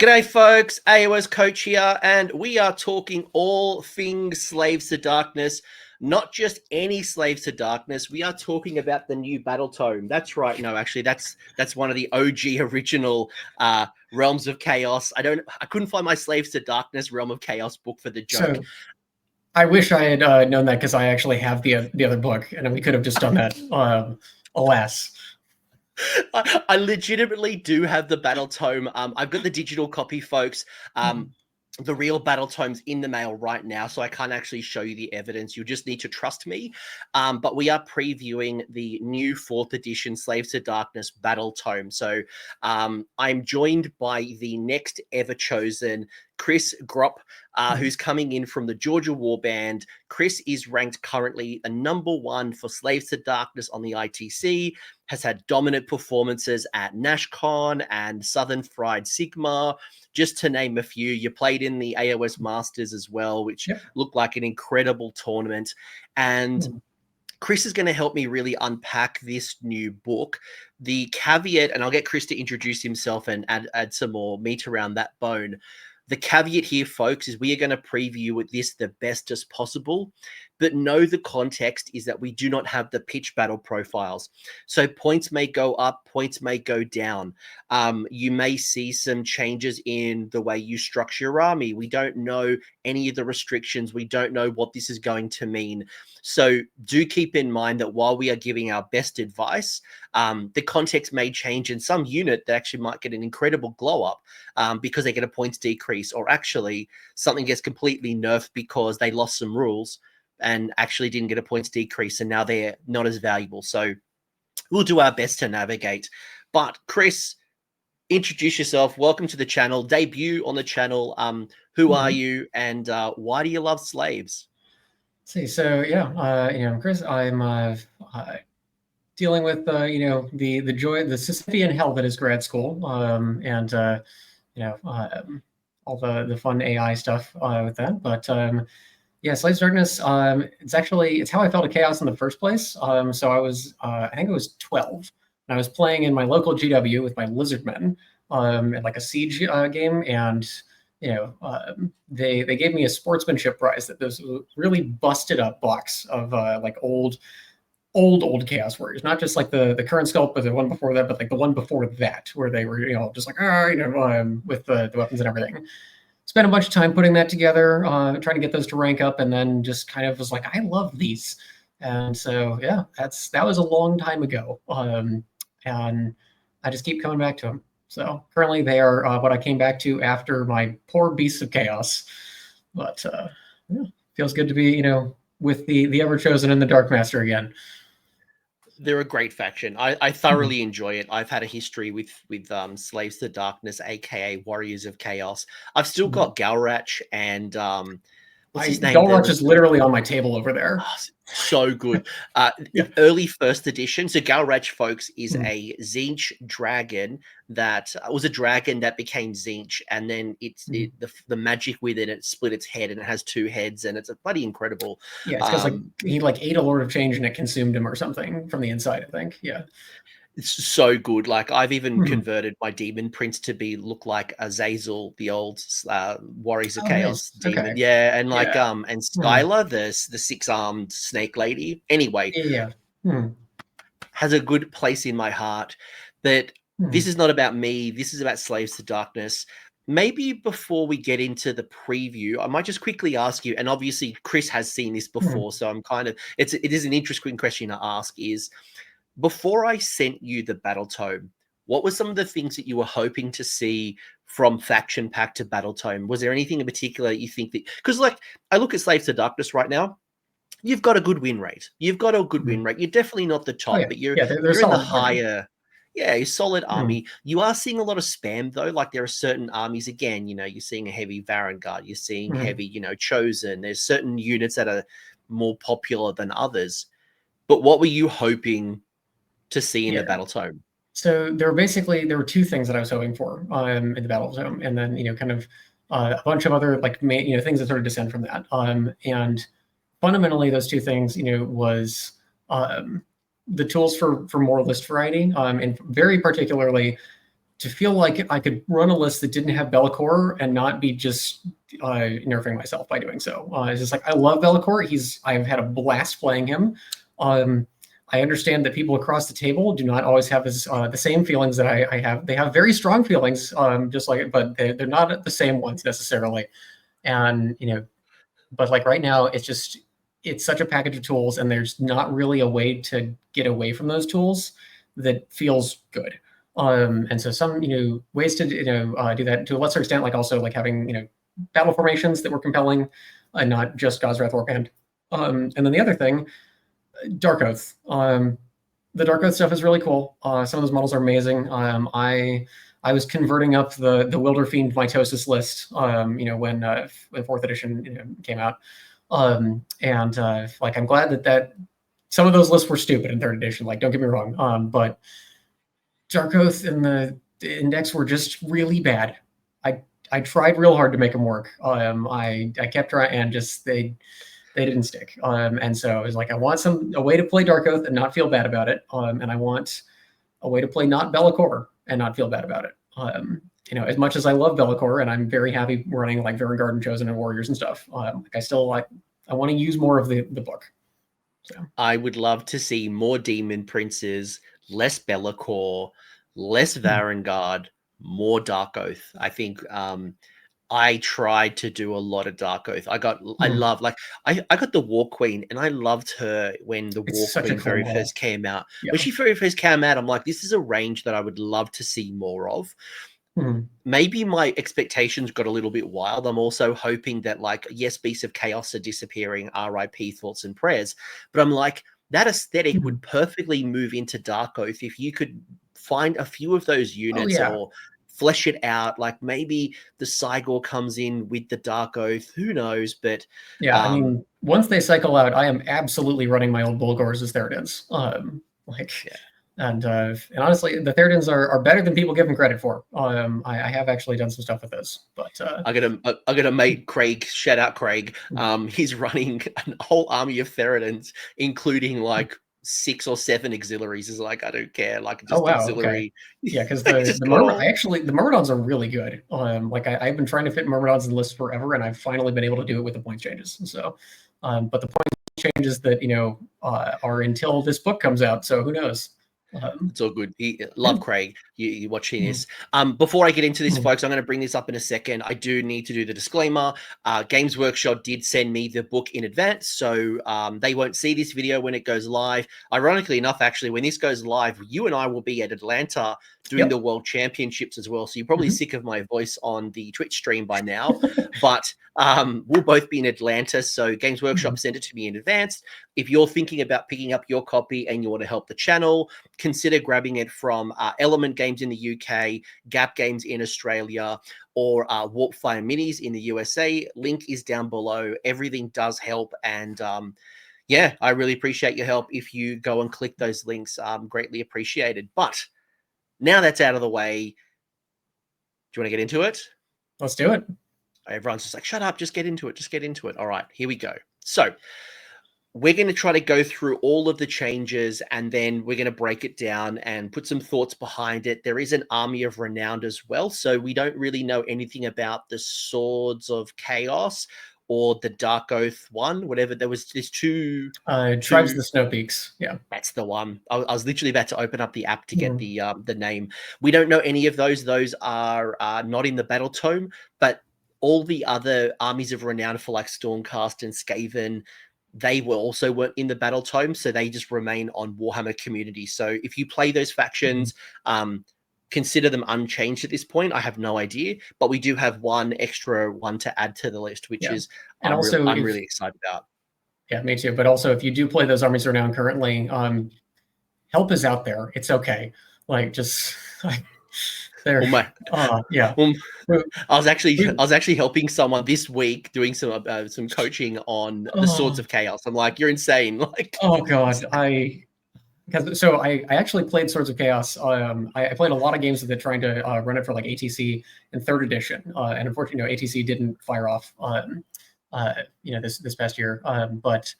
G'day folks, AoS Coach here, and we are talking all things Slaves to Darkness, not just any Slaves to Darkness. We are talking about the new Battletome. That's right. No, actually, that's one of the OG original Realms of Chaos. I couldn't find my Slaves to Darkness Realm of Chaos book for the joke. So, I wish I had known that because I actually have the other book, and we could have just done that. Alas. I legitimately do have the Battletome. I've got the digital copy, folks. The real Battletome's in the mail right now, so I can't actually show you the evidence. You just need to trust me. But we are previewing the new 4th edition Slaves to Darkness Battletome. So I'm joined by the next Everchosen, Chris Gropp, who's coming in from the Georgia Warband. Chris is ranked currently a #1 for Slaves to Darkness on the ITC, has had dominant performances at NashCon and Southern Fried Sigmar, just to name a few. You played in the AoS Masters as well, which looked like an incredible tournament. And Chris is going to help me really unpack this new book. The caveat, and I'll get Chris to introduce himself and add some more meat around that bone. The caveat here, folks, is we are going to preview with this the best as possible, but know the context is that we do not have the pitch battle profiles. So points may go up, points may go down. You may see some changes in the way you structure your army. We don't know any of the restrictions. We don't know what this is going to mean. So do keep in mind that while we are giving our best advice, the context may change, and some unit that actually might get an incredible glow up because they get a points decrease, or actually something gets completely nerfed because they lost some rules and actually didn't get a points decrease, and now they're not as valuable. So we'll do our best to navigate. But Chris, introduce yourself. Welcome to the channel. Debut on the channel. Who are you, and why do you love slaves? So yeah, Chris, I'm dealing with the joy, the Sisyphean hell that is grad school, and all the fun AI stuff with that. But yeah, Slaves to Darkness, it's how I fell to Chaos in the first place. So I was, I think I was 12, and I was playing in my local GW with my Lizardmen in like a siege game, and they gave me a sportsmanship prize that was a really busted up box of like old Chaos Warriors, not just like the current sculpt, but the one before that, but like the one before that, where they were just like with the weapons and everything. Spent a bunch of time putting that together, trying to get those to rank up, and then just kind of was like, I love these. And so, yeah, that was a long time ago. And I just keep coming back to them. So currently they are what I came back to after my poor Beasts of Chaos. But yeah, feels good to be, with the Everchosen and the Dark Master again. They're a great faction. I thoroughly enjoy it. I've had a history with Slaves to Darkness, aka Warriors of Chaos. I've still got Galrach and what's his name? Galrach is literally on my table over there. Oh, so good. Early 1st edition. So Galrach, folks, is a Tzeentch dragon that was a dragon that became Tzeentch, and then the magic within it split its head, and it has 2 heads, and it's a bloody incredible. Yeah, it's because he ate a Lord of Change and it consumed him or something from the inside, I think. Yeah. It's so good. Like, I've even converted my Demon Prince to look like Azazel, the old Warriors of Chaos demon. Okay. Yeah, and like and Skylar, the 6-armed snake lady. Anyway, has a good place in my heart. But this is not about me. This is about Slaves to Darkness. Maybe before we get into the preview, I might just quickly ask you, and obviously Chris has seen this before, so I'm kind of it is an interesting question to ask is, before I sent you the Battletome, what were some of the things that you were hoping to see from Faction Pack to Battletome? Was there anything in particular that you think that... Because, like, I look at Slaves to Darkness right now, you've got a good win rate. You're definitely not the top, but you're in the higher... Yeah, you're solid army. You are seeing a lot of spam, though. Like, there are certain armies, again, you're seeing a heavy Varangard, you're seeing heavy, Chosen. There's certain units that are more popular than others. But what were you hoping to see in the Battletome? So there were 2 things that I was hoping for in the Battletome, and then kind of a bunch of other like things that sort of descend from that. And fundamentally, those 2 things was the tools for more list variety, and very particularly to feel like I could run a list that didn't have Be'lakor and not be just nerfing myself by doing so. It's just like, I love Be'lakor. I've had a blast playing him. I understand that people across the table do not always have the same feelings that I have. They have very strong feelings, just like, but they're not the same ones necessarily. And, but like right now, it's such a package of tools, and there's not really a way to get away from those tools that feels good. And so some, ways to, do that to a lesser extent, like also like having, battle formations that were compelling, and not just God's Wrath Warband. And then the other thing, Dark Oath. The Dark Oath stuff is really cool. Some of those models are amazing. I was converting up the Wilder Fiend Mitosis list, when fourth edition came out. Like, I'm glad that some of those lists were stupid in third edition. Like, don't get me wrong. But Dark Oath and the index were just really bad. I tried real hard to make them work. I kept trying, and just they didn't stick. And so I was like, I want a way to play Dark Oath and not feel bad about it. And I want a way to play not Be'lakor and not feel bad about it. As much as I love Be'lakor, and I'm very happy running like Varangard and Chosen and Warriors and stuff, I want to use more of the book. So I would love to see more Demon Princes, less Be'lakor, less Varangard, more Dark Oath. I think I tried to do a lot of Dark Oath. I got the War Queen, and I loved her when the War Queen very first came out. Yeah. When she very first came out, I'm like, this is a range that I would love to see more of. Maybe my expectations got a little bit wild. I'm also hoping that, like, yes, Beasts of Chaos are disappearing, RIP, thoughts and prayers. But I'm like, that aesthetic would perfectly move into Dark Oath if you could find a few of those units or flesh it out. Like, maybe the Cygor comes in with the Dark Oath, who knows? But I mean, once they cycle out, I am absolutely running my old Bulgors as Theridans. And honestly, the Theridans are better than people give them credit for. I have actually done some stuff with those, but I got a mate, Craig. Shout out Craig. He's running a whole army of Theridans, including like 6 or 7 auxiliaries. Is like, I don't care, like, just auxiliary. Okay. Yeah, because the Myrmidons are really good. I've been trying to fit Myrmidons in the list forever, and I've finally been able to do it with the points changes. So, but the points changes that are until this book comes out. So who knows? It's all good. Love Craig. You watching this. Before I get into this, folks, I'm going to bring this up in a second. I do need to do the disclaimer. Games Workshop did send me the book in advance, so they won't see this video when it goes live. Ironically enough, actually, when this goes live, you and I will be at Atlanta doing the World Championships as well. So you're probably sick of my voice on the Twitch stream by now, but we'll both be in Atlanta. So Games Workshop sent it to me in advance. If you're thinking about picking up your copy and you want to help the channel, consider grabbing it from Element Games in the UK, Gap Games in Australia, or Warpfire Minis in the USA. Link is down below. Everything does help. And yeah, I really appreciate your help. If you go and click those links, greatly appreciated. But now that's out of the way, do you want to get into it? Let's do it. Everyone's just like, shut up, just get into it. Just get into it. All right, here we go. So we're going to try to go through all of the changes, and then we're going to break it down and put some thoughts behind it. There is an Army of Renowned as well, so we don't really know anything about the Swords of Chaos or the Dark Oath one, whatever. There's two Tribes of the Snow Peaks. Yeah, that's the one. I was literally about to open up the app to get the name. We don't know any of those. Those are not in the Battletome, but all the other Armies of Renown for like Stormcast and Skaven, they weren't in the Battletome, so they just remain on Warhammer Community. So if you play those factions, consider them unchanged at this point. I have no idea, but we do have one extra one to add to the list, which is I'm really excited about. Yeah, me too. But also, if you do play those Armies of Renown currently, help is out there. It's okay. Like, just there. I was actually helping someone this week doing some coaching on the Swords of Chaos. I'm like, you're insane. Like, oh god, I actually played Swords of Chaos. I played a lot of games with it, trying to run it for like ATC in 3rd edition, and unfortunately, ATC didn't fire off. This past year, but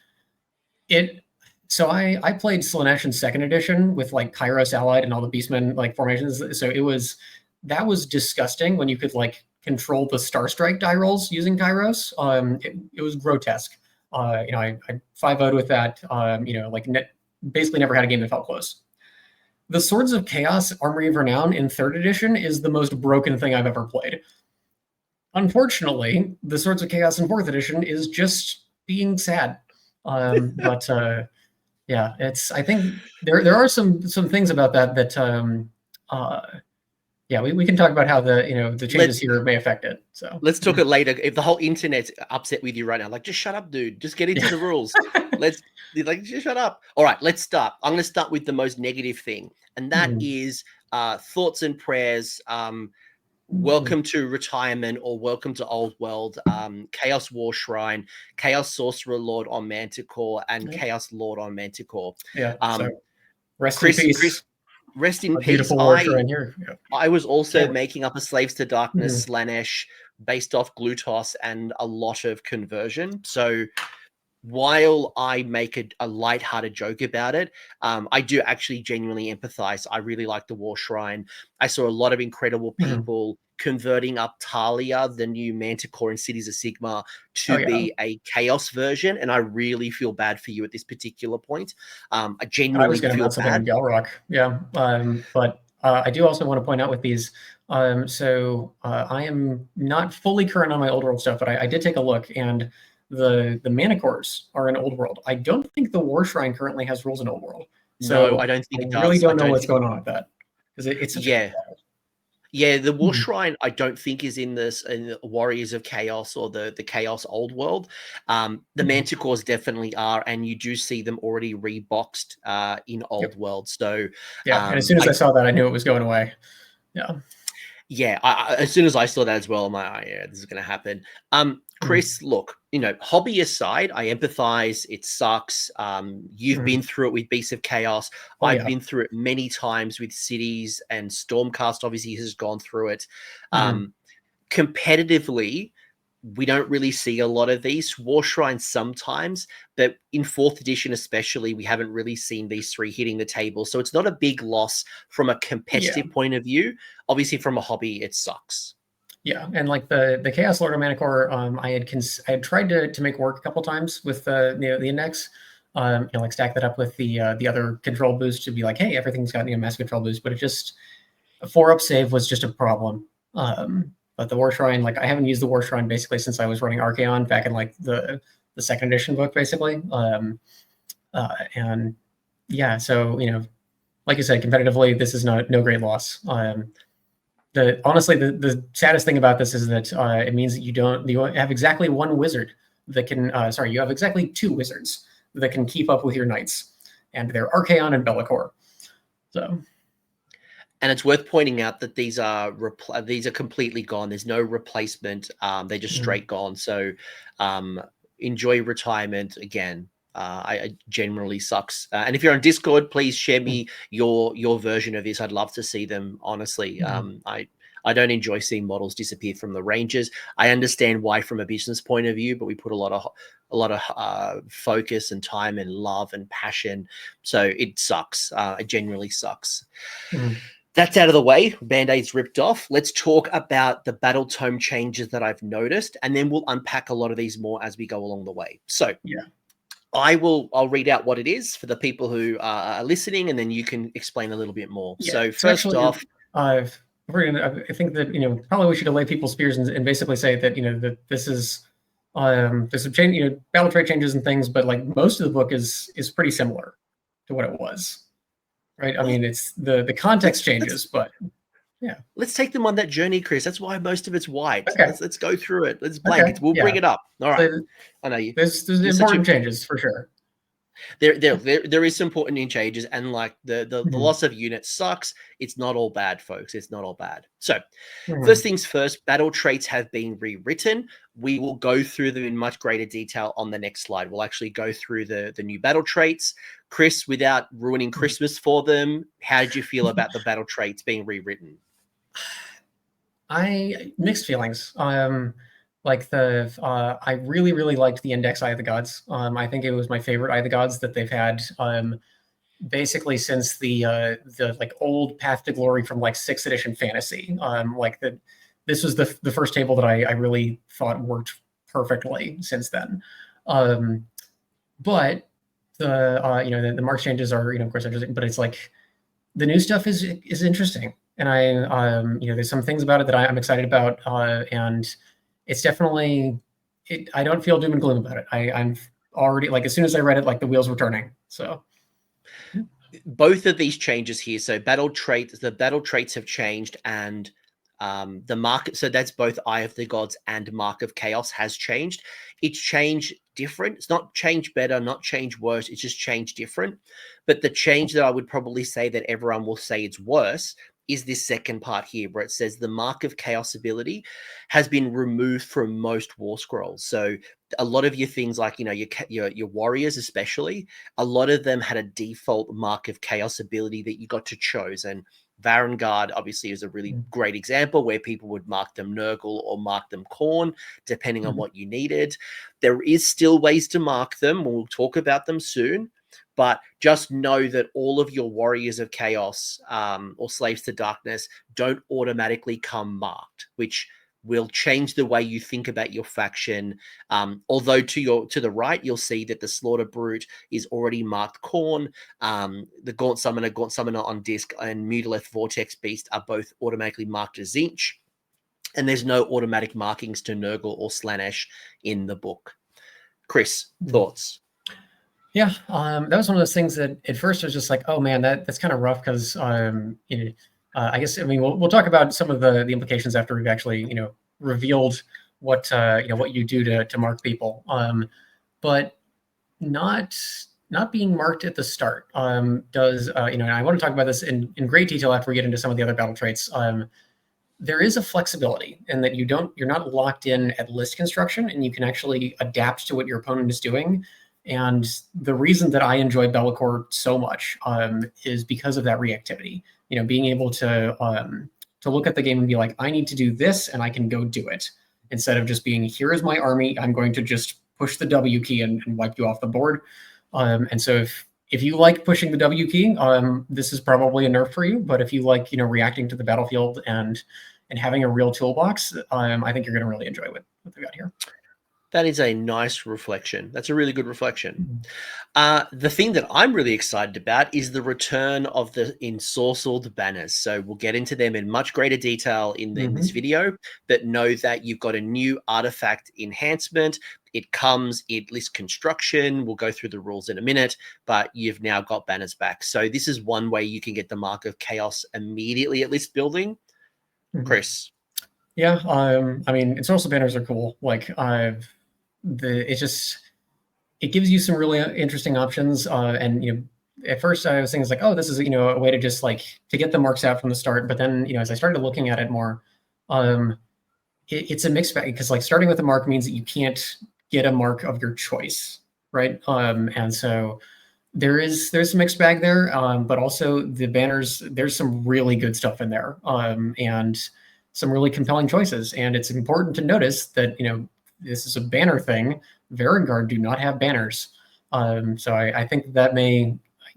it. So I played Slaanesh in 2nd edition with like Kairos Allied and all the Beastmen like formations. So it was that was disgusting when you could like control the Star Strike die rolls using Kairos. It was grotesque. I 5-0'd with that. Basically never had a game that felt close. The Swords of Chaos Armory of Renown in 3rd edition is the most broken thing I've ever played. Unfortunately, the Swords of Chaos in 4th edition is just being sad. But it's. I think there are some things about that we can talk about how the changes here may affect it. So let's talk it later. If the whole internet's upset with you right now, like, just shut up, dude. Just get into the rules. Just shut up. All right, let's start. I'm going to start with the most negative thing, and that is thoughts and prayers. Welcome to retirement or welcome to old world. Chaos War Shrine, Chaos Sorcerer Lord on Manticore, and Chaos Lord on Manticore. Yeah. So rest in peace. Chris, rest in peace. Beautiful war shrine here. Yeah. I was also making up a Slaves to Darkness Slanesh based off Glutos and a lot of conversion. So while I make a lighthearted joke about it, I do actually genuinely empathize. I really like the War Shrine. I saw a lot of incredible people converting up Talia, the new Manticore in Cities of Sigmar, to be a Chaos version, and I really feel bad for you at this particular point. I genuinely feel bad. Galrock. Yeah, but I do also want to point out with these. So I am not fully current on my old world stuff, but I did take a look, and the Manicores are in Old World. I don't think the War Shrine currently has rules in Old World. So no, I don't think it does. I really don't know what's going on with that, because it's the War Shrine I don't think is in the Warriors of Chaos or the Chaos Old World. The Manticores definitely are, and you do see them already reboxed in Old World. So and as soon as I saw that, I knew it was going away. Yeah, as soon as I saw that as well, I'm like, this is going to happen. Chris, look, hobby aside, I empathize. It sucks. You've been through it with Beasts of Chaos. I've been through it many times with Cities, and Stormcast obviously has gone through it. Competitively, we don't really see a lot of these. War Shrine sometimes, but in 4th edition especially, we haven't really seen these 3 hitting the table. So it's not a big loss from a competitive point of view. Obviously, from a hobby, it sucks. Yeah, and like the Chaos Lord of Manticore, I had tried to make work a couple times with the index, like stack that up with the other control boost to be like, hey, everything's got massive control boost, but it just a 4-up save was just a problem. But the War Shrine, like I haven't used the War Shrine basically since I was running Archaon back in like the 2nd edition book, basically. And yeah, so like you said, competitively, this is no great loss. Honestly, the saddest thing about this is that it means that you have exactly one wizard that can. You have exactly 2 wizards that can keep up with your knights, and they're Archaon and Be'lakor. So, and it's worth pointing out that these are completely gone. There's no replacement. They're just straight gone. So, enjoy retirement again. I generally sucks. And if you're on Discord, please share me your version of this. I'd love to see them. Honestly, I don't enjoy seeing models disappear from the ranges. I understand why from a business point of view, but we put a lot of focus and time and love and passion. So it sucks. It genuinely sucks. That's out of the way. Band-Aid's ripped off. Let's talk about the Battletome changes that I've noticed, and then we'll unpack a lot of these more as we go along the way. So I'll read out what it is for the people who are listening, and then you can explain a little bit more. So first off, I think that probably we should allay people's fears and basically say that that this is there's some change, battle trait changes and things, but like most of the book is pretty similar to what it was, right? I mean, it's the context changes, but yeah. Let's take them on that journey, Chris. That's why most of it's white. Okay. Let's go through it. Let's blank it. We'll bring it up. All right. So, I know you. There's important changes for sure. There is some important changes, and like the loss of units sucks. It's not all bad, folks. It's not all bad. So first things first, battle traits have been rewritten. We will go through them in much greater detail on the next slide. We'll actually go through the new battle traits. Chris, without ruining Christmas for them, how did you feel about the battle traits being rewritten? Mixed feelings. Like I really liked the Index Eye of the Gods. I think it was my favorite Eye of the Gods that they've had basically since the like old Path to Glory from like 6th edition Fantasy. This was the first table that I really thought worked perfectly since then. But the mark changes are, of course, interesting, but it's like the new stuff is interesting, and there's some things about it that I'm excited about, and it's definitely I don't feel doom and gloom about it. I'm already, like, as soon as I read it, like the wheels were turning. So both of these changes here, so the battle traits have changed, and the market, so that's both Eye of the Gods and Mark of Chaos has changed. It's changed different. It's not changed better, not changed worse. It's just changed different. But the change that I would probably say that everyone will say it's worse is this second part here, where it says the Mark of Chaos ability has been removed from most war scrolls. So a lot of your things, like, your warriors especially, a lot of them had a default Mark of Chaos ability that you got to choose. And Varangard obviously is a really great example where people would mark them Nurgle or mark them Khorne, depending on what you needed. There is still ways to mark them. We'll talk about them soon. But just know that all of your Warriors of Chaos or Slaves to Darkness don't automatically come marked, which will change the way you think about your faction. Although to the right, you'll see that the Slaughter Brute is already marked Khorne. The Gaunt Summoner on disc, and Mutalith Vortex Beast are both automatically marked as Zinch. And there's no automatic markings to Nurgle or Slaanesh in the book. Chris, thoughts? Yeah, that was one of those things that at first I was just like, oh man, that's kind of rough, because I guess, I mean, we'll talk about some of the implications after we've actually revealed what what you do to mark people, but not being marked at the start does and I want to talk about this in great detail after we get into some of the other battle traits. There is a flexibility in that you're not locked in at list construction, and you can actually adapt to what your opponent is doing. And the reason that I enjoy Be'lakor so much is because of that reactivity. Being able to look at the game and be like, I need to do this, and I can go do it, instead of just being, here is my army, I'm going to just push the W key and wipe you off the board. And so if you like pushing the W key, this is probably a nerf for you. But if you like reacting to the battlefield and having a real toolbox, I think you're going to really enjoy what they got here. That is a nice reflection. That's a really good reflection. The thing that I'm really excited about is the return of the Ensorcelled Banners. So we'll get into them in much greater detail in this video, but know that you've got a new artifact enhancement. It lists construction. We'll go through the rules in a minute, but you've now got banners back. So this is one way you can get the Mark of Chaos immediately at list building. Chris? Yeah, I mean, Ensorcelled Banners are cool. Like, it gives you some really interesting options. And at first I was thinking, like, oh, this is a way to just to get the marks out from the start. But then as I started looking at it more, it's a mixed bag, because starting with a mark means that you can't get a mark of your choice, right? And so there's some mixed bag there, but also the banners, there's some really good stuff in there, and some really compelling choices. And it's important to notice that this is a banner thing. Varangard do not have banners, so I think that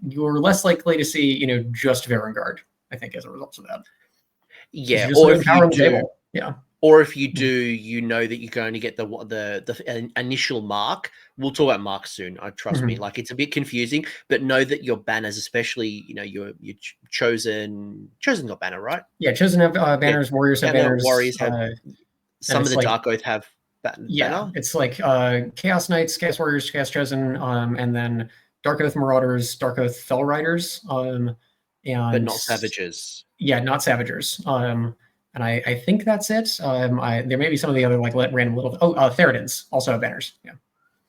you're less likely to see just Varangard, I think, as a result of that. Yeah, or if you do, yeah. Or if you do, that you're going to get the initial mark. We'll talk about marks soon. Trust me. It's a bit confusing, but know that your banners, especially your chosen got banner, right? Yeah, chosen have banners. Warriors have banners. Warriors have. Some of the Dark Oath have banner. Yeah, it's Chaos Knights, Chaos Warriors, Chaos Chosen, and then Dark Oath Marauders, Dark Oath Fell Riders, and but not Savagers. Yeah, not Savagers. And I think that's it. There may be some of the other random little. Theridans also have banners. Yeah.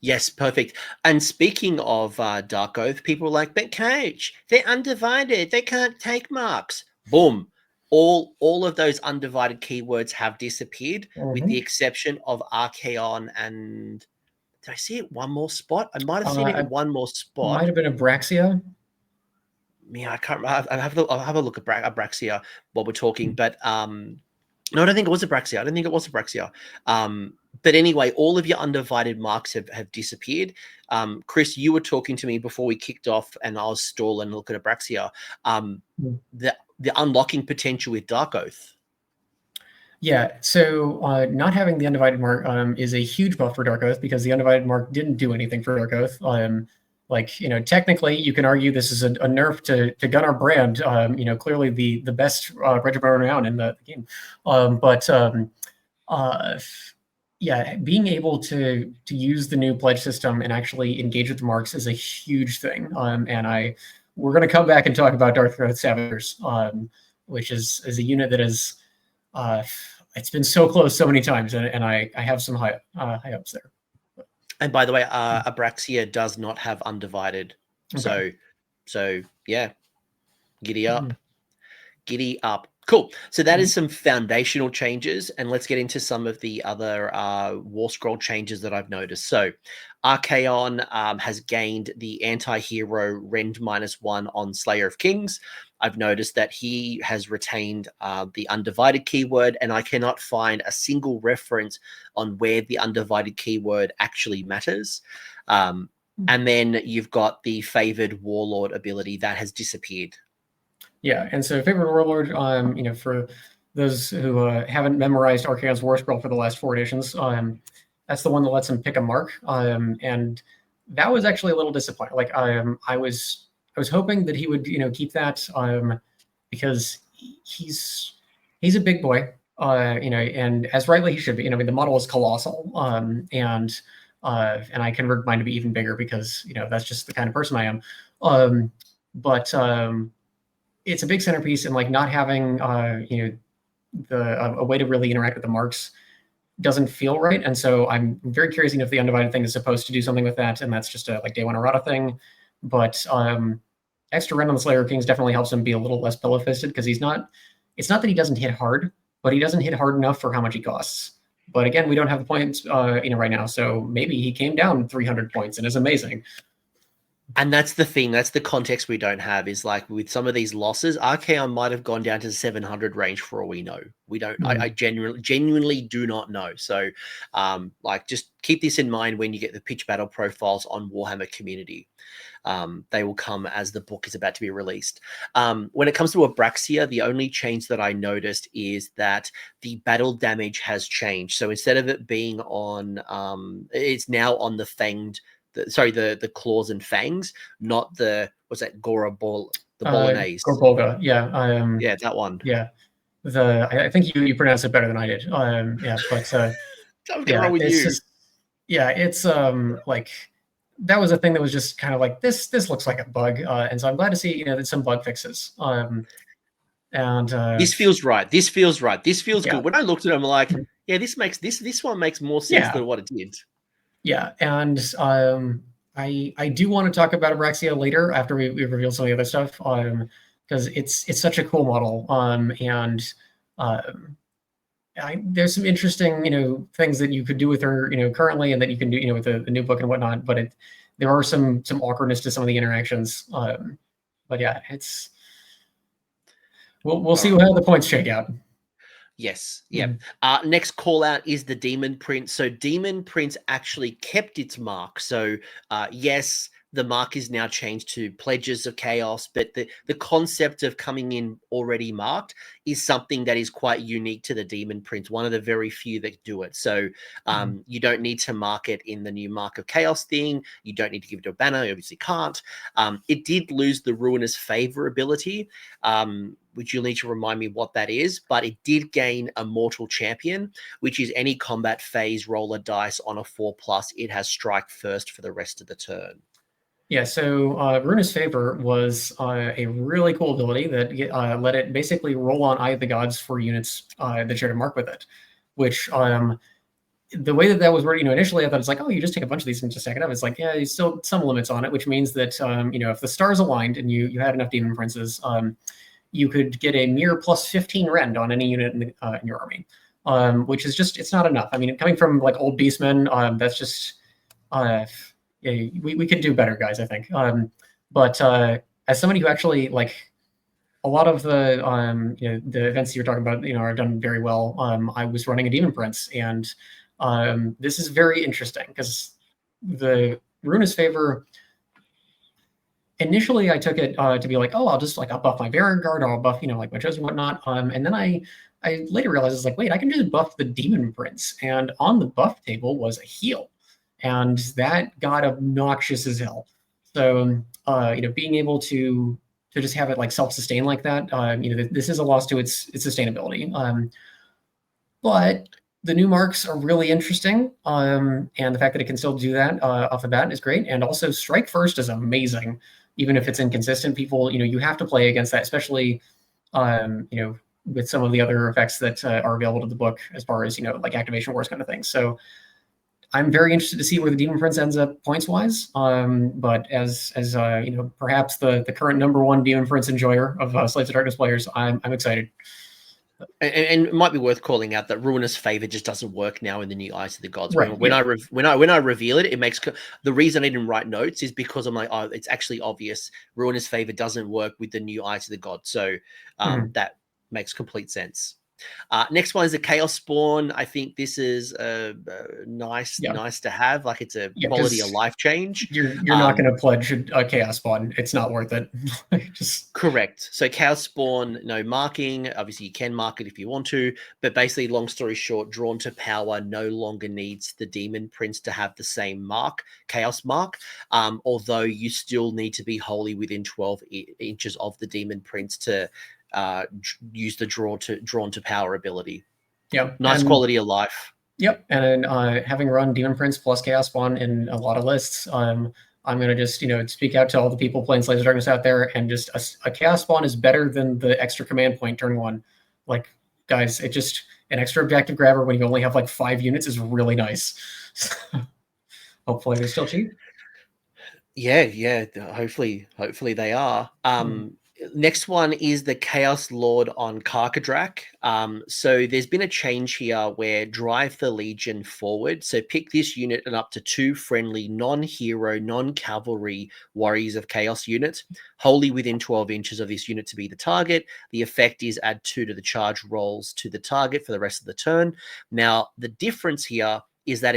Yes, perfect. And speaking of Dark Oath, people are like, but coach, they're undivided. They can't take marks. Boom. All of those undivided keywords have disappeared, with the exception of Archaon and. Did I see it one more spot? I might have seen it in one more spot. Might have been Abraxia. Yeah, I can't. I'll have a look at Abraxia while we're talking. But no, I don't think it was Abraxia. But anyway, all of your undivided marks have disappeared. Chris, you were talking to me before we kicked off, and I was stalling looking at Abraxia. The unlocking potential with Dark Oath. Yeah, so not having the undivided mark is a huge buff for Dark Oath, because the undivided mark didn't do anything for Dark Oath. Like, you know, technically you can argue this is a nerf to Gunnar Brand, you know, clearly the best regiment around in the game. Yeah, being able to use the new pledge system and actually engage with the marks is a huge thing. And we're going to come back and talk about Dark Oath Savagers, which is a unit that is it's been so close so many times, and I have some high hopes there. And by the way, Abraxia does not have undivided. Okay. So yeah, giddy up. Giddy up. Cool. So that is some foundational changes, and let's get into some of the other War Scroll changes that I've noticed. So Archaon has gained the anti-hero rend -1 on Slayer of Kings. I've noticed that he has retained the undivided keyword, and I cannot find a single reference on where the undivided keyword actually matters. And then you've got the favored warlord ability that has disappeared. Yeah, and so favorite warlord, you know, for those who haven't memorized Archaon's War Scroll for the last 4 editions, that's the one that lets him pick a mark, and that was actually a little disappointing. Like, I was hoping that he would, you know, keep that, because he's a big boy, you know, and as rightly he should be. You know, I mean, the model is colossal, and I converted mine to be even bigger because, you know, that's just the kind of person I am. It's a big centerpiece, and like not having you know, a way to really interact with the marks doesn't feel right. And so I'm very curious, you know, if the undivided thing is supposed to do something with that, and that's just a like day one errata thing. But extra rend on the Slayer of Kings definitely helps him be a little less pillow-fisted, because it's not that he doesn't hit hard, but he doesn't hit hard enough for how much he costs. But again, we don't have the points you know, right now, so maybe he came down 300 points and is amazing. And that's the thing, that's the context we don't have, is like with some of these losses, Archaon might have gone down to the 700 range for all we know. We don't, I genuinely do not know. So like, just keep this in mind when you get the pitch battle profiles on Warhammer Community. They will come as the book is about to be released. When it comes to Abraxia, the only change that I noticed is that the battle damage has changed. So instead of it being on, it's now on the fanged, the claws and fangs, not the, what's that, the Bolognese. Gorbolga, yeah. Yeah, that one. Yeah. I think you pronounced it better than I did. Yeah, but yeah, wrong with you. Just, yeah, it's like that was a thing that was just kind of like this looks like a bug, and so I'm glad to see, you know, that some bug fixes. And this feels right. This feels right. This feels good. When I looked at it, I'm like, yeah, this one makes more sense than what it did. Yeah, and I do want to talk about Abraxia later after we reveal some of the other stuff, because it's such a cool model, and there's some interesting, you know, things that you could do with her, you know, currently, and that you can do, you know, with the new book and whatnot. But there are some awkwardness to some of the interactions. But yeah, we'll see how the points shake out. Yes. Yeah. Next call out is the Demon Prince. So Demon Prince actually kept its mark. So yes, the mark is now changed to Pledges of Chaos, but the concept of coming in already marked is something that is quite unique to the Demon Prince, one of the very few that do it. So you don't need to mark it in the new Mark of Chaos thing. You don't need to give it to a banner. You obviously can't. It did lose the Ruinous Favor ability, which you'll need to remind me what that is, but it did gain a Mortal Champion, which is any combat phase roll a dice on a 4+, it has strike first for the rest of the turn. Yeah, so Ruinous Favor was a really cool ability that let it basically roll on Eye of the Gods for units that shared a mark with it, which the way that was worded, you know, initially I thought it's like, oh, you just take a bunch of these and just stack it up. It's like, yeah, there's still some limits on it, which means that, you know, if the stars aligned and you had enough Demon Princes, you could get a mere +15 rend on any unit in your army, which is just, it's not enough. I mean, coming from like old Beastmen, that's just... yeah, we could do better, guys, I think. But as somebody who actually, like, a lot of the you know, the events you're talking about, you know, are done very well. I was running a Demon Prince, and This is very interesting because the Ruinous favor. Initially, I took it to be like, oh, I'll just like I'll buff my Vanguard, or I'll buff like my chosen whatnot. And then I later realized it's like, wait, I can just buff the Demon Prince, and on the buff table was a heal, and that got obnoxious as hell. So being able to just have it like self-sustain like that, this is a loss to its sustainability. But the new marks are really interesting, and the fact that it can still do that off the bat is great. And also, Strike First is amazing, even if it's inconsistent. People, you have to play against that, especially, with some of the other effects that are available to the book, as far as like Activation Wars kind of thing. So, I'm very interested to see where the Demon Prince ends up points wise. But as perhaps the current #1 Demon Prince enjoyer of Slaves of Darkness players, I'm excited. And it might be worth calling out that Ruinous Favor just doesn't work now in the new Eyes of the Gods. Right, When I reveal it, it makes the reason I didn't write notes is because I'm like, oh, it's actually obvious. Ruinous Favor doesn't work with the new Eyes of the Gods, so that makes complete sense. Next one is the Chaos Spawn. I think this is nice to have. Like, it's a quality of life change. You're not going to pledge a Chaos Spawn. It's not worth it. Correct. So Chaos Spawn, no marking. Obviously, you can mark it if you want to, but basically, long story short, Drawn to Power no longer needs the Demon Prince to have the same mark, Chaos mark. Although you still need to be wholly within 12 inches of the Demon Prince to use the Drawn to Power ability. Yeah, nice quality of life. Yep, and having run Demon Prince plus Chaos Spawn in a lot of lists, I'm gonna just speak out to all the people playing Slaves of Darkness out there, and just a Chaos Spawn is better than the extra command point turn 1. Like, guys, it just an extra objective grabber when you only have like 5 units is really nice. Hopefully they're still cheap. Yeah. Hopefully they are. Next one is the Chaos Lord on Karkadrak. So there's been a change here where drive the Legion forward. So pick this unit and up to 2 friendly non-hero, non-cavalry Warriors of Chaos units, wholly within 12 inches of this unit to be the target. The effect is add 2 to the charge rolls to the target for the rest of the turn. Now, the difference here is that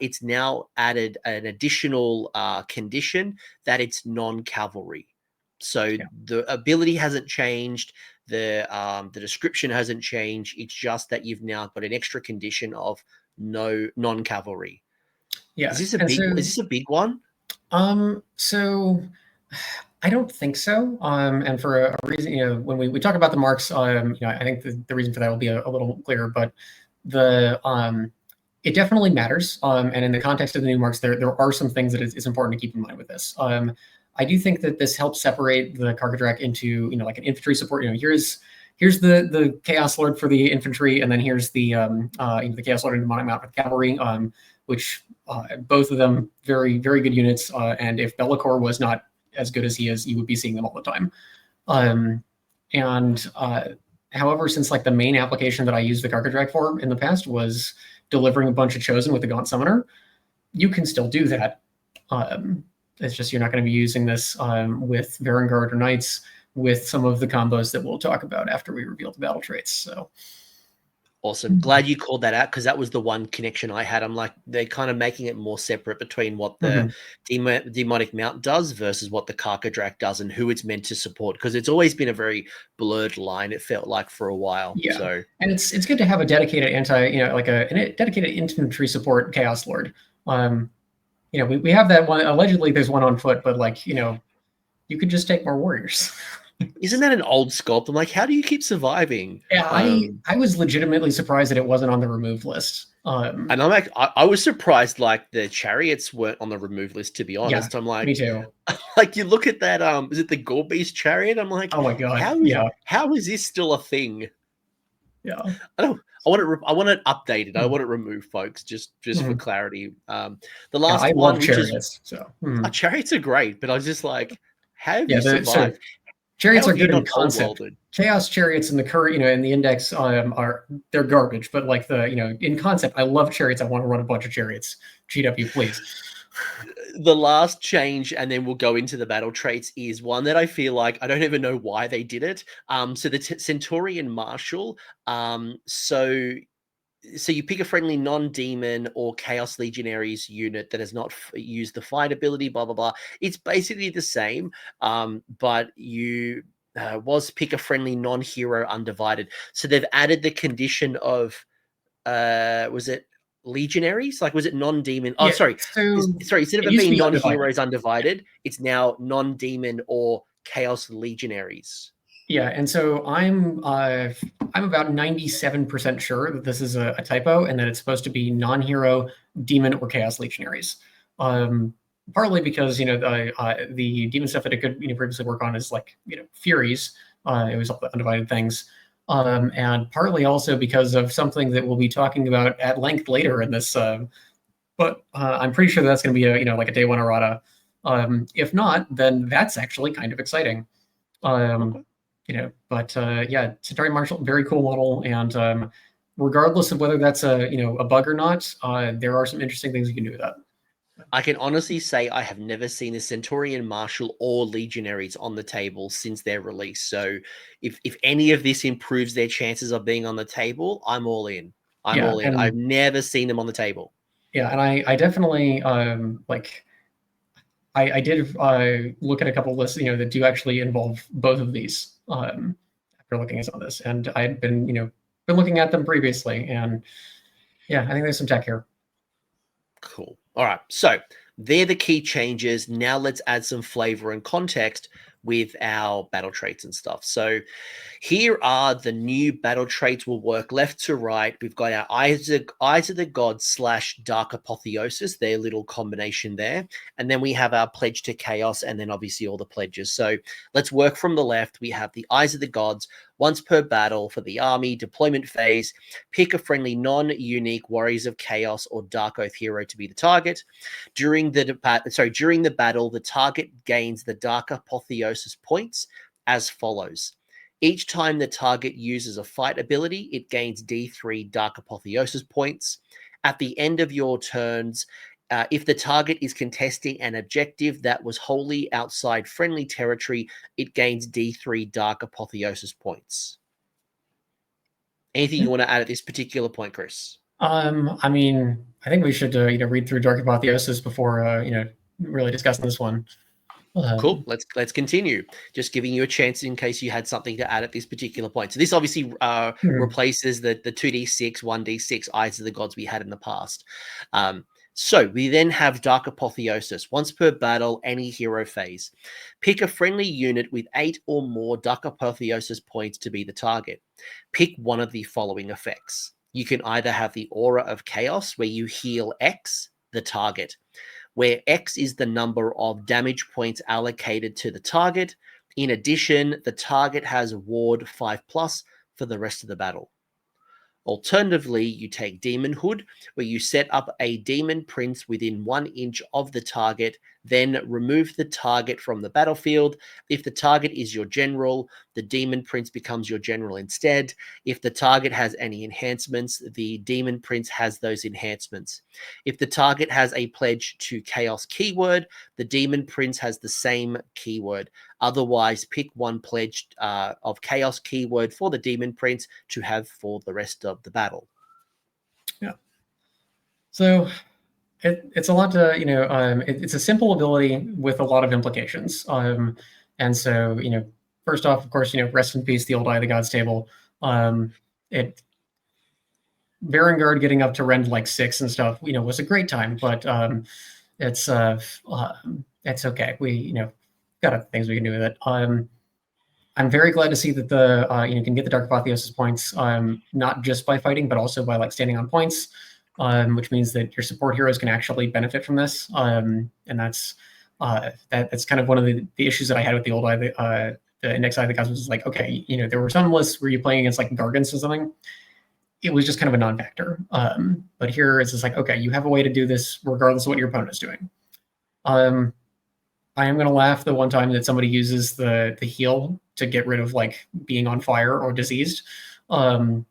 it's now added an additional condition that it's non-cavalry. So the ability hasn't changed, the description hasn't changed. It's just that you've now got an extra condition of no non-cavalry. Yeah. Is this a big one? So I don't think so. And for a reason, when we talk about the marks, I think the reason for that will be a little clearer. But it definitely matters. And in the context of the new marks, there are some things that is important to keep in mind with this. I do think that this helps separate the Karkadrak into, like an infantry support. Here's the Chaos Lord for the infantry, and then here's the Chaos Lord and Demonic Mount with cavalry, which both of them very, very good units. And if Be'lakor was not as good as he is, you would be seeing them all the time. However, since like the main application that I used the Karkadrak for in the past was delivering a bunch of Chosen with the Gaunt Summoner, you can still do that. It's just you're not going to be using this with Vanguard or Knights with some of the combos that we'll talk about after we reveal the battle traits. So awesome. Glad you called that out, because that was the one connection I had. I'm like, they're kind of making it more separate between what the Demonic Mount does versus what the Karkadrak does and who it's meant to support, because it's always been a very blurred line, it felt like, for a while. Yeah. So, and it's good to have a dedicated a dedicated infantry support Chaos Lord. We have that one. Allegedly, there's one on foot, but you could just take more warriors. Isn't that an old sculpt? I'm like, how do you keep surviving? Yeah, I was legitimately surprised that it wasn't on the removed list. And I'm like, I was surprised like the chariots weren't on the removed list, to be honest. Yeah, I'm like, me too. Like, you look at that, is it the Gore-Beast chariot? I'm like, oh my god, how is this still a thing? Yeah, I want it updated. I want it removed, folks, just for clarity. The last I one, love chariots. Chariots are great, but I was just like, how have you survived? Chariots are good in concept. Chaos chariots in the current, in the index they're garbage. But like in concept, I love chariots. I want to run a bunch of chariots. GW, please. The last change, and then we'll go into the battle traits, is one that I feel like I don't even know why they did it. So the Centurion Marshal. So so you pick a friendly non-demon or Chaos Legionaries unit that has not used the fight ability, blah, blah, blah. It's basically the same, but you was pick a friendly non-hero undivided. So they've added the condition of, was it Legionaries? Like, was it non-demon? Oh, Yeah, sorry. so Sorry, instead of it it used to being be undivided. non-heroes undivided, it's now non-demon or Chaos Legionaries. Yeah, and so I'm about 97% sure that this is a typo and that it's supposed to be non-hero, demon, or chaos legionaries. Partly because the demon stuff that it could previously work on is like Furies. It was all the undivided things, and partly also because of something that we'll be talking about at length later in this. But I'm pretty sure that's going to be a like a day one errata. If not, then that's actually kind of exciting. Okay. But yeah, Centauri Marshal, very cool model, and regardless of whether that's a bug or not, there are some interesting things you can do with that. I can honestly say I have never seen a Centurion Marshal or Legionaries on the table since their release. So if any of this improves their chances of being on the table, I'm all in. I'm all in. I've never seen them on the table. Yeah, and I definitely like I did look at a couple lists that do actually involve both of these after looking at some of this, and I had been been looking at them previously, and yeah, I think there's some tech here. Cool. All right. So they're the key changes. Now let's add some flavor and context with our battle traits and stuff. So here are the new battle traits. Will work left to right. We've got our Eyes of the Gods / Dark Apotheosis, their little combination there. And then we have our Pledge to Chaos, and then obviously all the pledges. So let's work from the left. We have the Eyes of the Gods. Once per battle for the army deployment phase, pick a friendly non-unique Warriors of Chaos or Dark Oath hero to be the target. During the battle, the target gains the Dark Apotheosis points as follows. Each time the target uses a fight ability, it gains D3 Dark Apotheosis points. At the end of your turns, if the target is contesting an objective that was wholly outside friendly territory, it gains D3 Dark Apotheosis points. Anything you want to add at this particular point, Chris? I mean, I think we should read through Dark Apotheosis before really discussing this one. Cool. Let's continue. Just giving you a chance in case you had something to add at this particular point. So this obviously replaces the 2d6, 1d6 Eyes of the Gods we had in the past. So we then have Dark Apotheosis. Once per battle, any hero phase. Pick a friendly unit with 8 or more Dark Apotheosis points to be the target. Pick one of the following effects. You can either have the Aura of Chaos, where you heal X, the target, where X is the number of damage points allocated to the target. In addition, the target has Ward 5+ for the rest of the battle. Alternatively, you take Demon Hood, where you set up a Demon Prince within 1 inch of the target, then remove the target from the battlefield. If the target is your general, the Demon Prince becomes your general instead. If the target has any enhancements, the Demon Prince has those enhancements. If the target has a Pledge to Chaos keyword, the Demon Prince has the same keyword. Otherwise, pick one Pledge of Chaos keyword for the Demon Prince to have for the rest of the battle. Yeah. So it's a lot to, it's a simple ability with a lot of implications. And so, first off, of course, rest in peace, the old Eye of the Gods table. Varangard getting up to rend like 6 and stuff, was a great time, but it's okay. We, got other things we can do with it. I'm very glad to see that the you can get the Dark Apotheosis points not just by fighting, but also by like standing on points, which means that your support heroes can actually benefit from this. And that's kind of one of the issues that I had with the old the Index Eye of the Gods was like, okay, there were some lists where you're playing against like Gargants or something. It was just kind of a non-factor. But here it's just like, okay, you have a way to do this regardless of what your opponent is doing. I am going to laugh the one time that somebody uses the heal to get rid of like being on fire or diseased. Yeah,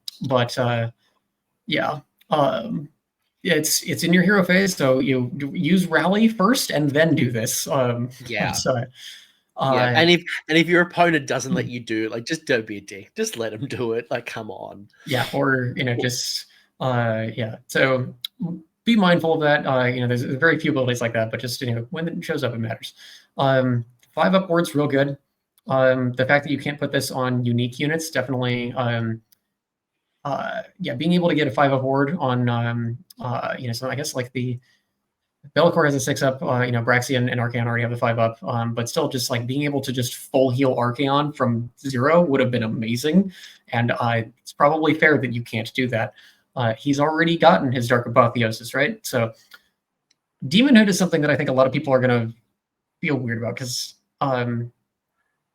it's in your hero phase, so you use rally first and then do this. Yeah. So, yeah, and if your opponent doesn't let you do it, like just don't be a dick. Just let them do it. Like, come on. Yeah, or just Yeah, so be mindful of that. There's very few abilities like that, but just when it shows up, it matters. 5 upwards, real good. The fact that you can't put this on unique units, definitely. Being able to get a 5 upward on so I guess like the Be'lakor has a 6 up. Braxian and Archaon already have the 5 up. But still, just like being able to just full heal Archaon from 0 would have been amazing. And it's probably fair that you can't do that. He's already gotten his Dark Apotheosis, right? So Demonhood is something that I think a lot of people are going to feel weird about because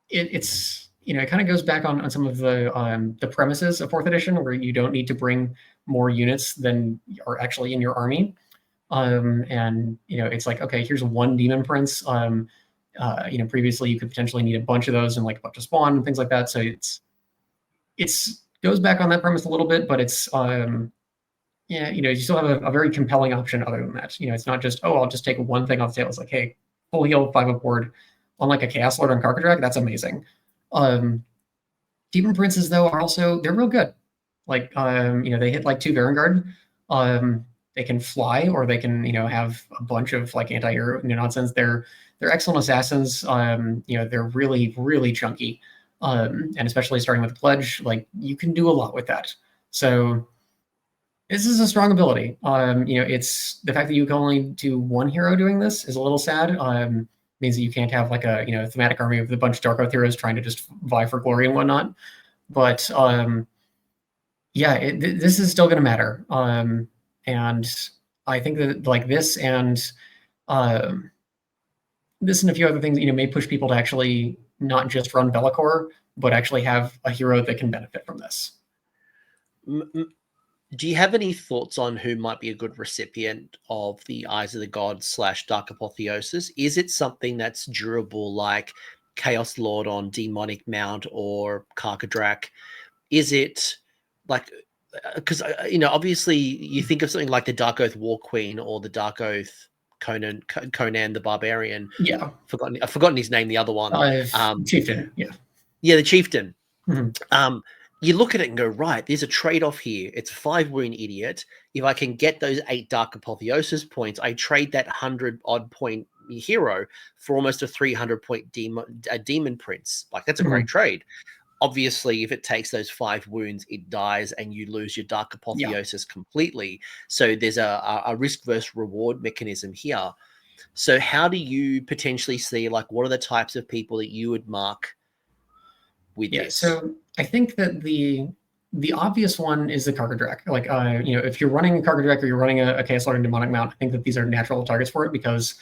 it's it kind of goes back on some of the premises of 4th edition where you don't need to bring more units than are actually in your army. And it's like, okay, here's 1 Demon Prince. Previously you could potentially need a bunch of those and like a bunch of spawn and things like that. So it's goes back on that premise a little bit, but it's you still have a very compelling option other than that. It's not just, I'll just take 1 thing off the table. It's like, hey, full heal, 5 upward on like a Chaos Lord on Karkadrak. That's amazing. Demon Princes though are also, they're real good. Like they hit like 2 Varangard. They can fly, or they can have a bunch of like anti-hero nonsense. They're excellent assassins. They're really, really chunky. And especially starting with the pledge, like you can do a lot with that. So this is a strong ability. It's the fact that you can only do 1 hero doing this is a little sad. Means that you can't have like a thematic army with a bunch of Dark Oath heroes trying to just vie for glory and whatnot. But this is still going to matter. And I think that like this and a few other things, may push people to actually not just run Be'lakor, but actually have a hero that can benefit from this. Do you have any thoughts on who might be a good recipient of the Eyes of the Gods / Dark Apotheosis? Is it something that's durable like Chaos Lord on Demonic Mount or Karkadrak? Is it like, because obviously you think of something like the Dark Oath War Queen or the Dark Oath Conan the Barbarian. Yeah, I've forgotten his name. The other one, Chieftain. Yeah, the Chieftain. Mm-hmm. You look at it and go, right, there's a trade-off here. It's 5 wound idiot. If I can get those 8 Dark Apotheosis points, I trade that 100-odd point hero for almost a 300-point demon prince. Like, that's a great trade. Obviously, if it takes those 5 wounds, it dies and you lose your Dark Apotheosis completely. So there's a risk versus reward mechanism here. So how do you potentially see, like, what are the types of people that you would mark with this? So I think that the obvious one is the Karkadrak. Like, if you're running Karkadrak or you're running a Chaos Lord and Demonic Mount, I think that these are natural targets for it because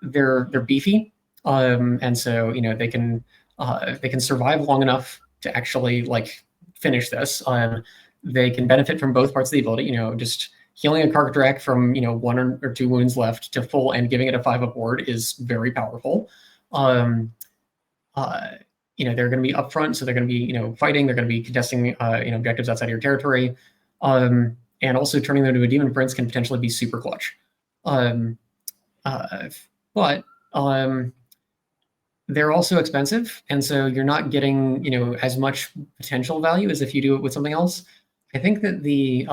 they're beefy, and so they can survive long enough to actually like finish this. They can benefit from both parts of the ability. Just healing a Karkadrak from 1 or 2 wounds left to full and giving it a 5 upward is very powerful. They're going to be upfront, so they're going to be fighting. They're going to be contesting objectives outside of your territory, and also turning them to a Demon Prince can potentially be super clutch. But they're also expensive, and so you're not getting as much potential value as if you do it with something else. I think that the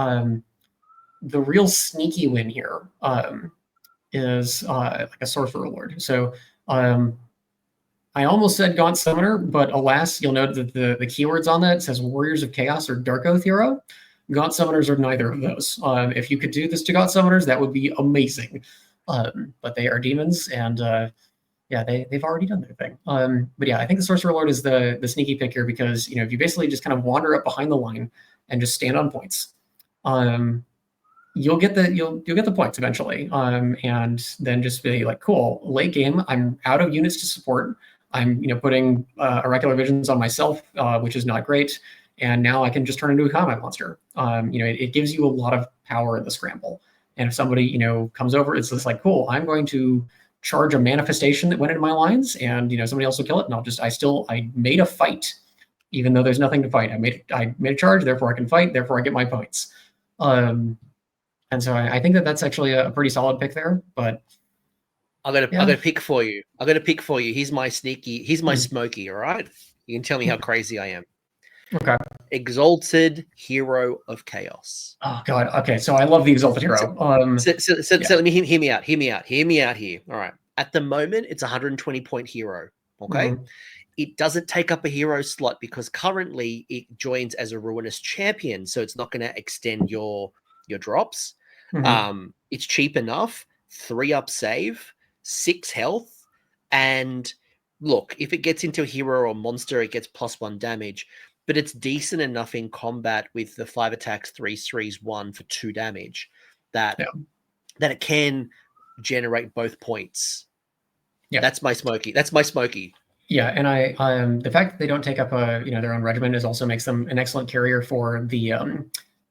real sneaky win here is like a Sorcerer Lord. So I almost said Gaunt Summoner, but alas, you'll note that the keywords on that says Warriors of Chaos or Dark Oath Hero. Gaunt Summoners are neither of those. If you could do this to Gaunt Summoners, that would be amazing. But they are demons, and they've already done their thing. But yeah, I think the Sorcerer Lord is the sneaky pick here because if you basically just kind of wander up behind the line and just stand on points, you'll get the points eventually, and then just be like, cool. Late game, I'm out of units to support. I'm putting Oracular Visions on myself, which is not great, and now I can just turn into a combat monster. It gives you a lot of power in the scramble. And if somebody comes over, it's just like, cool. I'm going to charge a manifestation that went into my lines, and somebody else will kill it, and I made a fight, even though there's nothing to fight. I made a charge, therefore I can fight, therefore I get my points. And so I think that that's actually a pretty solid pick there. But I got to pick for you. He's my sneaky. He's my smoky. All right. You can tell me how crazy I am. Okay. Exalted Hero of Chaos. Oh God. Okay, so I love the Exalted Hero. So let me hear me out here. All right. At the moment, it's a 120 point hero. Okay. Mm-hmm. It doesn't take up a hero slot because currently it joins as a Ruinous champion, so it's not going to extend your drops. Mm-hmm. It's cheap enough, 3 up save, 6 health, and look, if it gets into a hero or monster, it gets +1 damage, but it's decent enough in combat with the 5 attacks, 3 threes, 1 for 2 damage that Yeah. that it can generate both points. Yeah. That's my Smoky. Yeah, and the fact that they don't take up their own regiment is also makes them an excellent carrier for the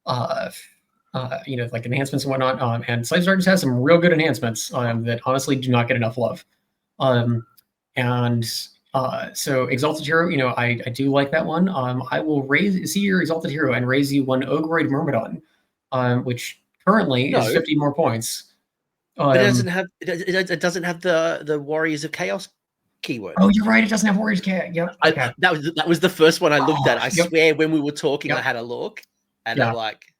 like enhancements and whatnot. And Slave Sergeants has some real good enhancements that honestly do not get enough love. So Exalted Hero, I do like that one. I will see your Exalted Hero and raise you 1 Ogroid Myrmidon, which currently is 50 more points. But it doesn't have the Warriors of Chaos keyword. Oh, you're right. It doesn't have Warriors Chaos. Yep. Okay. That was the first one I looked at. I swear when we were talking, I had a look, and I'm like,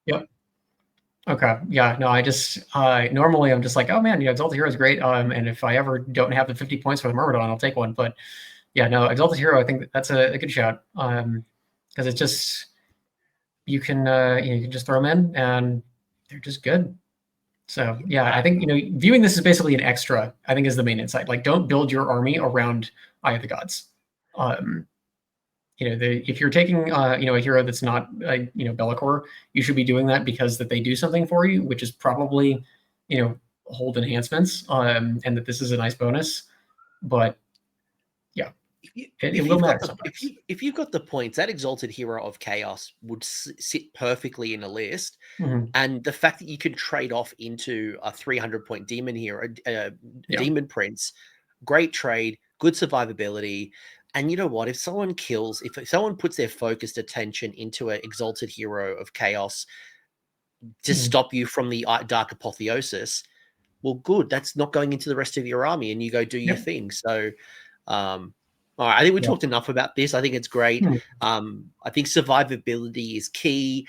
yep. Okay. Yeah. No, I just normally I'm just like, oh man, Exalted Hero is great. And if I ever don't have the 50 points for the Myrmidon, I'll take one. But yeah, no, Exalted Hero, I think that's a good shout. Because it's just you can just throw them in and they're just good. So yeah, I think viewing this as basically an extra, I think is the main insight. Like, don't build your army around Eye of the Gods. If you're taking a hero that's not Be'lakor, you should be doing that because that they do something for you, which is probably hold enhancements, and that this is a nice bonus. But yeah, it will matter sometimes. If you've got the points, that Exalted Hero of Chaos would sit perfectly in a list. Mm-hmm. And the fact that you can trade off into a 300 point demon hero, demon prince, great trade, good survivability. And you know what? If someone puts their focused attention into an Exalted Hero of Chaos to stop you from the Dark Apotheosis, well, good. That's not going into the rest of your army, and you go do your thing. So, all right, I think we talked enough about this. I think it's great. I think survivability is key.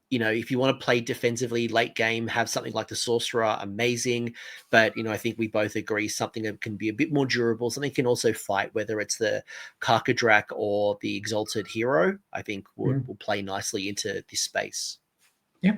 If you want to play defensively late game, have something like the Sorcerer, amazing. But, I think we both agree something that can be a bit more durable, something can also fight, whether it's the Karkadrak or the Exalted Hero, I think will play nicely into this space. Yeah.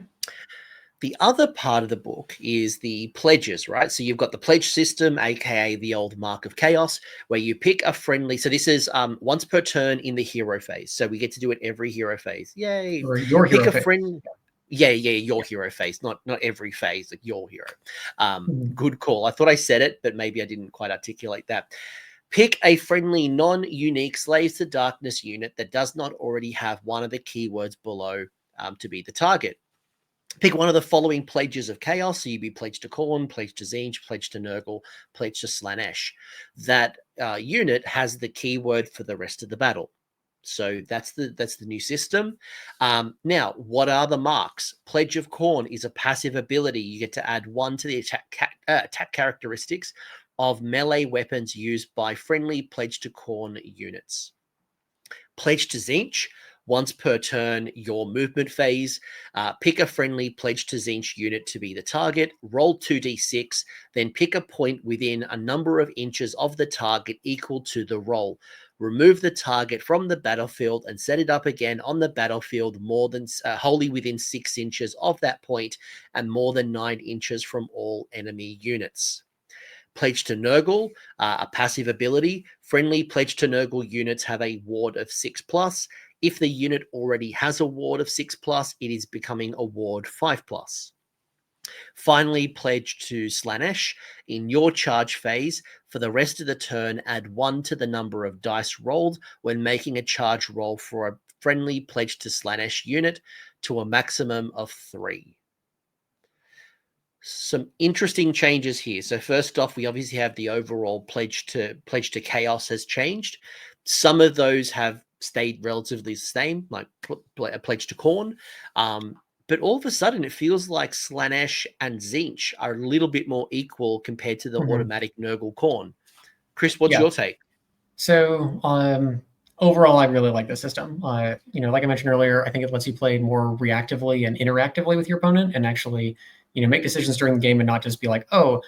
The other part of the book is the pledges, right? So you've got the pledge system, aka the old Mark of Chaos, where you pick a friendly. So this is once per turn in the hero phase. So we get to do it every hero phase. Yay! Or your pick hero a phase. friend. Yeah, your hero phase, not every phase, like your hero. Good call. I thought I said it, but maybe I didn't quite articulate that. Pick a friendly, non-unique Slaves to Darkness unit that does not already have one of the keywords below to be the target. Pick one of the following pledges of chaos. So you'd be pledged to Khorne, pledged to Tzeentch, pledged to Nurgle, pledged to Slaanesh. That unit has the keyword for the rest of the battle. So that's the new system. Now, what are the marks? Pledge of Khorne is a passive ability. You get to add 1 to the attack characteristics of melee weapons used by friendly pledge to Khorne units. Pledge to Tzeentch. Once per turn, your movement phase, pick a friendly pledge to Tzeentch unit to be the target, roll 2d6, then pick a point within a number of inches of the target equal to the roll. Remove the target from the battlefield and set it up again on the battlefield more than wholly within 6 inches of that point and more than 9 inches from all enemy units. Pledge to Nurgle, a passive ability. Friendly pledge to Nurgle units have a ward of 6+. If the unit already has a ward of 6+, it is becoming a ward 5+. Finally, pledge to Slaanesh. In your charge phase, for the rest of the turn, add 1 to the number of dice rolled when making a charge roll for a friendly pledge to Slaanesh unit to a maximum of 3. Some interesting changes here. So first off, we obviously have the overall pledge to chaos has changed. Some of those have stayed relatively the same, like a pledge to Khorne. But all of a sudden, it feels like Slaanesh and Tzeentch are a little bit more equal compared to the automatic Nurgle Khorne. Chris, what's your take? So overall, I really like this system. You know, like I mentioned earlier, I think it lets you play more reactively and interactively with your opponent, and actually, you know, make decisions during the game and not just be like, oh,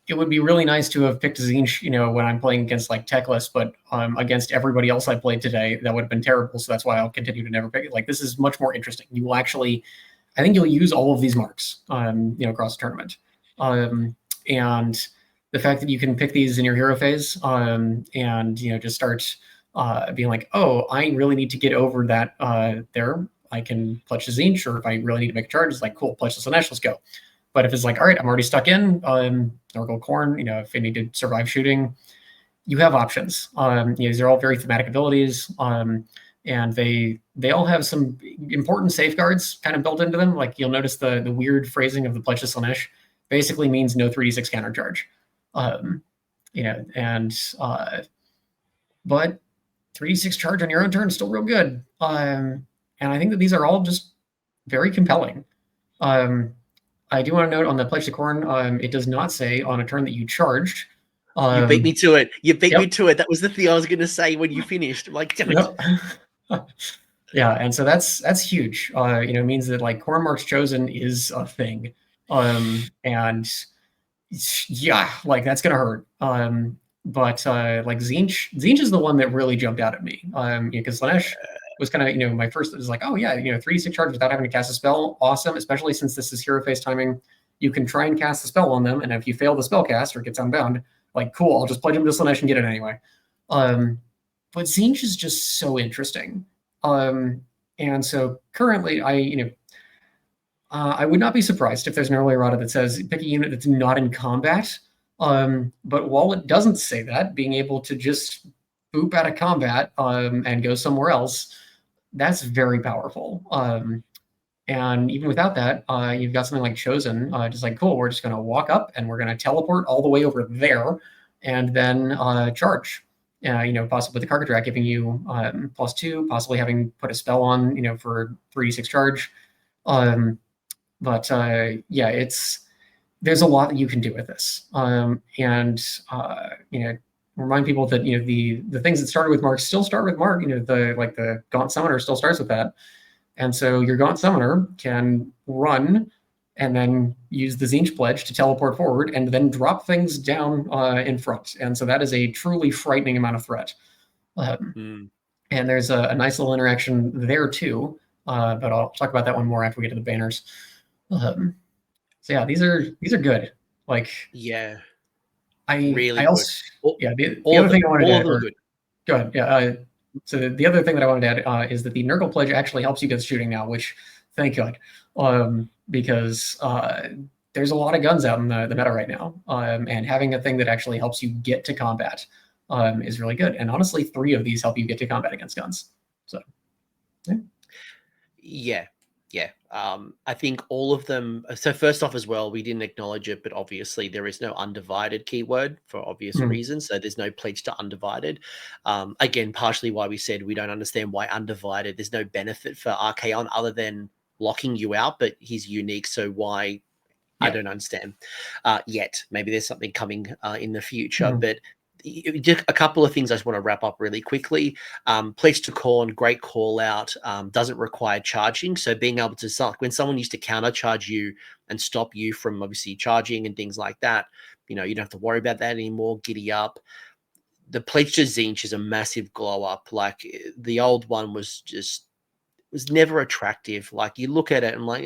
it would be really nice to have picked Tzeentch, you know, when I'm playing against like Techless, but against everybody else I played today, that would have been terrible. So that's why I'll continue to never pick it. Like, this is much more interesting. You will actually, I think you'll use all of these marks, you know, across the tournament. And the fact that you can pick these in your hero phase, and, you know, just start being like, oh, I really need to get over that there. I can pledge the Tzeentch, or if I really need to make a charge, it's like, cool, pledge the Slanesh, let's go. But if it's like, all right, I'm already stuck in, Norgal Corn, you know, if I need to survive shooting, you have options. You know, these are all very thematic abilities, and they all have some important safeguards kind of built into them. Like, you'll notice the weird phrasing of the Pledge to Slanesh basically means no 3d6 counter charge. You know, and but 3d6 charge on your own turn is still real good. And I think that these are all just very compelling. I do want to note on the Pledge to Corn, it does not say on a turn that you charged. You beat me to it. You beat me to it. That was the thing I was going to say when you finished. Like, damn it. Yeah, and so that's huge. You know, it means that like Corn Marks Chosen is a thing. And yeah, like that's gonna hurt. But like Tzeentch is the one that really jumped out at me. Because Slanesh was kind of, you know, my first, it was like, oh yeah, you know, 3d6 charge without having to cast a spell, awesome. Especially since this is hero phase timing, you can try and cast a spell on them, and if you fail the spell cast or gets unbound, like cool, I'll just pledge him to Slanesh and get it anyway. But Tzeentch is just so interesting. And so currently, I would not be surprised if there's an early errata that says pick a unit that's not in combat. But while it doesn't say that, being able to just boop out of combat and go somewhere else, that's very powerful. And even without that, you've got something like Chosen, just like, cool, we're just going to walk up and we're going to teleport all the way over there and then charge. You know, possibly the Carcass Rack giving you +2, possibly having put a spell on, you know, for 3d6 charge. But yeah, there's a lot that you can do with this. And you know, remind people that, you know, the things that started with Mark still start with Mark. You know, the Gaunt Summoner still starts with that. And so your Gaunt Summoner can run and then use the Tzeentch Pledge to teleport forward and then drop things down in front. And so that is a truly frightening amount of threat. And there's a nice little interaction there too. But I'll talk about that one more after we get to the banners. So yeah, these are good. Like, yeah, I also yeah, the other thing I wanted to add, good. Go ahead. Yeah. So the other thing that I wanted to add is that the Nurgle Pledge actually helps you get shooting now, which thank God, because there's a lot of guns out in the meta right now, and having a thing that actually helps you get to combat is really good. And honestly, 3 of these help you get to combat against guns. So yeah. I think all of them. So first off, as well, we didn't acknowledge it, but obviously there is no undivided keyword for obvious reasons. So there's no pledge to undivided. Again, partially why we said we don't understand why undivided. There's no benefit for Archaon other than locking you out, but he's unique. So why? I don't understand yet. Maybe there's something coming in the future, but just a couple of things I just want to wrap up really quickly. Pledge to Corn, great call out. Doesn't require charging. So being able to, when someone used to counter charge you and stop you from obviously charging and things like that, you know, you don't have to worry about that anymore. Giddy up. The Pledge to Tzeentch is a massive glow up. Like the old one was never attractive. Like you look at it and like,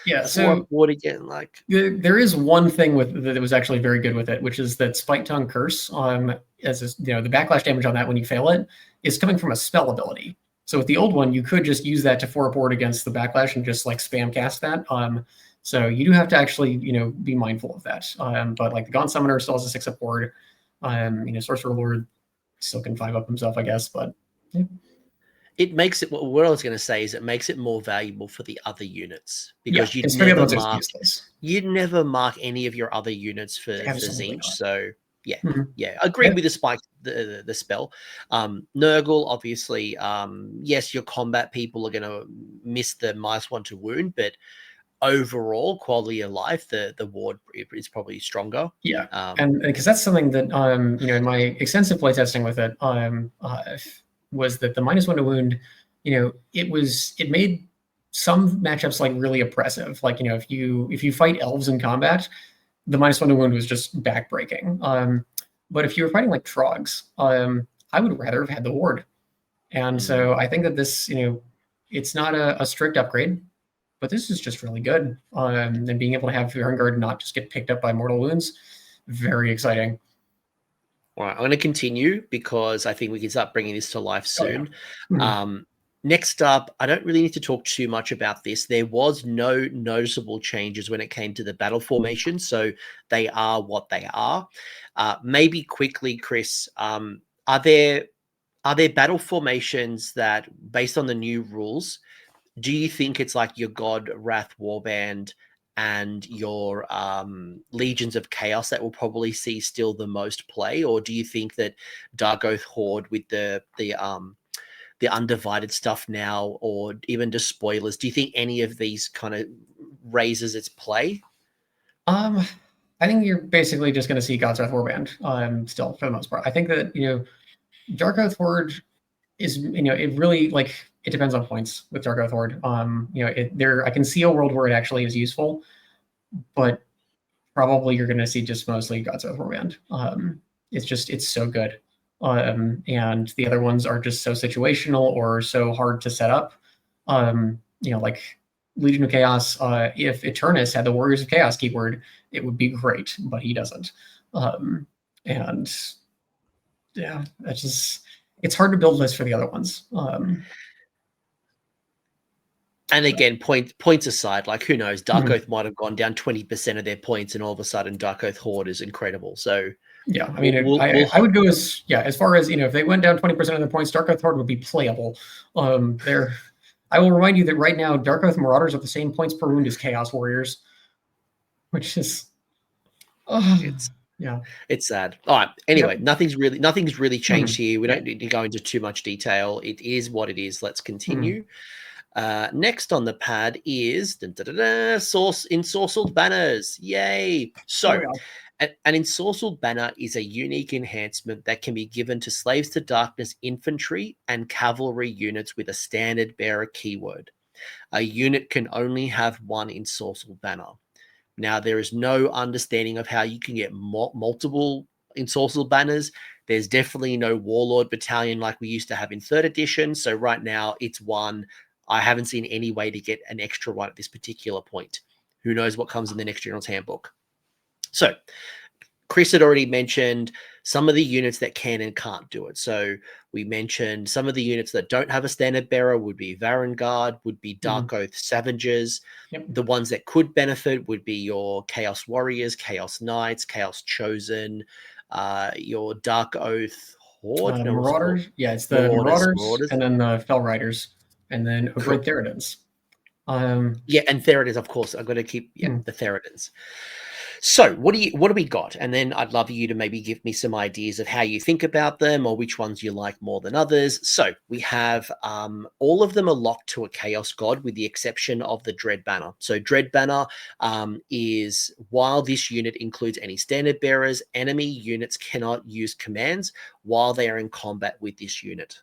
yeah. So what again? Like there is one thing that was actually very good with it, which is that Spike Tongue Curse. As you know, the backlash damage on that when you fail it is coming from a spell ability. So with the old one, you could just use that to 4-board against the backlash and just like spam cast that. So you do have to actually, you know, be mindful of that. But like the Gaunt Summoner still has a 6-up board. You know, Sorcerer Lord still can 5-up himself, I guess. But yeah. It makes it, what I was going to say is it makes it more valuable for the other units because you'd never mark any of your other units for Tzeentch. So yeah, agree with the spike, the spell. Nurgle, obviously, yes, your combat people are going to miss the -1 to wound, but overall quality of life, the ward is probably stronger. And because that's something that you know, in my extensive playtesting with it, was that the -1 to wound, it made some matchups like really oppressive. Like, if you fight elves in combat, the -1 to wound was just backbreaking. But if you were fighting like trogs, I would rather have had the ward. And so I think that this, it's not a strict upgrade, but this is just really good. And being able to have Vanguard not just get picked up by mortal wounds, very exciting. All right, I'm going to continue because I think we can start bringing this to life soon. Oh, yeah. Next up, I don't really need to talk too much about this. There was no noticeable changes when it came to the battle formation, so they are what they are. Maybe quickly, Chris, are there battle formations that, based on the new rules, do you think it's like your God Wrath Warband and your Legions of Chaos that will probably see still the most play, or do you think that Dark Oath Horde with the undivided stuff now, or even just spoilers, do you think any of these kind of raises its play? I think you're basically just going to see God's Wrath Warband still for the most part. I think that Dark Oath Horde is it really it depends on points with Dark Oath Horde. I can see a world where it actually is useful, but probably you're going to see just mostly God's Oath Warband. It's so good. And the other ones are just so situational or so hard to set up. Like Legion of Chaos, if Eternus had the Warriors of Chaos keyword, it would be great, but he doesn't. And yeah, it's hard to build lists for the other ones. And again, points aside, like who knows, Dark Oath might have gone down 20% of their points, and all of a sudden Dark Oath Horde is incredible. So yeah, I mean, I would go as far as if they went down 20% of their points, Dark Oath Horde would be playable. I will remind you that right now Dark Oath Marauders are the same points per wound as Chaos Warriors, which is it's sad. All right. Anyway, nothing's really changed here. We don't need to go into too much detail. It is what it is. Let's continue. Next on the pad is Ensorcelled Banners. Yay! So, an Ensorcelled Banner is a unique enhancement that can be given to Slaves to Darkness infantry and cavalry units with a standard bearer keyword. A unit can only have one Ensorcelled Banner. Now, there is no understanding of how you can get multiple Ensorcelled Banners. There's definitely no Warlord Battalion like we used to have in 3rd edition. So right now, it's one. I haven't seen any way to get an extra one at this particular point. Who knows what comes in the next General's Handbook. So, Chris had already mentioned some of the units that can and can't do it. So we mentioned some of the units that don't have a standard bearer would be Varangard, would be Dark Oath Savages. Yep. The ones that could benefit would be your Chaos Warriors, Chaos Knights, Chaos Chosen, your Dark Oath Horde. Marauders. Yeah, it's the Marauders, and then the Fell Riders, and then Great Theridans. And Theridans, of course. I've got to keep the Theridans. So what do we got? And then I'd love you to maybe give me some ideas of how you think about them or which ones you like more than others. So we have all of them are locked to a Chaos God with the exception of the Dread Banner. So Dread Banner is, while this unit includes any standard bearers, enemy units cannot use commands while they are in combat with this unit.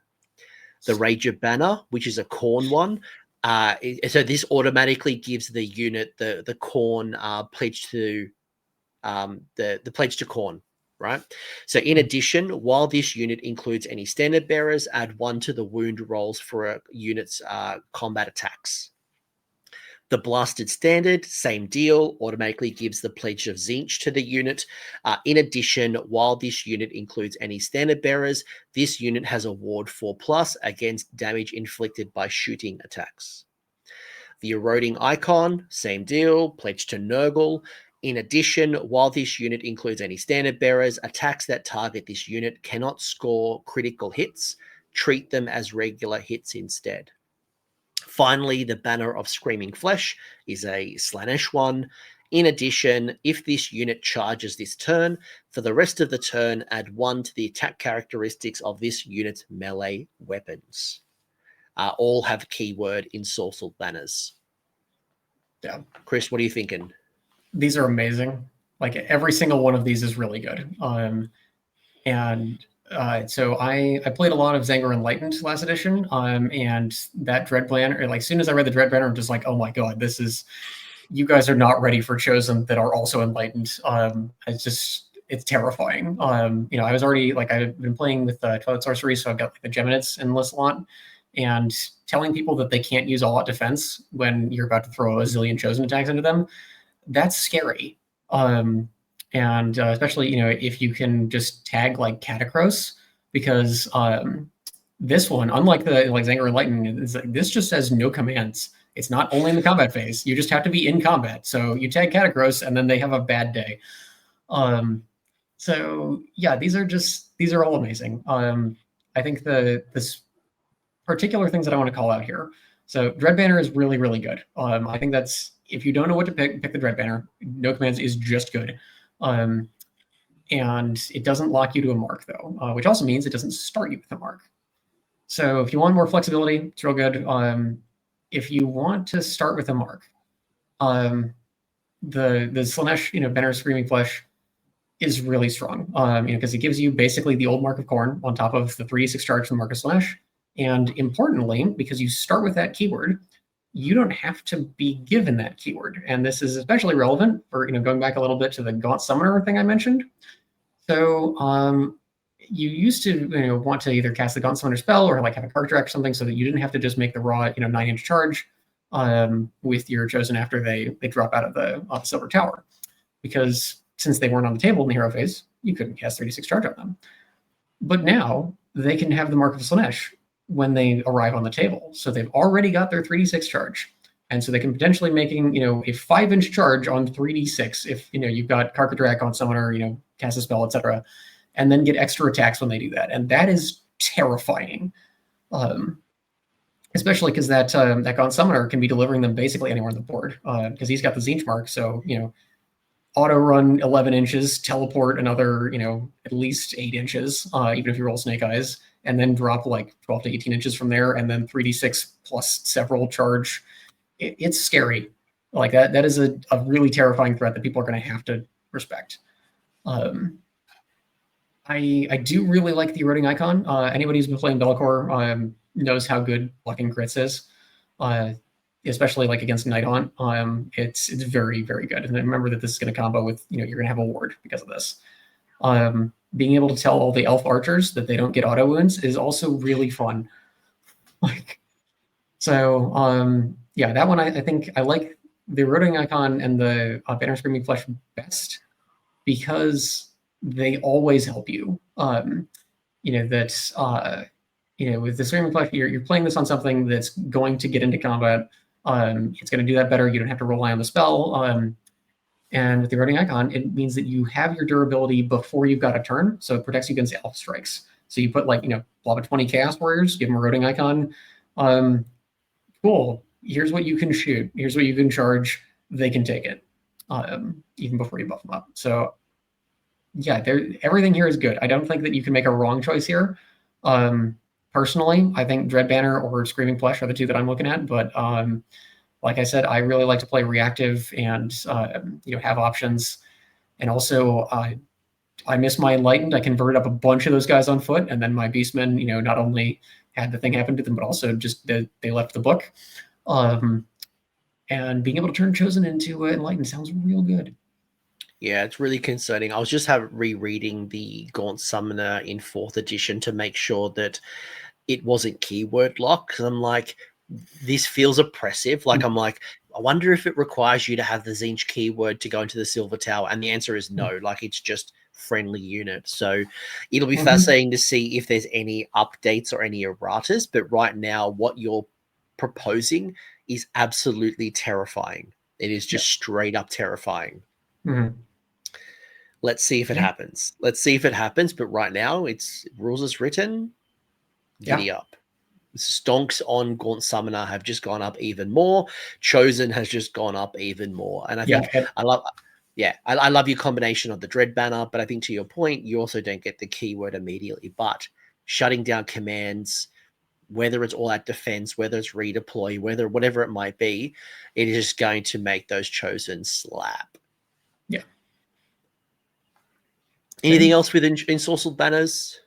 The Rager Banner, which is a Khorne one, so this automatically gives the unit the Khorne pledge to the pledge to Khorne, right? So in addition, while this unit includes any standard bearers, add 1 to the wound rolls for a unit's combat attacks. The Blasted Standard, same deal, automatically gives the pledge of Tzeentch to the unit. In addition, while this unit includes any standard bearers, this unit has a ward 4+ against damage inflicted by shooting attacks. The Eroding Icon, same deal, pledge to Nurgle. In addition, while this unit includes any standard bearers, attacks that target this unit cannot score critical hits. Treat them as regular hits instead. Finally, the Banner of Screaming Flesh is a Slaanesh one. In addition, if this unit charges this turn, for the rest of the turn, add 1 to the attack characteristics of this unit's melee weapons. All have keyword Ensorcelled Banners. Yeah. Chris, what are you thinking? These are amazing. Like every single one of these is really good. And So I played a lot of Zangor Enlightened last edition, and that Dread Banner, like as soon as I read the Dread Banner, I'm just like, oh my god, this is, you guys are not ready for Chosen that are also Enlightened. It's terrifying. I was already, like, I've been playing with Twilight Sorcery, so I've got like the Geminids in this a lot, and telling people that they can't use all-out defense when you're about to throw a zillion Chosen attacks into them, that's scary. And especially, if you can just tag like Catacross, because this one, unlike the like Zangor Enlightened, this just has no commands. It's not only in the combat phase. You just have to be in combat. So you tag Catacross, and then they have a bad day. So yeah, these are all amazing. I think this particular things that I want to call out here. So Dread Banner is really, really good. I think that's, if you don't know what to pick the Dread Banner. No commands is just good. And it doesn't lock you to a mark though, which also means it doesn't start you with a mark. So if you want more flexibility, it's real good. If you want to start with a mark, the Slaanesh, Banner of Screaming Flesh is really strong, because it gives you basically the old Mark of Khorne on top of the 3d6 charge from the Mark of Slaanesh. And importantly, because you start with that keyword, you don't have to be given that keyword. And this is especially relevant for, going back a little bit to the Gaunt Summoner thing I mentioned. So you used to want to either cast the Gaunt Summoner spell or like have a card track or something, so that you didn't have to just make the raw 9-inch charge with your Chosen after they drop out of the Silver Tower. Because since they weren't on the table in the hero phase, you couldn't cast 3d6 charge on them. But now they can have the Mark of Slaanesh when they arrive on the table. So they've already got their 3d6 charge. And so they can potentially making, a 5-inch charge on 3d6 if, you've got Karkadrak on Summoner, cast a spell, etc. And then get extra attacks when they do that. And that is terrifying. Especially because that Gaunt Summoner can be delivering them basically anywhere on the board. Because he's got the Tzeentch mark, so, auto run 11 inches, teleport another, at least 8 inches, even if you roll Snake Eyes, and then drop like 12 to 18 inches from there, and then 3d6 plus several charge. It's scary. Like that is a really terrifying threat that people are going to have to respect. I do really like the Eroding Icon. Anybody who's been playing Be'lakor knows how good blocking crits is. Especially like against Nighthaunt, it's very, very good. And then remember that this is going to combo with, you're going to have a ward because of this. Being able to tell all the elf archers that they don't get auto wounds is also really fun. Yeah, that one I think I like the Eroding Icon and the Banner of Screaming Flesh best because they always help you. With the Screaming Flesh, you're playing this on something that's going to get into combat. It's going to do that better. You don't have to rely on the spell. And with the Eroding Icon, it means that you have your durability before you've got a turn, so it protects you against elf strikes. So you put blob of 20 Chaos Warriors, give them Eroding Icon. Cool. Here's what you can shoot. Here's what you can charge. They can take it, even before you buff them up. So yeah, everything here is good. I don't think that you can make a wrong choice here. Personally, I think Dread Banner or Screaming Flesh are the two that I'm looking at, but like I said, I really like to play reactive and have options. And also, I miss my Enlightened. I converted up a bunch of those guys on foot, and then my Beastmen, not only had the thing happen to them, but also just they left the book. And being able to turn Chosen into Enlightened sounds real good. Yeah, it's really concerning. I was just rereading the Gaunt Summoner in 4th edition to make sure that it wasn't keyword locked. Because I'm like, this feels oppressive. Like, I'm like, I wonder if it requires you to have the Tzeentch keyword to go into the Silver Tower. And the answer is no. Like, it's just friendly unit. So it'll be fascinating to see if there's any updates or any erratas. But right now, what you're proposing is absolutely terrifying. It is just straight up terrifying. Let's see if it happens. Let's see if it happens. But right now, it's rules as written. Giddy up. Stonks on Gaunt Summoner have just gone up even more. Chosen has just gone up even more. And I think I love your combination of the Dread Banner, but I think to your point, you also don't get the keyword immediately. But shutting down commands, whether it's all out defense, whether it's redeploy, whatever it might be, it is just going to make those Chosen slap. Yeah. Anything else with Ensorcelled Banners?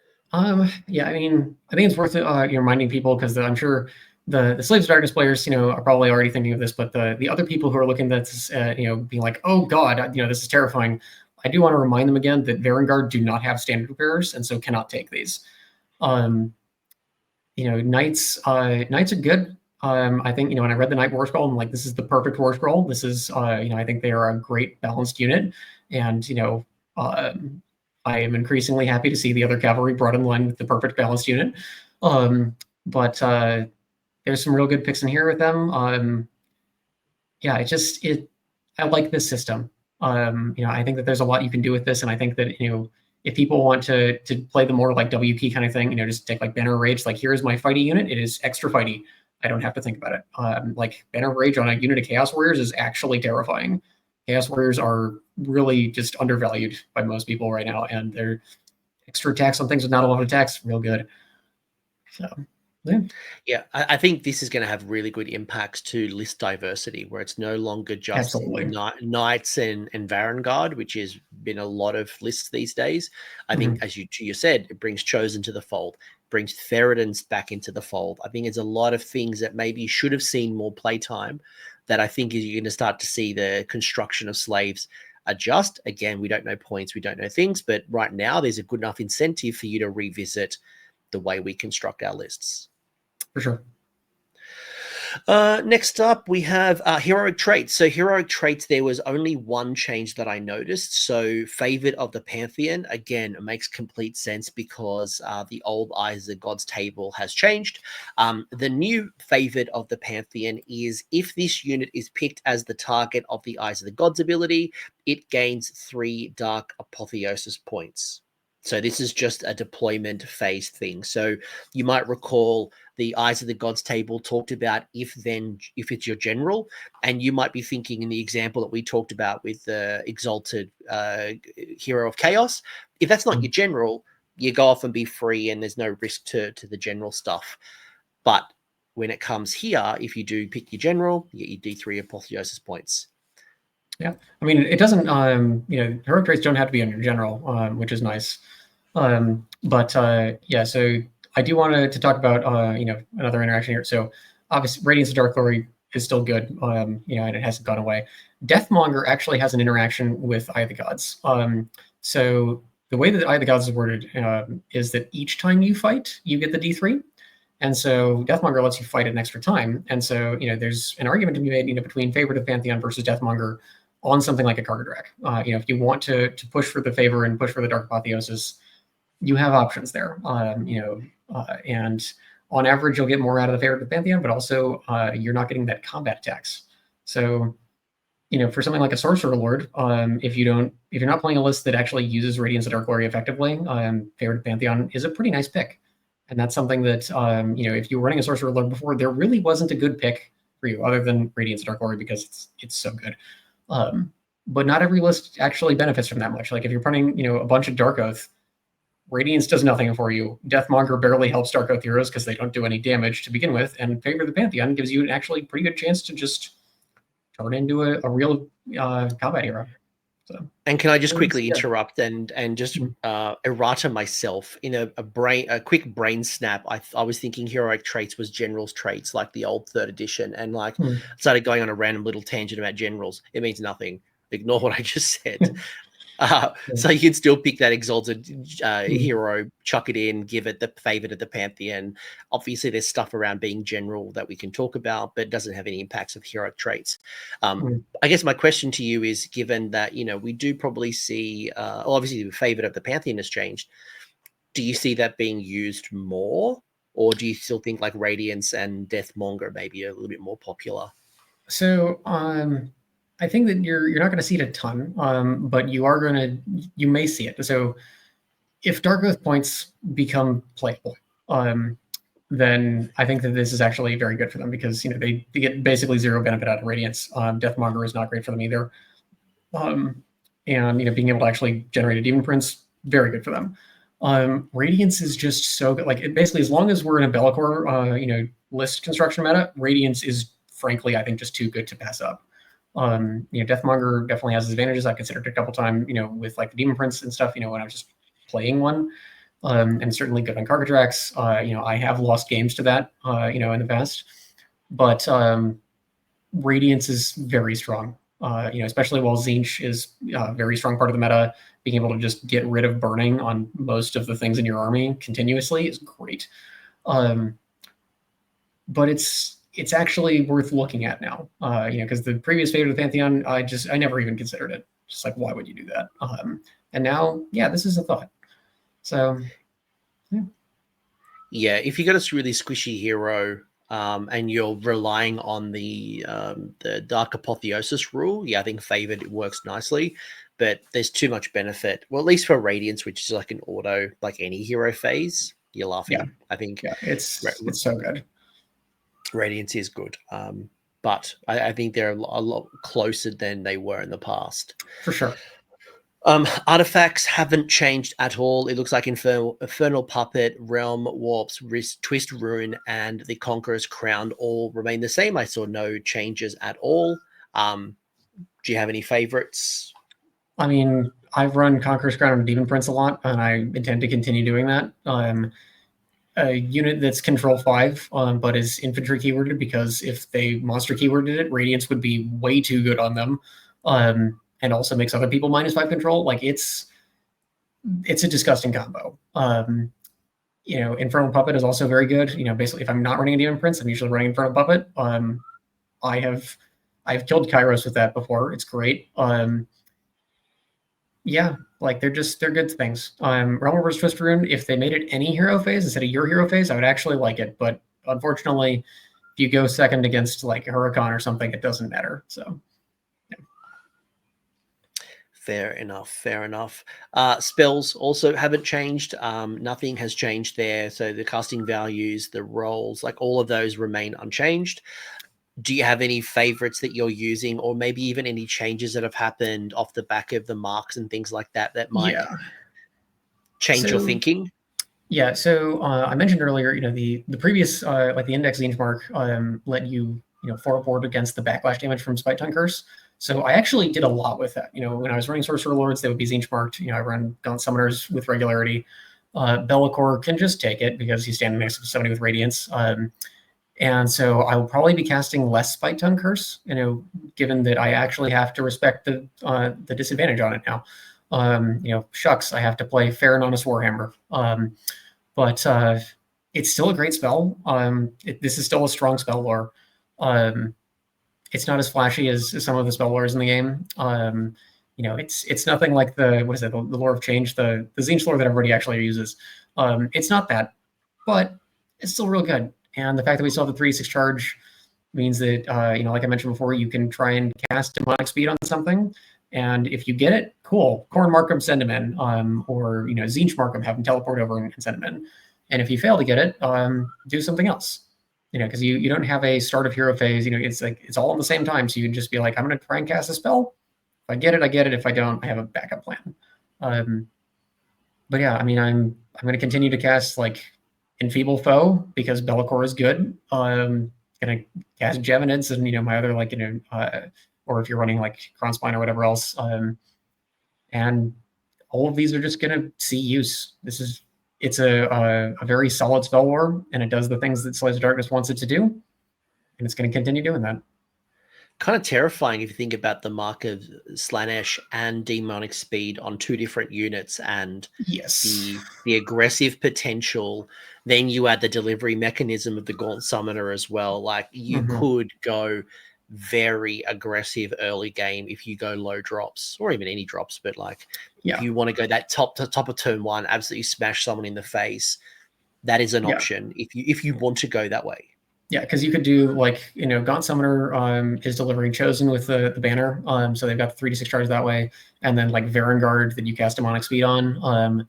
Yeah, I mean, I think it's worth reminding people, because I'm sure the Slaves of Darkness players, are probably already thinking of this, but the other people who are looking at this, being like, oh god, this is terrifying. I do want to remind them again that Varangard do not have standard repairers, and so cannot take these. Knights are good. I think, when I read the Knight War Scroll, I'm like, this is the perfect War Scroll. This is, I think they are a great balanced unit, and I am increasingly happy to see the other cavalry brought in line with the perfect balanced unit. But there's some real good picks in here with them. Yeah, I like this system. I think that there's a lot you can do with this, and I think that if people want to play the more like WP kind of thing, just take like Banner Rage, like here's my fighty unit, it is extra fighty. I don't have to think about it. Like Banner Rage on a unit of Chaos Warriors is actually terrifying. Chaos Warriors are really just undervalued by most people right now, and their extra attacks on things with not a lot of attacks, real good. So, yeah, I think this is going to have really good impacts to list diversity, where it's no longer just Knights and Varangard, which has been a lot of lists these days. I think, as you said, it brings Chosen to the fold, brings Theridans back into the fold. I think there's a lot of things that maybe you should have seen more playtime, that I think you're going to start to see the construction of Slaves adjust. Again, we don't know points, we don't know things, but right now there's a good enough incentive for you to revisit the way we construct our lists. For sure. Next up, we have heroic traits. So heroic traits, there was only one change that I noticed. So Favored of the Pantheon, again, it makes complete sense because the old Eyes of the Gods table has changed. The new Favored of the Pantheon is if this unit is picked as the target of the Eyes of the Gods ability, it gains 3 Dark Apotheosis points. So this is just a deployment phase thing. So you might recall the Eyes of the Gods table talked about if it's your general, and you might be thinking in the example that we talked about with the Exalted Hero of Chaos, if that's not your general, you go off and be free and there's no risk to the general stuff. But when it comes here, if you do pick your general, you get your D3 Apotheosis points. Yeah, I mean, it doesn't, heroic traits don't have to be on your general, which is nice. Yeah, so I do want to talk about, another interaction here. So obviously Radiance of Dark Glory is still good, and it hasn't gone away. Deathmonger actually has an interaction with Eye of the Gods. So the way that Eye of the Gods is worded is that each time you fight, you get the D3. And so Deathmonger lets you fight an extra time. And so, there's an argument to be made, between Favored of Pantheon versus Deathmonger on something like a Cargadrak. If you want to push for the favor and push for the Dark Apotheosis, you have options there. And on average, you'll get more out of the Favored of Pantheon, but also you're not getting that combat tax. So, for something like a Sorcerer Lord, if you're not playing a list that actually uses Radiance of Dark Glory effectively, Favored of Pantheon is a pretty nice pick. And that's something that, if you were running a Sorcerer Lord before, there really wasn't a good pick for you other than Radiance of Dark Glory because it's so good. But not every list actually benefits from that much. Like if you're running, a bunch of Dark Oath, Radiance does nothing for you. Deathmonger barely helps Dark Oath heroes because they don't do any damage to begin with, and Favor of the Pantheon gives you an actually pretty good chance to just turn into a real combat hero. So, and can I just quickly interrupt and just errata myself in a quick brain snap? I was thinking heroic traits was generals traits like the old 3rd edition, and started going on a random little tangent about generals. It means nothing. Ignore what I just said. So you can still pick that Exalted hero, chuck it in, give it the Favored of the Pantheon. Obviously, there's stuff around being general that we can talk about, but it doesn't have any impacts of heroic traits. I guess my question to you is, given that, we do probably see, obviously the Favored of the Pantheon has changed. Do you see that being used more? Or do you still think like Radiance and Deathmonger maybe a little bit more popular? So, I think that you're not going to see it a ton, but you may see it. So if Dark Oath points become playable, then I think that this is actually very good for them because they get basically 0 benefit out of Radiance. Deathmonger is not great for them either, and being able to actually generate a Demon Prince, very good for them. Radiance is just so good. Like basically, as long as we're in a Be'lakor, list construction meta, Radiance is frankly, I think, just too good to pass up. Deathmonger definitely has advantages. I considered it a couple times, with like the Demon Prince and stuff, when I was just playing one. and certainly good on Carcatrax. I have lost games to that, in the past, but Radiance is very strong. Especially while Tzeentch is a very strong part of the meta, being able to just get rid of burning on most of the things in your army continuously is great. But it's actually worth looking at now, because the previous Fate of the Pantheon, I never even considered it. Just like, why would you do that? And now, this is a thought. So, yeah, if you got a really squishy hero, and you're relying on the Dark Apotheosis rule, I think Favored it works nicely, but there's too much benefit. Well, at least for Radiance, which is like an auto, like any hero phase, you're laughing. Yeah. I think it's so good. Radiance is good, but I think they're a lot closer than they were in the past. For sure. Artifacts haven't changed at all. It looks like Infernal Puppet, Realm Warps, Twist Rune, and the Conqueror's Crown all remain the same. I saw no changes at all. Do you have any favorites? I mean, I've run Conqueror's Crown and Demon Prince a lot, and I intend to continue doing that. A unit that's control 5, but is infantry keyworded, because if they monster keyworded it, Radiance would be way too good on them, and also makes other people -5 control. Like, it's a disgusting combo. Infernal Puppet is also very good. Basically, if I'm not running a Demon Prince, I'm usually running Infernal Puppet. I've killed Kairos with that before. It's great. Like, they're good things. Realm Warpers, Twist Rune, if they made it any hero phase instead of your hero phase, I would actually like it. But unfortunately, if you go second against like a Huracan or something, it doesn't matter. So, Fair enough. Spells also haven't changed. Nothing has changed there. So the casting values, the rolls, like all of those remain unchanged. Do you have any favorites that you're using, or maybe even any changes that have happened off the back of the marks and things like that might change your thinking? Yeah, so I mentioned earlier, the previous, like the Index Tzeentch mark, let you, forward board against the backlash damage from Spite Tongue Curse. So I actually did a lot with that. When I was running Sorcerer Lords, they would be Tzeentch marked. I run Gaunt Summoners with regularity. Be'lakor can just take it because he's standing next to somebody with Radiance. And so I will probably be casting less Spite Tongue Curse, given that I actually have to respect the disadvantage on it now. Shucks, I have to play Fair and Honest Warhammer. But it's still a great spell. This is still a strong spell lore. It's not as flashy as some of the spell lores in the game. It's nothing like the lore of change, the Tzeentch lore that everybody actually uses. It's not that, but it's still real good. And the fact that we still have the 3-6 charge means that, like I mentioned before, you can try and cast demonic speed on something. And if you get it, cool. Corn Markham, send him in. Or Tzeentch Markham, have him teleport over and send him in. And if you fail to get it, do something else. Because you don't have a start of hero phase. It's like it's all at the same time. So you can just be like, I'm going to try and cast a spell. If I get it, I get it. If I don't, I have a backup plan. But yeah, I mean, I'm going to continue to cast like Enfeeble Foe because Be'lakor is good. Going to cast Jevonids and my other or if you're running like Kronspine or whatever else. And all of these are just going to see use. It's a very solid spell lore, and it does the things that Slaves of Darkness wants it to do, and it's going to continue doing that. Kind of terrifying if you think about the mark of Slaanesh and Demonic Speed on 2 different units, and the aggressive potential. Then you add the delivery mechanism of the Gaunt Summoner as well. Like, you could go very aggressive early game if you go low drops, or even any drops, but like if you want to go that top of turn 1, absolutely smash someone in the face, that is an option if you want to go that way. Yeah, because you could do like Gaunt Summoner is delivering Chosen with the banner, so they've got the 3-6 charge that way, and then like Varangard that you cast Demonic Speed on,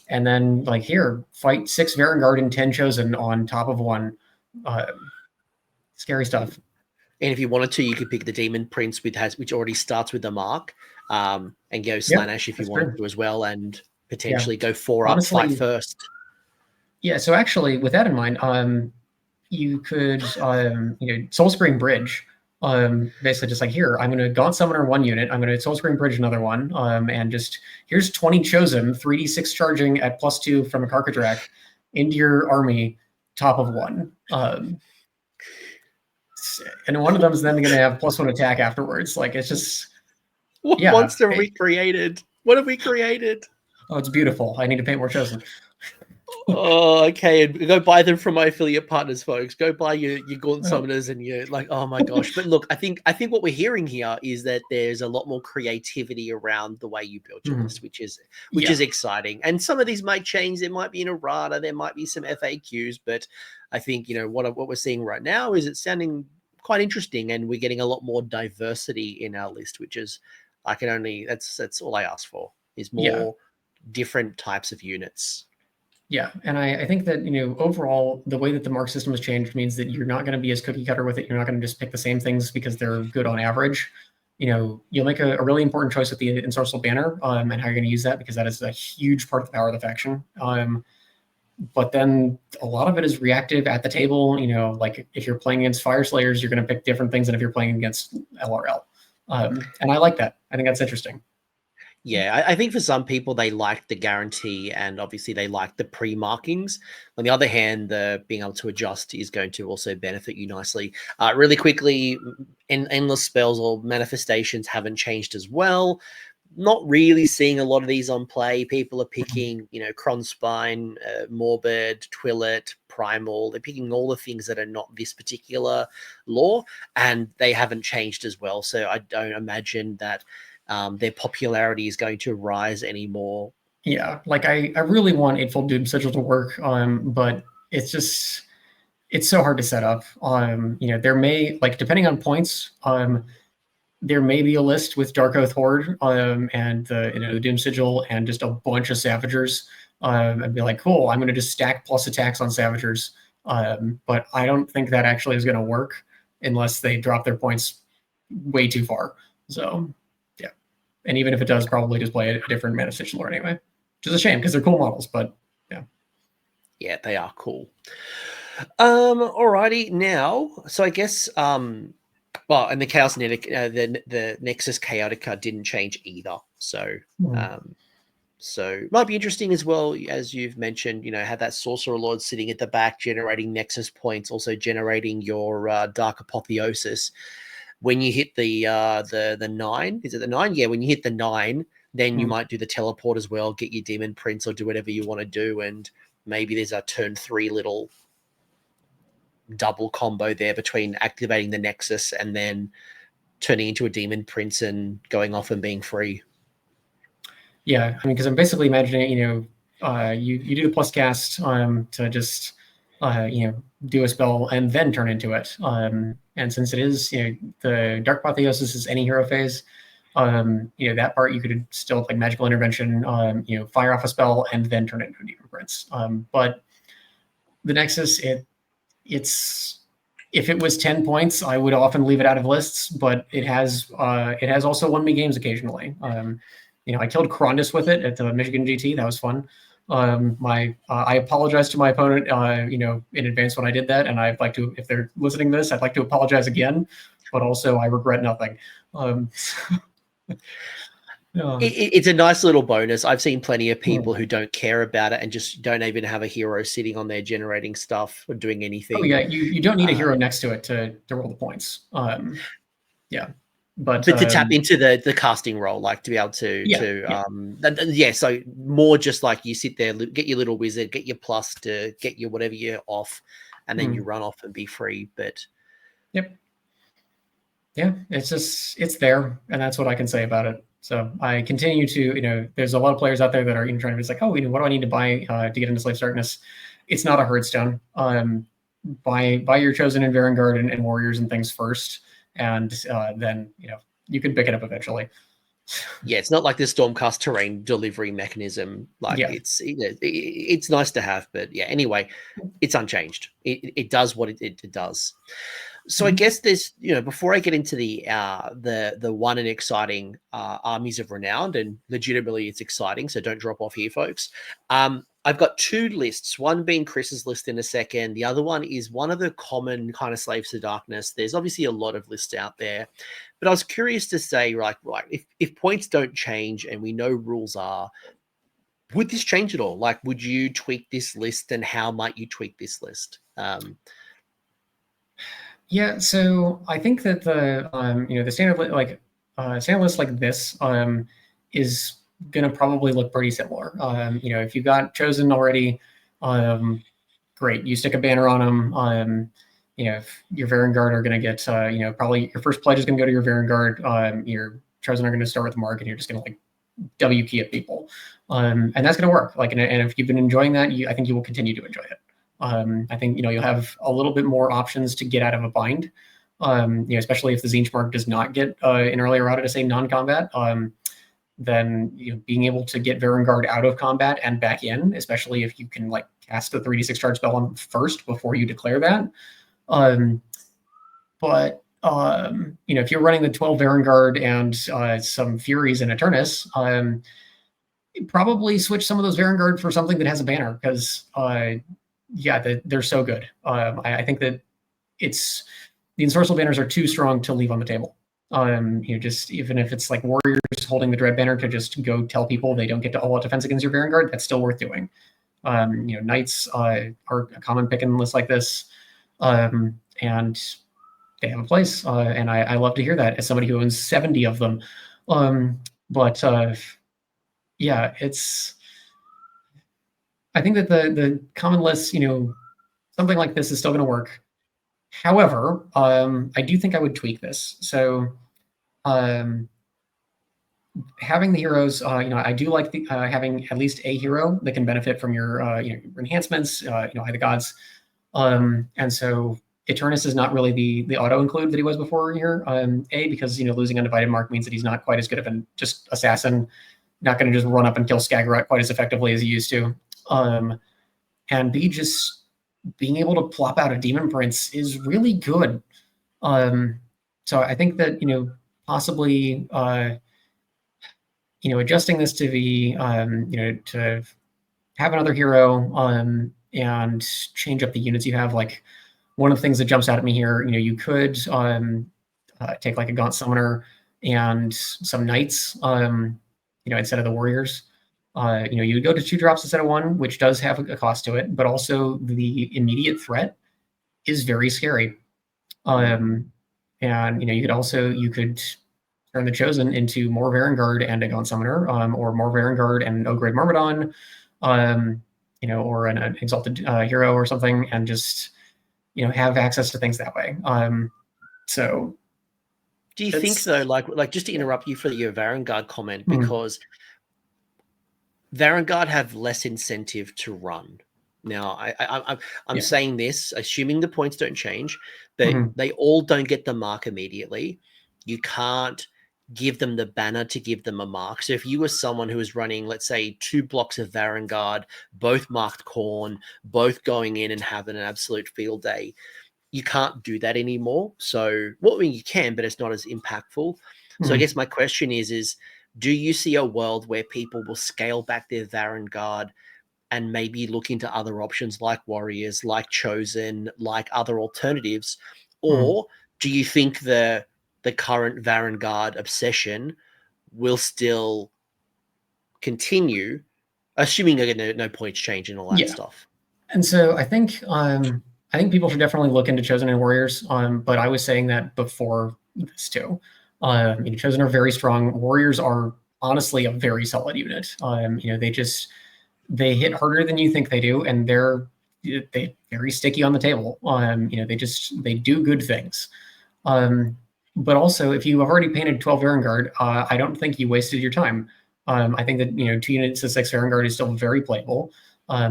and then like here fight 6 Varangard and 10 Chosen on top of 1. Scary stuff. And if you wanted to, you could pick the Demon Prince which already starts with the mark, and go Slaanesh if you wanted to as well, and potentially go 4 up, fight first. Yeah, so actually, with that in mind, you could, Soulspring Bridge Basically just like, here, I'm going to Gaunt Summoner one unit, I'm going to Soul Scream Bridge another one, and just here's 20 Chosen, 3d6 charging at +2 from a Karkadrak into your army, top of 1. And one of them is then going to have +1 attack afterwards. Like, it's just... What monster have we created? What have we created? Oh, it's beautiful. I need to paint more Chosen. Oh, okay. And go buy them from my affiliate partners, folks. Go buy your Gaunt Summoners and you're like, oh my gosh. But look, I think what we're hearing here is that there's a lot more creativity around the way you build your list, which is exciting. And some of these might change. There might be an errata, there might be some FAQs, but I think, you know, what we're seeing right now is it's sounding quite interesting, and we're getting a lot more diversity in our list, which is that's all I ask for, is more different types of units. Yeah, and I think that, you know, overall, the way that the mark system has changed means that you're not going to be as cookie cutter with it. You're not going to just pick the same things because they're good on average. You know, you'll make a really important choice with the Ensorcelled Banner and how you're going to use that, because that is a huge part of the power of the faction. But then a lot of it is reactive at the table. You know, like if you're playing against Fire Slayers, you're going to pick different things than if you're playing against LRL. And I like that. I think that's interesting. Yeah, I think for some people, they like the guarantee, and obviously they like the pre-markings. On the other hand, the being able to adjust is going to also benefit you nicely. Really quickly, endless spells or manifestations haven't changed as well. Not really seeing a lot of these on play. People are picking, you know, Cronspine, Morbid, Twillet, Primal. They're picking all the things that are not this particular lore, and they haven't changed as well. So I don't imagine that their popularity is going to rise anymore. Yeah, like I really want Eightfold Doom Sigil to work, but it's just, it's so hard to set up. You know, there may, like, depending on points, there may be a list with Dark Oath Horde and the Doom Sigil and just a bunch of Savagers. I'd be like, cool, I'm going to just stack plus attacks on Savagers. But I don't think that actually is going to work unless they drop their points way too far. So, yeah. And even if it does, probably just play a different manifestation lore anyway. Which is a shame because they're cool models, but yeah. Yeah, they are cool. Alrighty, now, so I guess well, and the Chaos the Nexus Chaotica didn't change either. So so might be interesting as well, as you've mentioned, you know, have that Sorcerer Lord sitting at the back generating Nexus points, also generating your Dark Apotheosis. When you hit the 9, is it the 9? Yeah, when you hit the 9, then you might do the teleport as well, get your Demon Prince or do whatever you want to do, and maybe there's a turn 3 little double combo there between activating the Nexus and then turning into a Demon Prince and going off and being free. Yeah, I mean, because I'm basically imagining, you know, you do the plus cast to just, you know, do a spell and then turn into it. And since it is, you know, the Dark Apotheosis is any hero phase, you know, that part you could still, like, Magical Intervention, you know, fire off a spell and then turn it into a Demon Prince. But the Nexus, it's if it was 10 points, I would often leave it out of lists, but it has also won me games occasionally. You know, I killed Krondus with it at the Michigan GT. That was fun. I apologize to my opponent, you know, in advance when I did that, and I'd like to, if they're listening to this, I'd like to apologize again, but also I regret nothing. It's a nice little bonus. I've seen plenty of people who don't care about it and just don't even have a hero sitting on there generating stuff or doing anything. Oh yeah, you don't need a hero next to it to roll the points. Yeah. But to tap into the casting role, like to be able to so more just like you sit there, get your little wizard, get your plus to get your whatever you're off, and then you run off and be free. But yep, yeah, it's there, and that's what I can say about it. So I continue to, you know, there's a lot of players out there that are even trying to be like, oh, you know, what do I need to buy to get into Slave's Darkness? It's not a Hearthstone. Buy your Chosen and Varangard and Warriors and things first. And then, you know, you can pick it up eventually. Yeah, it's not like the Stormcast terrain delivery mechanism. Like it's, you know, it's nice to have, but yeah. Anyway, it's unchanged. It does what it does. So I guess there's, before I get into the one and exciting Armies of Renown, and legitimately it's exciting, so don't drop off here, folks. I've got two lists, one being Chris's list in a second. The other one is one of the common kind of Slaves to Darkness. There's obviously a lot of lists out there, but I was curious to say, right, if points don't change and we know rules are, would this change at all? Like, would you tweak this list, and how might you tweak this list? Yeah, so I think that the standard list like this is gonna probably look pretty similar. If you got chosen already, great. You stick a banner on them. If your Varangard are gonna get, probably your first pledge is gonna go to your Varangard. Your chosen are gonna start with Mark, and you're just gonna like WP at people, and that's gonna work. Like, and if you've been enjoying that, I think you will continue to enjoy it. I think you'll have a little bit more options to get out of a bind, especially if the Zinch mark does not get an earlier errata to say non-combat. Then being able to get Varangard out of combat and back in, especially if you can like cast the 3d6 charge spell on them first before you declare that. But if you're running the 12 Varangard and some Furies and Eternus, probably switch some of those Varangard for something that has a banner, because they're so good. I think that the Ensorcelled Banners are too strong to leave on the table. Just even if it's like Warriors holding the Dread Banner to just go tell people they don't get to all-out defense against your Vanguard, that's still worth doing. Knights are a common pick in lists like this, and they have a place, and I love to hear that as somebody who owns 70 of them. I think that the common list, something like this is still going to work. However, I do think I would tweak this. So having the heroes, I do like having at least a hero that can benefit from your enhancements, Eye of the Gods. And so Eternus is not really the auto include that he was before here. Because losing Undivided Mark means that he's not quite as good of an just assassin, not going to just run up and kill Skagerrak quite as effectively as he used to. And B, just being able to plop out a Demon Prince is really good. So I think that possibly adjusting this to be to have another hero and change up the units you have. Like, one of the things that jumps out at me here, you could take like a Gaunt Summoner and some Knights, instead of the Warriors. You would go to 2 drops instead of 1, which does have a cost to it, but also the immediate threat is very scary. And you could turn the Chosen into more Varangard and a Gaunt Summoner, or more Varangard and an O-grade Myrmidon, or an Exalted Hero or something, and just have access to things that way. So do you think though, like just to interrupt you for your Varangard comment, because Varangard have less incentive to run. Now, I'm saying this, assuming the points don't change, but they all don't get the mark immediately. You can't give them the banner to give them a mark. So if you were someone who was running, let's say, 2 blocks of Varangard, both marked Khorne, both going in and having an absolute field day, you can't do that anymore. So, you can, but it's not as impactful. So I guess my question is do you see a world where people will scale back their Varangard and maybe look into other options like Warriors, like Chosen, like other alternatives? Or do you think the current Varangard obsession will still continue, assuming no points change and all that stuff? And so I think people should definitely look into Chosen and Warriors, but I was saying that before this too. Chosen are very strong. Warriors are honestly a very solid unit. They hit harder than you think they do, and they're very sticky on the table. They do good things. But also, if you have already painted 12 Varangard, I don't think you wasted your time. I think that 2 units of 6 Varangard is still very playable. I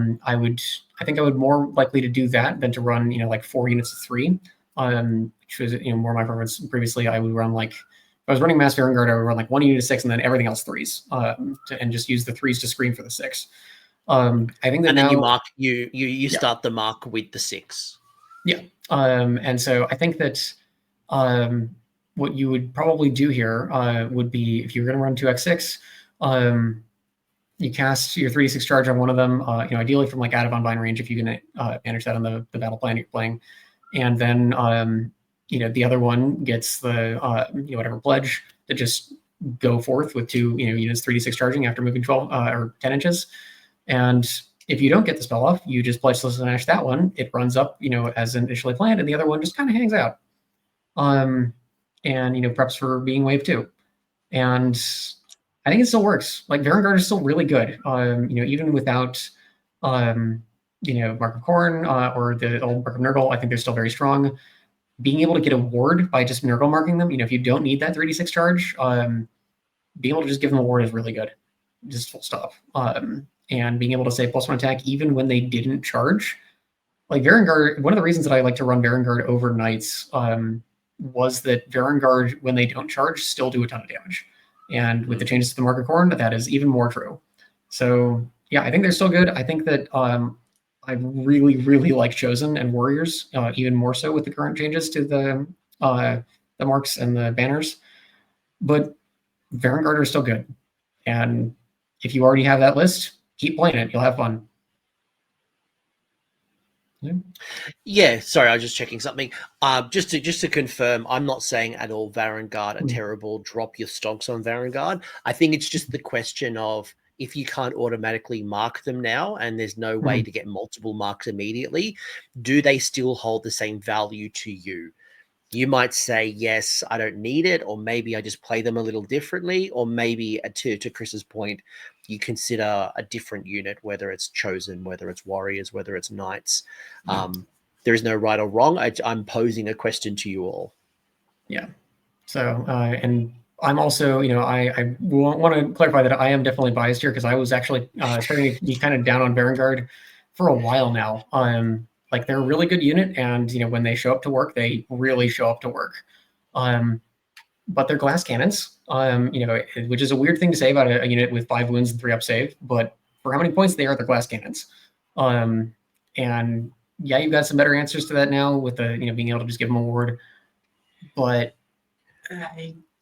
think I would more likely to do that than to run like 4 units of 3, which was more my preference. Previously, I would run like, if I was running Mass Varangard, I would run like 1 unit of 6 and then everything else 3s, and just use the 3s to screen for the 6. I think that and now, then you mark you start the mark with the 6. Yeah, And so I think that what you would probably do here would be, if you're going to run 2x6, you cast your 3d6 charge on one of them, ideally from like out of unbind range if you can manage that on the battle plan you're playing. And then, the other one gets the, whatever pledge to just go forth with 2, units 3d6 charging after moving 12 or 10 inches. And if you don't get the spell off, you just pledge to smash that one. It runs up, as initially planned, and the other one just kind of hangs out. And, preps for being wave 2. And I think it still works. Like, Varangard is still really good. Even without, Mark of Khorne or the old Mark of Nurgle, I think they're still very strong. Being able to get a ward by just Nurgle marking them, if you don't need that 3d6 charge, being able to just give them a ward is really good. Just full stop. And being able to say +1 attack even when they didn't charge. Like Varangard, one of the reasons that I like to run Varangard over Knights was that Varangard, when they don't charge, still do a ton of damage. And with the changes to the Mark of Khorne, that is even more true. So yeah, I think they're still good. I think that I really, really like Chosen and Warriors, even more so with the current changes to the marks and the banners. But Varangard are still good. And if you already have that list, keep playing it. You'll have fun. Yeah, sorry, I was just checking something. Just to confirm, I'm not saying at all Varangard are terrible. Drop your stocks on Varangard. I think it's just the question of, if you can't automatically mark them now and there's no way to get multiple marks immediately, do they still hold the same value to you? You might say, yes, I don't need it, or maybe I just play them a little differently, or maybe to Chris's point, you consider a different unit, whether it's Chosen, whether it's Warriors, whether it's Knights. There is no right or wrong. I'm posing a question to you all. Yeah. So, and I'm also, I want to clarify that I am definitely biased here, because I was actually starting to be kind of down on Varangard for a while now. Like, they're a really good unit, and when they show up to work, they really show up to work. But they're glass cannons, which is a weird thing to say about a unit with 5 wounds and 3 up save. But for how many points they are, they're glass cannons. And yeah, you've got some better answers to that now with the being able to just give them a ward. But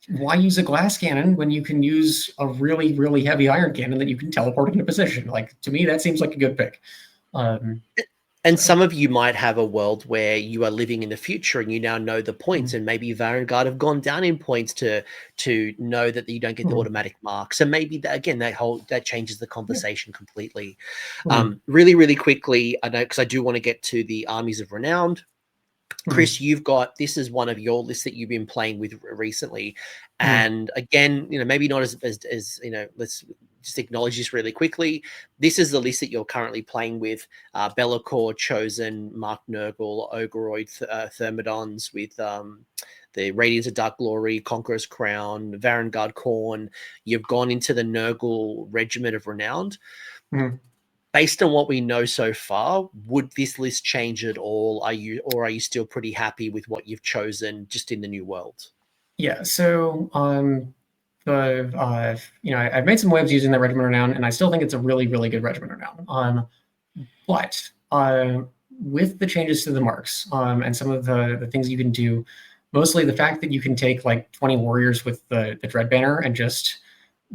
why use a glass cannon when you can use a really, really heavy iron cannon that you can teleport into position? Like, to me, that seems like a good pick. And some of you might have a world where you are living in the future and you now know the points, and maybe Varangard have gone down in points to know that you don't get the automatic mark. So maybe that changes the conversation completely. Really, really quickly, I know, because I do want to get to the Armies of Renowned. Chris, this is one of your lists that you've been playing with recently. And again, maybe not as let's just acknowledge this really quickly. This is the list that you're currently playing with: Be'lakor, Chosen, Mark Nurgle, Ogoroid, Thermodons, with the Radiance of Dark Glory, Conqueror's Crown, Varangard Khorne. You've gone into the Nurgle Regiment of Renowned. Based on what we know so far, would this list change at all? Are you still pretty happy with what you've chosen just in the new world? Yeah. So I've made some waves using the Regiment of Renown, and I still think it's a really, really good Regiment of Renown. But with the changes to the marks and some of the things you can do, mostly the fact that you can take like 20 warriors with the Dread Banner and just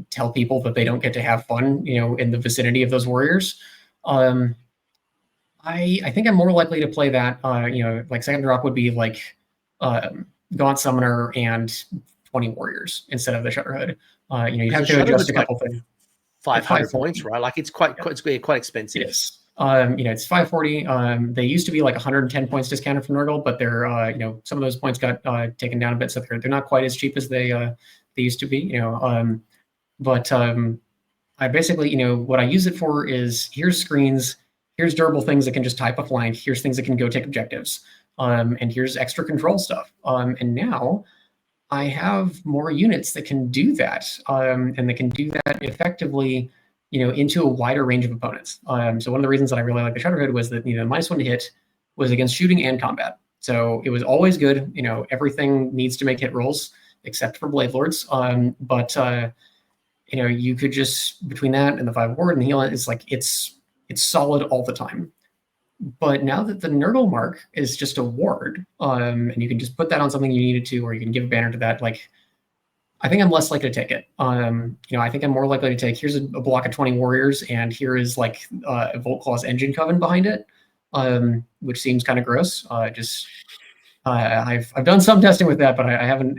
tell people that they don't get to have fun, in the vicinity of those warriors. I think I'm more likely to play that. Like second drop would be like Gaunt Summoner and 20 warriors instead of the Shutterhood. You have to adjust a couple things. 500 points, right? Like, it's quite expensive. Yes. It's 540. They used to be like 110 points discounted from Nurgle, but they're some of those points got taken down a bit, so they're not quite as cheap as they used to be. But I basically, what I use it for is, here's screens, here's durable things that can just type a flank, here's things that can go take objectives, and here's extra control stuff. And now I have more units that can do that, and they can do that effectively, into a wider range of opponents. So one of the reasons that I really like the Shutterhood was that, -1 to hit was against shooting and combat. So it was always good. Everything needs to make hit rolls except for Blade Lords. But you could just, between that and the 5 ward and heal, it's like it's solid all the time. But now that the Nurgle mark is just a ward, and you can just put that on something you needed to, or you can give a banner to that, like, I think I'm less likely to take it. I think I'm more likely to take, here's a block of 20 warriors, and here is like a Voltclaw's engine coven behind it, which seems kind of gross. I've done some testing with that, but I haven't,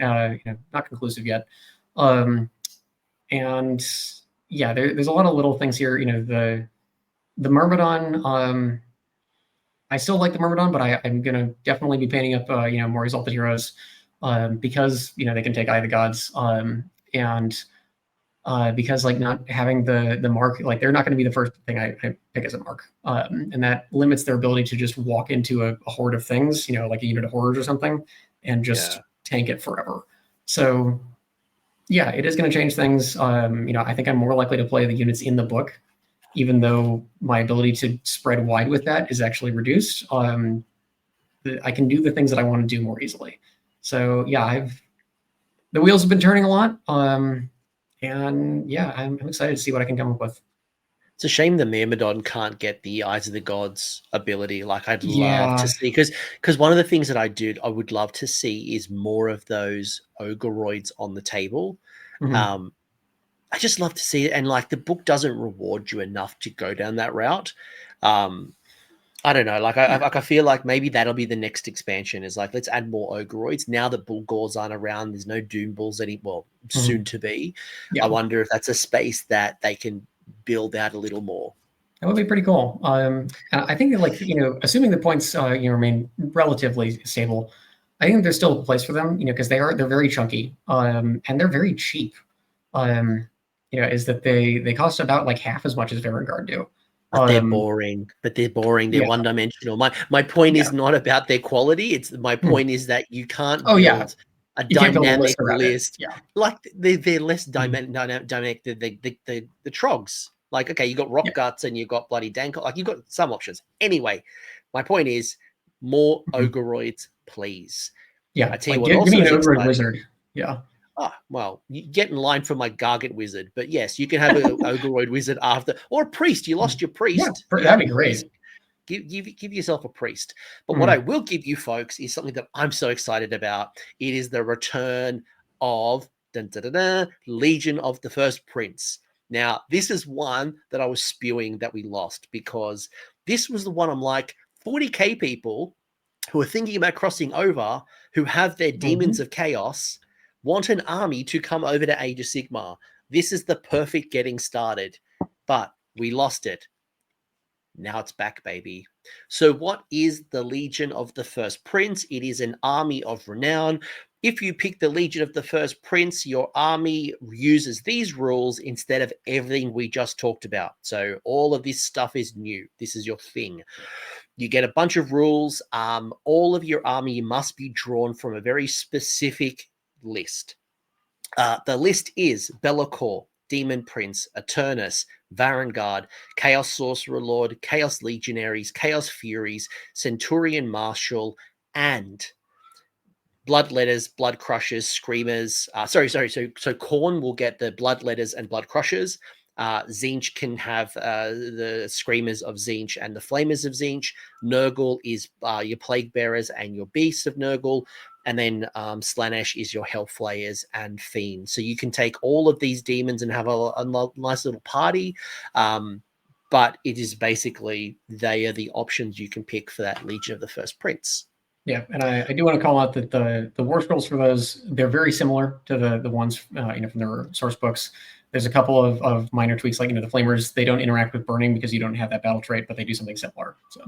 not conclusive yet. And yeah, there's a lot of little things here. The Myrmidon. I still like the Myrmidon, but I'm gonna definitely be painting up more Exalted Heroes, because they can take Eye of the Gods, and because like not having the mark, like they're not going to be the first thing I pick as a mark, and that limits their ability to just walk into a horde of things, like a unit of horrors or something, and just tank it forever. So yeah, it is going to change things. I think I'm more likely to play the units in the book, even though my ability to spread wide with that is actually reduced. I can do the things that I want to do more easily. So yeah, the wheels have been turning a lot. And yeah, I'm excited to see what I can come up with. It's a shame the Myrmidon can't get the Eyes of the Gods ability. Like I'd love to see, because one of the things that I would love to see is more of those Ogreroids on the table. Mm-hmm. I just love to see it, and like the book doesn't reward you enough to go down that route. I don't know. Like I feel like maybe that'll be the next expansion. Is like let's add more Ogreroids now that Bulgors aren't around. There's no Doom Bulls soon to be. Yeah. I wonder if that's a space that they can build out a little more. That would be pretty cool. I think that, like, assuming the points remain relatively stable, I think there's still a place for them. Because they're very chunky, and they're very cheap. Is that they cost about like half as much as Vanguard do. But they're boring. They're one-dimensional. My point is not about their quality. My point is that you can't build a dynamic list. Yeah. Like they're less dynamic than the Trogs. Like, okay, you got Rock Guts and you got Bloody Dank. Like you've got some options. Anyway, my point is more Ogreroids, please. Yeah. I tell you like, what, give me an Ogreroid wizard. Yeah. Well, you get in line for my Gargant wizard, but yes, you can have an Ogreroid wizard after, or a priest. You lost your priest. Yeah, that'd be great. Give yourself a priest. But what I will give you, folks, is something that I'm so excited about. It is the return of Legion of the First Prince. Now, this is one that I was spewing that we lost, because this was the one I'm like, 40k people who are thinking about crossing over, who have their demons of chaos, want an army to come over to Age of Sigmar. This is the perfect getting started, but we lost it. Now it's back, baby. So what is the Legion of the First Prince? It is an army of renown. If you pick the Legion of the First Prince, your army uses these rules instead of everything we just talked about. So all of this stuff is new. This is your thing. You get a bunch of rules. All of your army must be drawn from a very specific list. The list is Be'lakor, Demon Prince, Eternus, Varangard, Chaos Sorcerer Lord, Chaos Legionaries, Chaos Furies, Centurion Marshal, and Bloodletters, Blood Crushers, Screamers. So Khorne will get the Bloodletters and Blood Crushers. Tzeentch can have the Screamers of Tzeentch and the Flamers of Tzeentch. Nurgle is your Plague Bearers and your Beasts of Nurgle. And then Slaanesh is your Hellflayers and Fiends. So you can take all of these demons and have a nice little party. But it is basically, they are the options you can pick for that Legion of the First Prince. Yeah, and I do want to call out that the war scrolls for those, they're very similar to the ones from their source books. There's a couple of minor tweaks, like the Flamers, they don't interact with burning because you don't have that battle trait, but they do something similar. So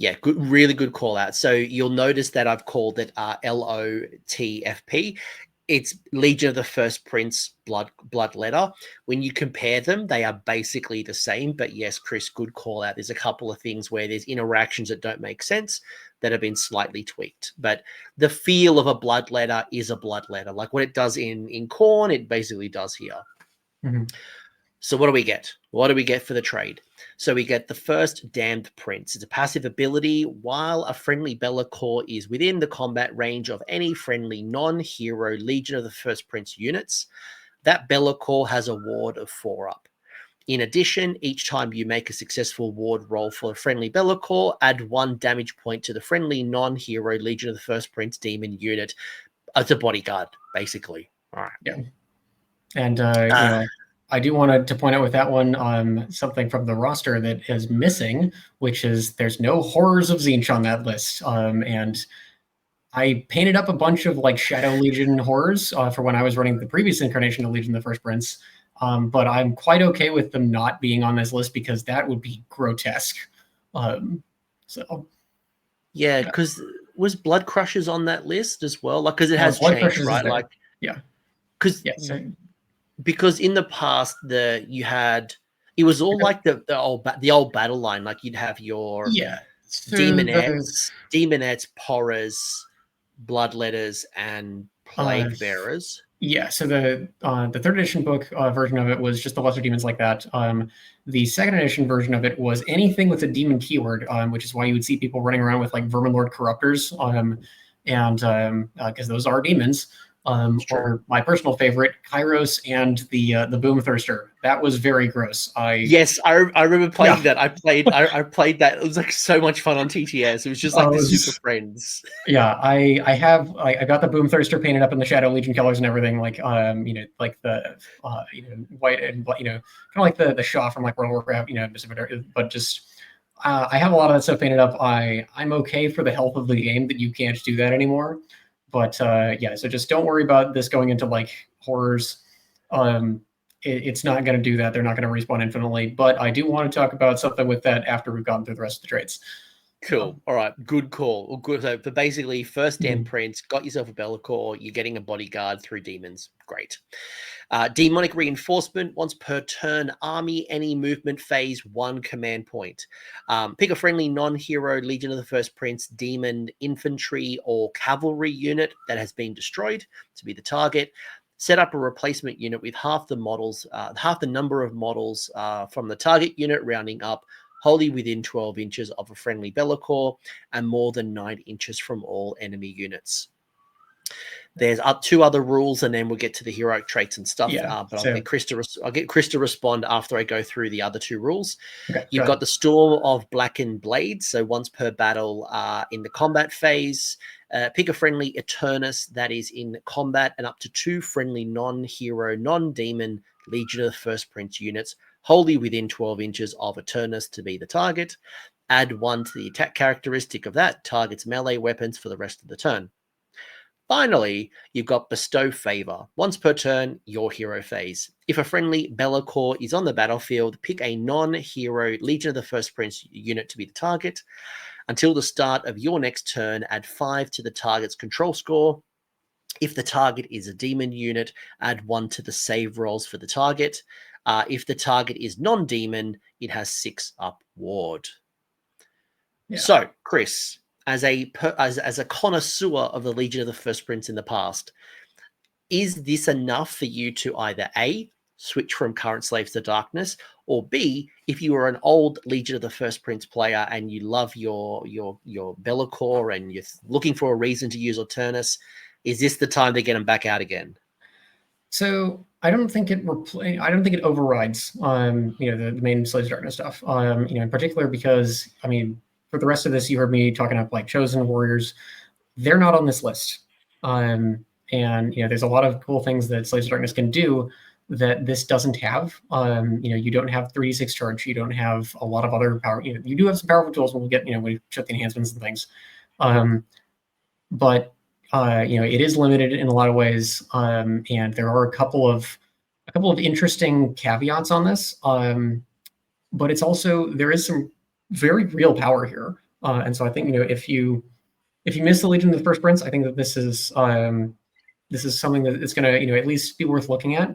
yeah, good, really good call out. So you'll notice that I've called it LOTFP. It's Legion of the First Prince Blood Letter. When you compare them, they are basically the same. But yes, Chris, good call out. There's a couple of things where there's interactions that don't make sense that have been slightly tweaked. But the feel of a blood letter is a blood letter. Like what it does in Khorne, it basically does here. So what do we get? What do we get for the trade? So we get the first Damned Prince. It's a passive ability. While a friendly Be'lakor is within the combat range of any friendly non-hero Legion of the First Prince units, that Be'lakor has a ward of 4 up. In addition, each time you make a successful ward roll for a friendly Be'lakor, add 1 damage point to the friendly non-hero Legion of the First Prince demon unit. It's a bodyguard, basically. All right. Yeah. And, I do want to point out with that one something from the roster that is missing, which is there's no Horrors of Tzeentch on that list. And I painted up a bunch of like Shadow Legion horrors for when I was running the previous incarnation of Legion of the First Prince. But I'm quite okay with them not being on this list because that would be grotesque. Yeah, because was Blood Crushers on that list as well? Like, because it has Blood changed, Crushers right? Like, yeah, because because in the past it was all like the old battle line. Like you'd have your demonettes, porras, bloodletters, and plague bearers. Yeah, so the third edition book version of it was just the lesser demons like that. The second edition version of it was anything with a demon keyword, which is why you would see people running around with like Verminlord Corruptors, and because those are demons. Or my personal favorite, Kairos and the Boom Thirster. That was very gross. Yes, I remember playing that. I played that. It was like so much fun on TTS. It was just like the Super Friends. Yeah, I got the Boom Thirster painted up in the Shadow Legion colors and everything, like like the white and kind of like the Shaw from like World of Warcraft, but just I have a lot of that stuff painted up. I'm okay for the health of the game that you can't do that anymore. But yeah, so just don't worry about this going into like horrors. It's not going to do that. They're not going to respawn infinitely. But I do want to talk about something with that after we've gone through the rest of the traits. Cool. All right. Good call. Well, good. So, basically, first Den Prince, got yourself a Be'lakor. You're getting a bodyguard through demons. Great. Demonic Reinforcement. Once per turn, army, any movement phase, 1 command point. Pick a friendly non-hero Legion of the First Prince, demon, infantry, or cavalry unit that has been destroyed to be the target. Set up a replacement unit with half the number of models from the target unit, rounding up, wholly within 12 inches of a friendly Be'lakor, and more than 9 inches from all enemy units. There's 2 other rules, and then we'll get to the heroic traits and stuff. But I'll get Chris to respond after I go through the other 2 rules. Okay, You've got the Storm of Blackened Blades. So once per battle in the combat phase, pick a friendly Eternus that is in combat, and up to 2 friendly non-hero, non-demon Legion of the First Prince units wholly within 12 inches of Eternus to be the target. Add 1 to the attack characteristic of that target's melee weapons for the rest of the turn. Finally, you've got Bestow Favor. Once per turn, your hero phase. If a friendly Be'lakor is on the battlefield, pick a non-hero Legion of the First Prince unit to be the target. Until the start of your next turn, add 5 to the target's control score. If the target is a demon unit, add 1 to the save rolls for the target. If the target is non-demon, it has 6 up ward. Yeah. So, Chris, as a connoisseur of the Legion of the First Prince in the past, is this enough for you to either A, switch from Current Slaves to Darkness, or B, if you are an old Legion of the First Prince player and you love your Be'lakor and you're looking for a reason to use Eternus, is this the time to get them back out again? So I don't think it overrides the main Slaves of Darkness stuff. In particular because for the rest of this, you heard me talking up like Chosen Warriors. They're not on this list. And there's a lot of cool things that Slaves of Darkness can do that this doesn't have. You don't have 3d6 charge. You don't have a lot of other power. You do have some powerful tools when we get, when we shut the enhancements and things. But it is limited in a lot of ways. And there are a couple of interesting caveats on this. But it's also, there is some very real power here. And so I think, if you miss the Legion of the First Prince, I think that this is something that it's going to, at least be worth looking at.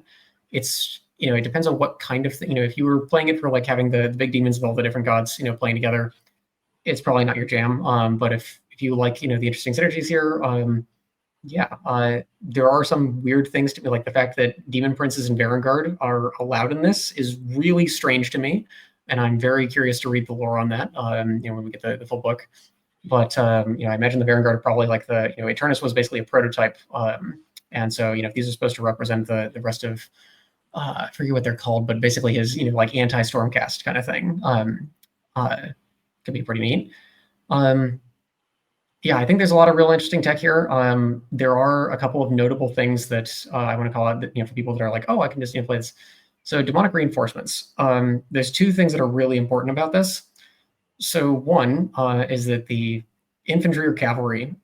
It's, it depends on what kind of thing, if you were playing it for like having the big demons of all the different gods, playing together, it's probably not your jam. But if you like, the interesting synergies here, there are some weird things to me, like the fact that Demon Princes and Varangard are allowed in this is really strange to me. And I'm very curious to read the lore on that, when we get the full book. But, I imagine the Varangard are probably like the, Eternus was basically a prototype. And so, if these are supposed to represent the rest of I forget what they're called, but basically his, like anti-stormcast kind of thing. Could be pretty neat. Yeah, I think there's a lot of real interesting tech here. There are a couple of notable things that I want to call out that, for people that are like, oh, I can just play this. So demonic reinforcements. There's two things that are really important about this. So one is that the infantry or cavalry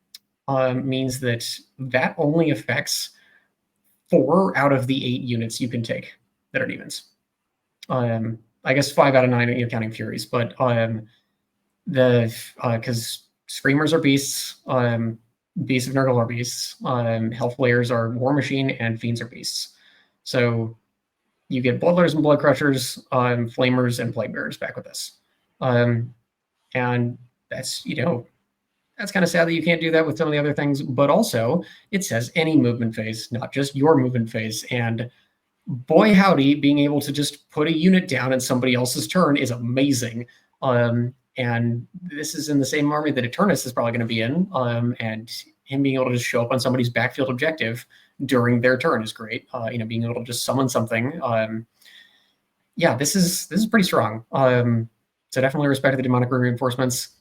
means that only affects 4 out of the 8 units you can take that are demons. I guess 5 out of 9, counting furies, but because screamers are beasts, beasts of Nurgle are beasts, health layers are war machine, and fiends are beasts. So you get bloodletters and blood crushers, flamers and plague bearers back with this, and that's that's kind of sad that you can't do that with some of the other things. But also, it says any movement phase, not just your movement phase. And boy howdy, being able to just put a unit down in somebody else's turn is amazing. And this is in the same army that Eternus is probably going to be in, and him being able to just show up on somebody's backfield objective during their turn is great. Being able to just summon something. Yeah, this is pretty strong. So definitely respect the demonic reinforcements.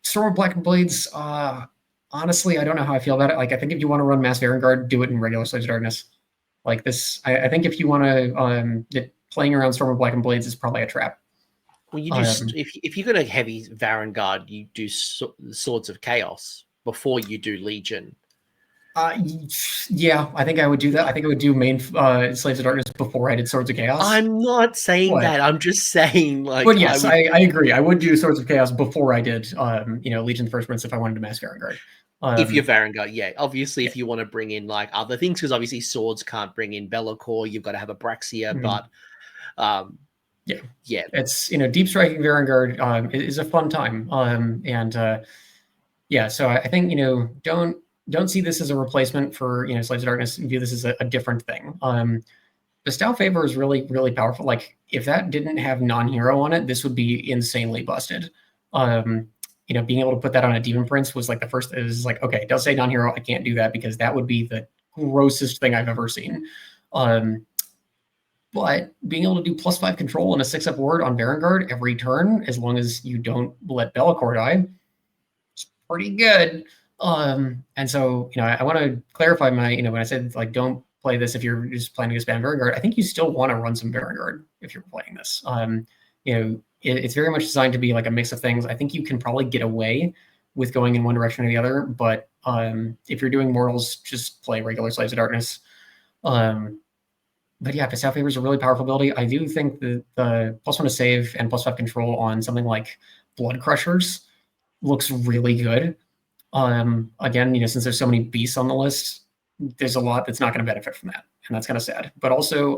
Storm of Blackened Blades. Honestly, I don't know how I feel about it. Like, I think if you want to run Mass Varangard, do it in regular Slaves of Darkness. Like this, I think if you want to, playing around Storm of Blackened Blades is probably a trap. Well, you do if you're going to heavy Varangard, you do Swords of Chaos before you do Legion. Yeah, I think I would do that. I think I would do main Slaves of Darkness before I did Swords of Chaos. I'm not saying that. I'm just saying, like. But yes, I agree. I would do Swords of Chaos before I did, Legion First Prince if I wanted to Mass Varangard. If you're Varangard, yeah. Obviously, if you want to bring in like other things, because obviously swords can't bring in Be'lakor, you've got to have Abraxia, but. Yeah, it's deep striking Varangard is a fun time, so I think don't see this as a replacement for Slaves of Darkness. View this as a different thing. Bestow Favor is really, really powerful. Like, if that didn't have non-hero on it, this would be insanely busted. Being able to put that on a Demon Prince was like the first. It was like, okay, it does say non-hero. I can't do that because that would be the grossest thing I've ever seen. But being able to do +5 control and a 6-up ward on Varangard every turn, as long as you don't let Be'lakor die, it's pretty good. And so, I want to clarify my, when I said, like, don't play this if you're just planning to spam Varangard, I think you still want to run some Varangard if you're playing this. It's very much designed to be like a mix of things. I think you can probably get away with going in one direction or the other, but if you're doing mortals, just play regular Slaves of Darkness. But yeah, Bestow Favor is a really powerful ability. I do think that the +1 to save and +5 control on something like Blood Crushers looks really good. Again, since there's so many beasts on the list, there's a lot that's not going to benefit from that, and that's kind of sad. But also,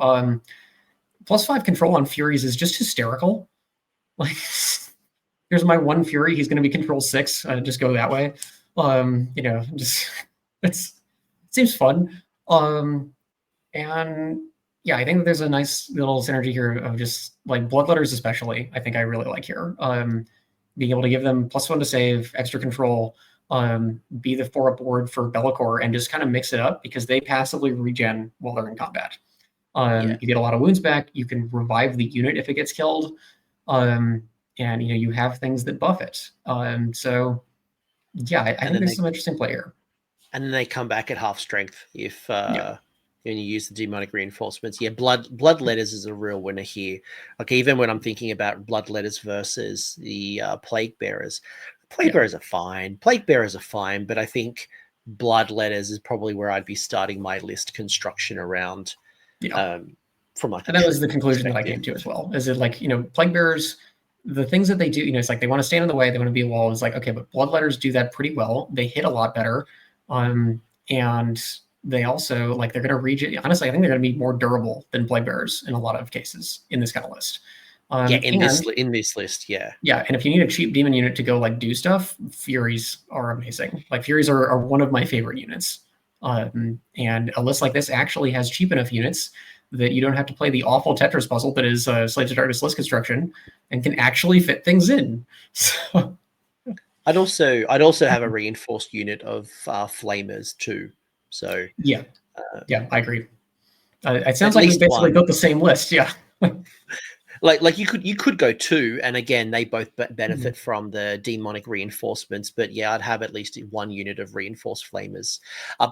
+5 control on Furies is just hysterical. Like, here's my one Fury. He's going to be control 6. Just go that way. It seems fun. And yeah, I think that there's a nice little synergy here of just like Bloodletters, especially. I think I really like here. Being able to give them +1 to save, extra control, be the 4-up ward for Be'lakor, and just kind of mix it up because they passively regen while they're in combat. You get a lot of wounds back. You can revive the unit if it gets killed, and you have things that buff it. So yeah, I think there's some interesting play here. And then they come back at half strength if. And you use the demonic reinforcements. Yeah, Bloodletters is a real winner here. Like, even when I'm thinking about Bloodletters versus the Plague Bearers, Plague Bearers are fine. Plague Bearers are fine, but I think Bloodletters is probably where I'd be starting my list construction around. From like, and that was the conclusion that I came to as well. Is it like Plague Bearers? The things that they do, it's like they want to stand in the way, they want to be a wall. It's like, okay, but Bloodletters do that pretty well. They hit a lot better, and they also, like, they're going to regen. Honestly, I think they're going to be more durable than Plague Bearers in a lot of cases in this kind of list. In this list, yeah. Yeah, and if you need a cheap demon unit to go, like, do stuff, Furies are amazing. Like, Furies are one of my favorite units. And a list like this actually has cheap enough units that you don't have to play the awful Tetris puzzle that is Slaves of Darkness list construction, and can actually fit things in. So I'd also have a reinforced unit of Flamers too. So yeah, Yeah, I agree. It sounds At like we least basically one. built the same list. Yeah. Like you could go two, and again they both benefit from the demonic reinforcements. But yeah, I'd have at least one unit of reinforced flamers.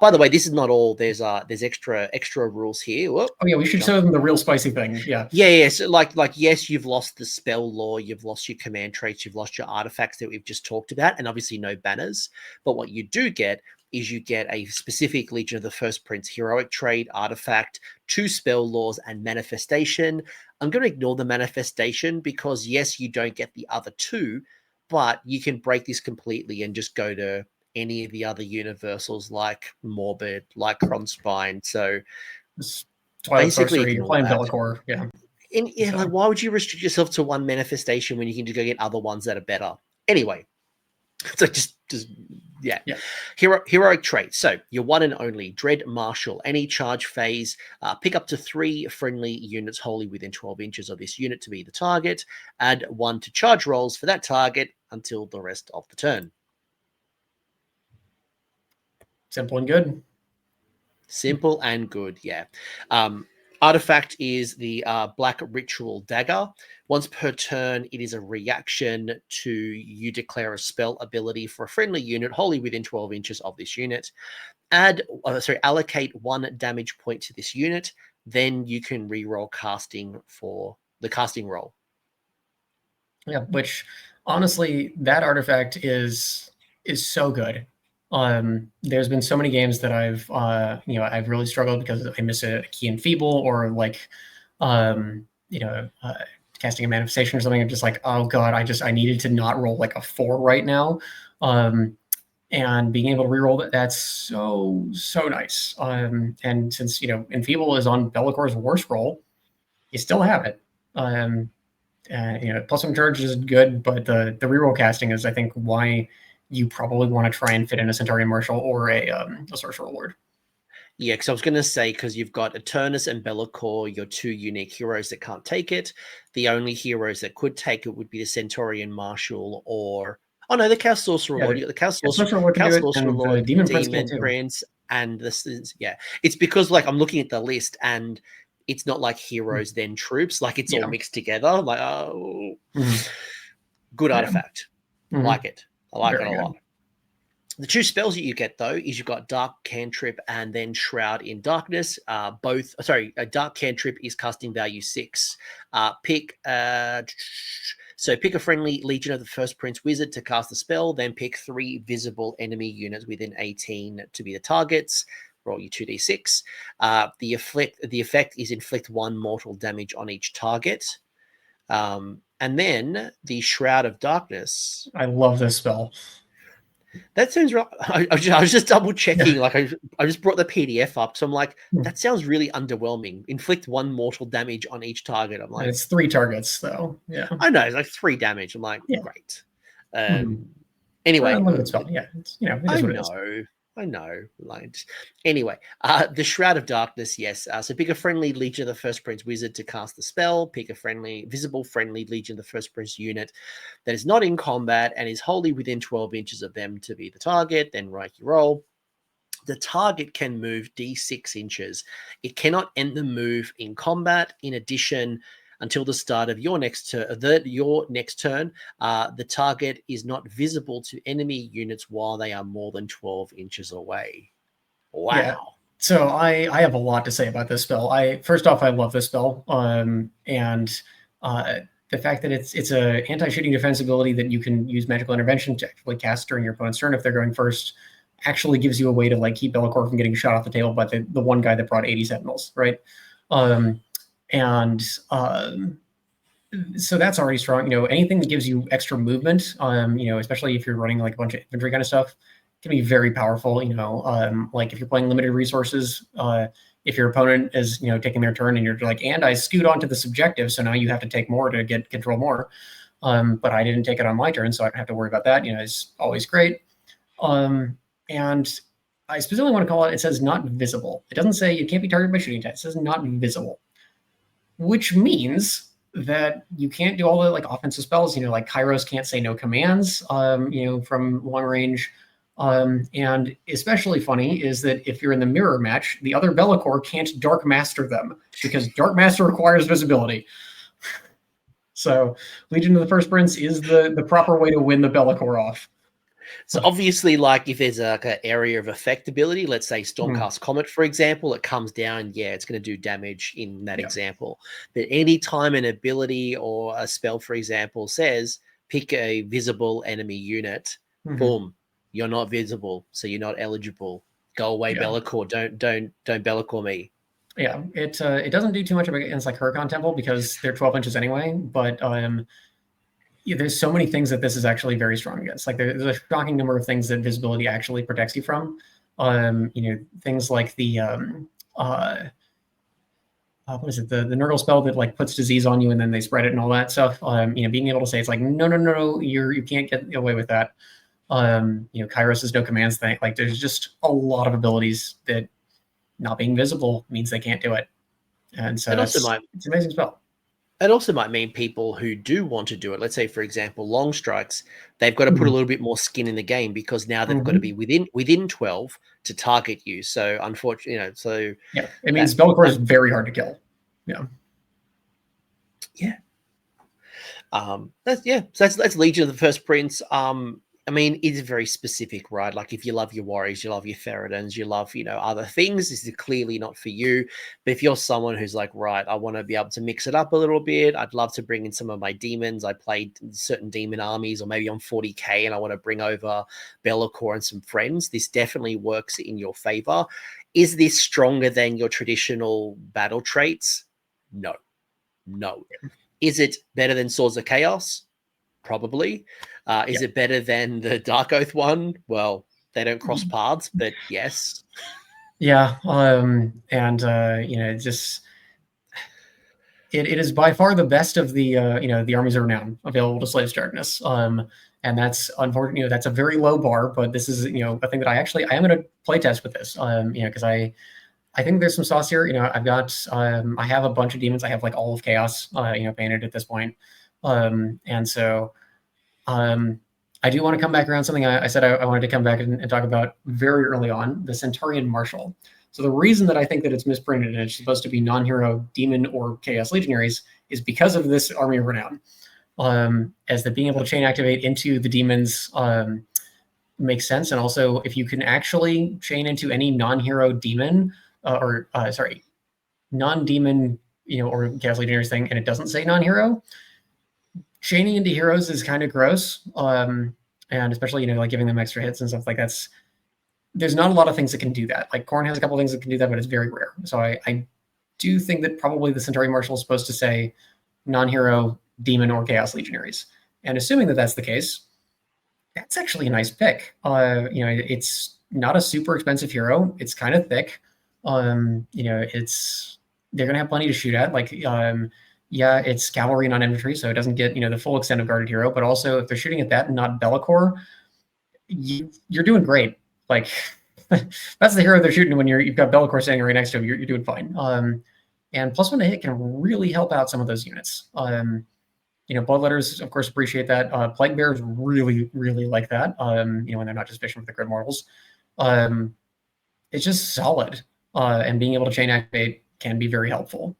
By the way, this is not all. There's extra rules here. Whoop, Oh yeah, we should show them the real spicy thing. Yeah. yeah. So like yes, you've lost the spell lore, you've lost your command traits, you've lost your artifacts that we've just talked about, and obviously no banners. But what you do get is you get a specific Legion of the First Prince heroic trait, artifact, 2 spell laws, and manifestation. I'm going to ignore the manifestation because, yes, you don't get the other 2, but you can break this completely and just go to any of the other universals like Morbid, like Kronspine. So Twilight basically Sorcery, you're ignore playing that. Bellicor. Yeah. And yeah, So. like, why would you restrict yourself to one manifestation when you can just go get other ones that are better? Anyway, so just yeah. Heroic traits. So your one and only Dread Marshal. Any charge phase, pick up to 3 friendly units wholly within 12 inches of this unit to be the target. Add 1 to charge rolls for that target until the rest of the turn. Simple and good. Simple and good, yeah. Artifact is the Black Ritual Dagger. Once per turn, it is a reaction to you declare a spell ability for a friendly unit wholly within 12 inches of this unit. Allocate 1 damage point to this unit. Then you can reroll casting for the casting roll. Yeah, which honestly, that artifact is so good. There's been so many games that I've I've really struggled because I miss a key in feeble or like casting a manifestation or something. I'm just like, oh god, I needed to not roll like a 4 right now. And being able to reroll that's so nice. And since Enfeeble is on Bellicor's worst roll, you still have it. Plus one charge is good, but the reroll casting is, I think, why you probably want to try and fit in a Centaurian Marshal or a Sorcerer Lord. Yeah, because I was going to say, because you've got Eternus and Bellicor, your 2 unique heroes that can't take it. The only heroes that could take it would be the Centaurian Marshal or... Oh, no, the Chaos Sorcerer Lord. You got the Chaos Sorcerer Lord, the Demon Prince, and this is... Yeah, it's because, like, I'm looking at the list, and it's not like heroes, then troops. Like, it's all mixed together. Like, oh... Good artifact. Like it. I like it a lot. The 2 spells that you get, though, is you've got Dark Cantrip and then Shroud in Darkness. A Dark Cantrip is casting value 6. Pick a friendly Legion of the First Prince Wizard to cast the spell, then pick 3 visible enemy units within 18 to be the targets. Roll your 2d6. The effect is inflict 1 mortal damage on each target. And then the Shroud of Darkness. I love this spell. That sounds right. I was just double checking. Yeah. Like I just brought the PDF up, so I'm like, that sounds really underwhelming. Inflict 1 mortal damage on each target. I'm like, and it's 3 targets though. Yeah, I know it's like 3 damage. I'm like, great. Anyway, unlimited spell. Yeah, it's, it is what it is. I know. Like, anyway, the Shroud of Darkness, yes. So pick a friendly Legion of the First Prince Wizard to cast the spell. Pick a visible friendly Legion of the First Prince unit that is not in combat and is wholly within 12 inches of them to be the target. Then write your roll. The target can move d6 inches. It cannot end the move in combat. In addition, until the start of your next turn, the target is not visible to enemy units while they are more than 12 inches away. Wow. Yeah. So I have a lot to say about this spell. First off, I love this spell. And the fact that it's a anti-shooting defense ability that you can use magical intervention to actually cast during your opponent's turn if they're going first actually gives you a way to like keep Bellicor from getting shot off the table by the one guy that brought 80 Sentinels, right? So that's already strong. Anything that gives you extra movement, especially if you're running like a bunch of infantry kind of stuff, can be very powerful. Like if you're playing limited resources, if your opponent is taking their turn and you're like, and I scoot onto this objective, so now you have to take more to get control more. But I didn't take it on my turn, so I don't have to worry about that. It's always great. And I specifically want to call it. It says not visible. It doesn't say you can't be targeted by shooting attack. It says not visible, which means that you can't do all the like offensive spells. Like Kairos can't say no commands. From long range. And especially funny is that if you're in the mirror match, the other Be'lakor can't Dark Master them because Dark Master requires visibility. So Legion of the First Prince is the proper way to win the Be'lakor off. So obviously, like if there's like an area of effect ability, let's say Stormcast Comet, for example, it comes down, yeah, it's going to do damage in that example. But anytime an ability or a spell, for example, says pick a visible enemy unit, boom, you're not visible, so you're not eligible. Go away, Be'lakor. Don't Be'lakor me. Yeah, it doesn't do too much against like Huracan Temple because they're 12 inches anyway, but there's so many things that this is actually very strong against. Like there's a shocking number of things that visibility actually protects you from. Things like the what is it? The Nurgle spell that like puts disease on you and then they spread it and all that stuff. Being able to say it's like no, you can't get away with that. Kairos is no commands thing. Like there's just a lot of abilities that not being visible means they can't do it. And so it's an amazing spell. It also might mean people who do want to do it, let's say, for example, long strikes, they've got to put a little bit more skin in the game because now they've got to be within 12 to target you. So unfortunately, it means Be'lakor is very hard to kill. That's Legion of the First Prince. I mean, it's very specific, right? Like if you love your warriors, you love your Theridans, you love, other things, this is clearly not for you. But if you're someone who's like, right, I want to be able to mix it up a little bit. I'd love to bring in some of my demons. I played certain demon armies, or maybe I'm 40K and I want to bring over Be'lakor and some friends. This definitely works in your favor. Is this stronger than your traditional battle traits? No. Is it better than Swords of Chaos? Probably. Is it better than the Dark Oath one? Well, they don't cross paths, but yes. Yeah, just it is by far the best of the the Armies of Renown available to Slaves Darkness. And that's unfortunate. That's a very low bar, but this is a thing that I am going to play test with this. Because I think there's some sauce here. I've got I have a bunch of demons. I have like all of Chaos painted at this point. And so I do want to come back around something I said I wanted to come back and talk about very early on, the Centaurian Marshal. So the reason that I think that it's misprinted and it's supposed to be non-hero demon or Chaos Legionaries is because of this Army of Renown. As the being able to chain activate into the demons makes sense. And also if you can actually chain into any non-hero demon non-demon, or Chaos Legionaries thing, and it doesn't say non-hero, chaining into heroes is kind of gross. And especially, like giving them extra hits and stuff like that's, there's not a lot of things that can do that. Like Khorne has a couple things that can do that, but it's very rare. So I do think that probably the Centaurian Marshal is supposed to say non-hero demon or Chaos Legionaries. And assuming that that's the case, that's actually a nice pick. It's not a super expensive hero. It's kind of thick. They're going to have plenty to shoot at. Like, it's cavalry, not infantry, so it doesn't get, the full extent of guarded hero. But also, if they're shooting at that and not Be'lakor, you're doing great. Like, that's the hero they're shooting when you've got Be'lakor standing right next to him. You're doing fine. And +1 to hit can really help out some of those units. Bloodletters, of course, appreciate that. Plague Bears really, really like that. When they're not just fishing for the Grid Mortals. It's just solid. And being able to chain activate can be very helpful.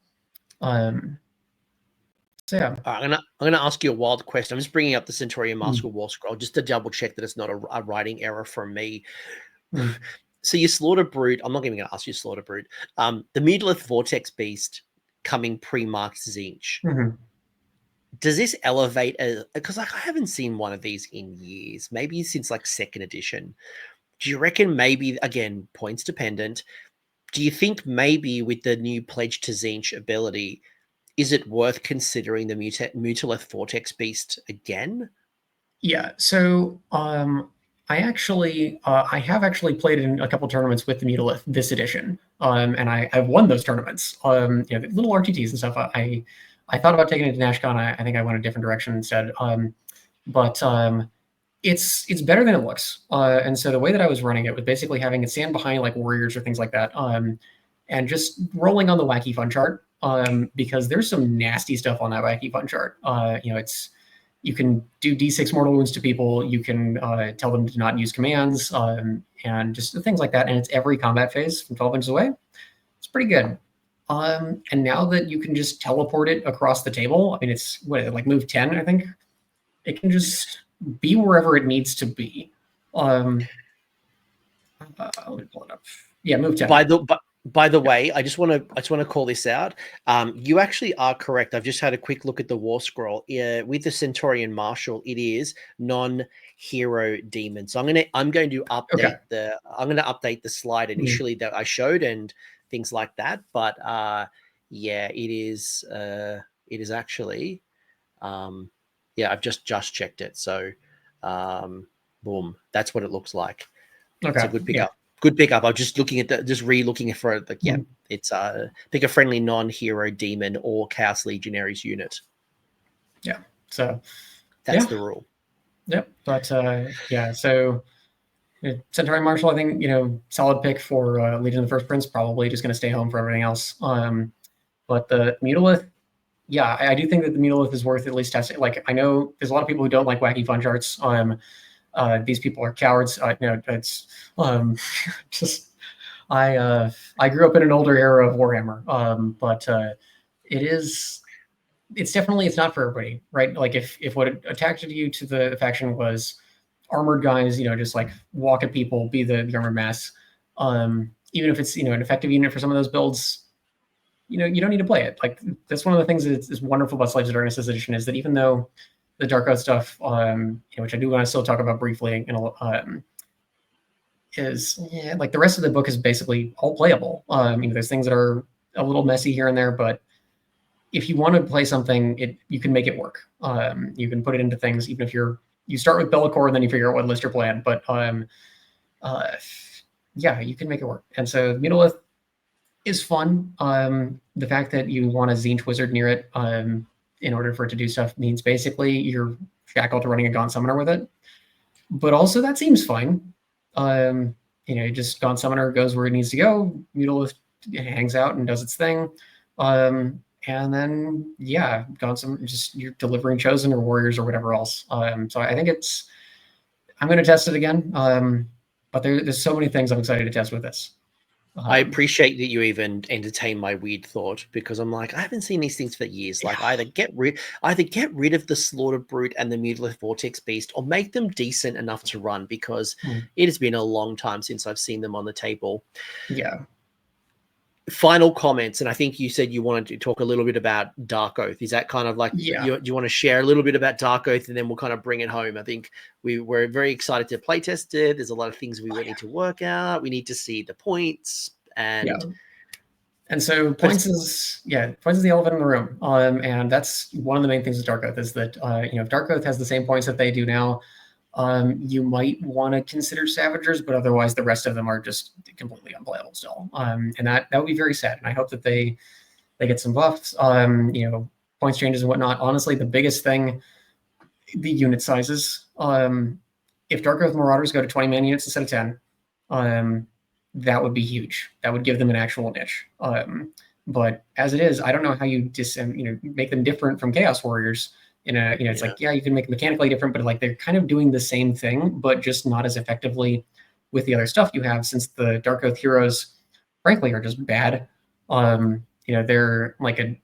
So yeah. I'm gonna ask you a wild question. I'm just bringing up the Centaurian Master War Scroll just to double check that it's not a writing error from me. So your Slaughter Brute, I'm not even going to ask you Slaughter Brute. The Mutolith Vortex Beast coming pre-marked Tzeentch. Does this elevate because I haven't seen one of these in years, maybe since like 2nd edition. Do you reckon maybe, again, points dependent, do you think maybe with the new Pledge to Tzeentch ability, is it worth considering the Mutolith Vortex Beast again? Yeah, so I have actually played in a couple tournaments with the Mutolith this edition, and I've won those tournaments. The little RTTs and stuff. I thought about taking it to NashCon. I think I went a different direction instead. But it's better than it looks. And so the way that I was running it was basically having it stand behind like warriors or things like that, and just rolling on the wacky fun chart. Because there's some nasty stuff on that wacky fun chart. you can do D6 mortal wounds to people. You can tell them to not use commands and just things like that. And it's every combat phase from 12 inches away. It's pretty good. And now that you can just teleport it across the table, I mean, it's like move 10, I think. It can just be wherever it needs to be. Let me pull it up. Yeah, move 10. By the way, I just want to call this out. You actually are correct. I've just had a quick look at the War Scroll. With the Centaurian Marshal, it is non-hero demon. So I'm going to update the slide initially that I showed and things like that. But yeah, it is actually yeah, I've just checked it. So boom, that's what it looks like. Okay. It's a good pickup. Good pickup. I'm just looking at re-looking for it. Like, yeah, it's pick a friendly non-hero demon or Chaos Legionaries unit. Yeah. So that's the rule. Yep. But yeah, so Centaurian Marshal, I think, solid pick for Legion of the First Prince, probably just going to stay home for everything else. But the Mutalith, yeah, I do think that the Mutalith is worth at least testing. Like, I know there's a lot of people who don't like wacky fun charts. These people are cowards. It's just I grew up in an older era of Warhammer, but it's not for everybody, right? Like if what attracted you to the faction was armored guys, just like walk at people, be the armored mass, even if it's an effective unit for some of those builds, you don't need to play it. Like, that's one of the things that is wonderful about Slaves of Darkness edition, is that even though the Dark Oath stuff, which I do want to still talk about briefly, is like the rest of the book is basically all playable. There's things that are a little messy here and there, but if you want to play something, you can make it work. You can put it into things, even if you start with Bellicor and then you figure out what list you're playing. But yeah, you can make it work. And so the Mutalith is fun. The fact that you want a Tzeentch Wizard near it in order for it to do stuff means basically you're shackled to running a Gaunt Summoner with it. But also that seems fine. Just Gaunt Summoner goes where it needs to go. Mutalith hangs out and does its thing. And then, yeah, Gaunt Summoner, just you're delivering Chosen or Warriors or whatever else. So I think I'm going to test it again. But there's so many things I'm excited to test with this. I appreciate that you even entertain my weird thought, because I'm like, I haven't seen these things for years. Like, either get rid of the Slaughter Brute and the Mutalith Vortex Beast, or make them decent enough to run, because it has been a long time since I've seen them on the table. Yeah. Final comments, and I think you said you wanted to talk a little bit about Dark Oath. Is that kind of like, you want to share a little bit about Dark Oath, and then we'll kind of bring it home? I think we're very excited to play test it. There's a lot of things we need to work out. We need to see the points. And so points is the elephant in the room. And that's one of the main things with Dark Oath, is that if Dark Oath has the same points that they do now, you might want to consider Savagers, but otherwise the rest of them are just completely unplayable still. And that would be very sad. And I hope that they get some buffs, points changes and whatnot. Honestly, the biggest thing, the unit sizes. If Dark Oath Marauders go to 20-man units instead of 10, that would be huge. That would give them an actual niche. But as it is, I don't know how you make them different from Chaos Warriors. It's like, you can make them mechanically different, but like they're kind of doing the same thing, but just not as effectively with the other stuff you have, since the Dark Oath heroes, frankly, are just bad. They're like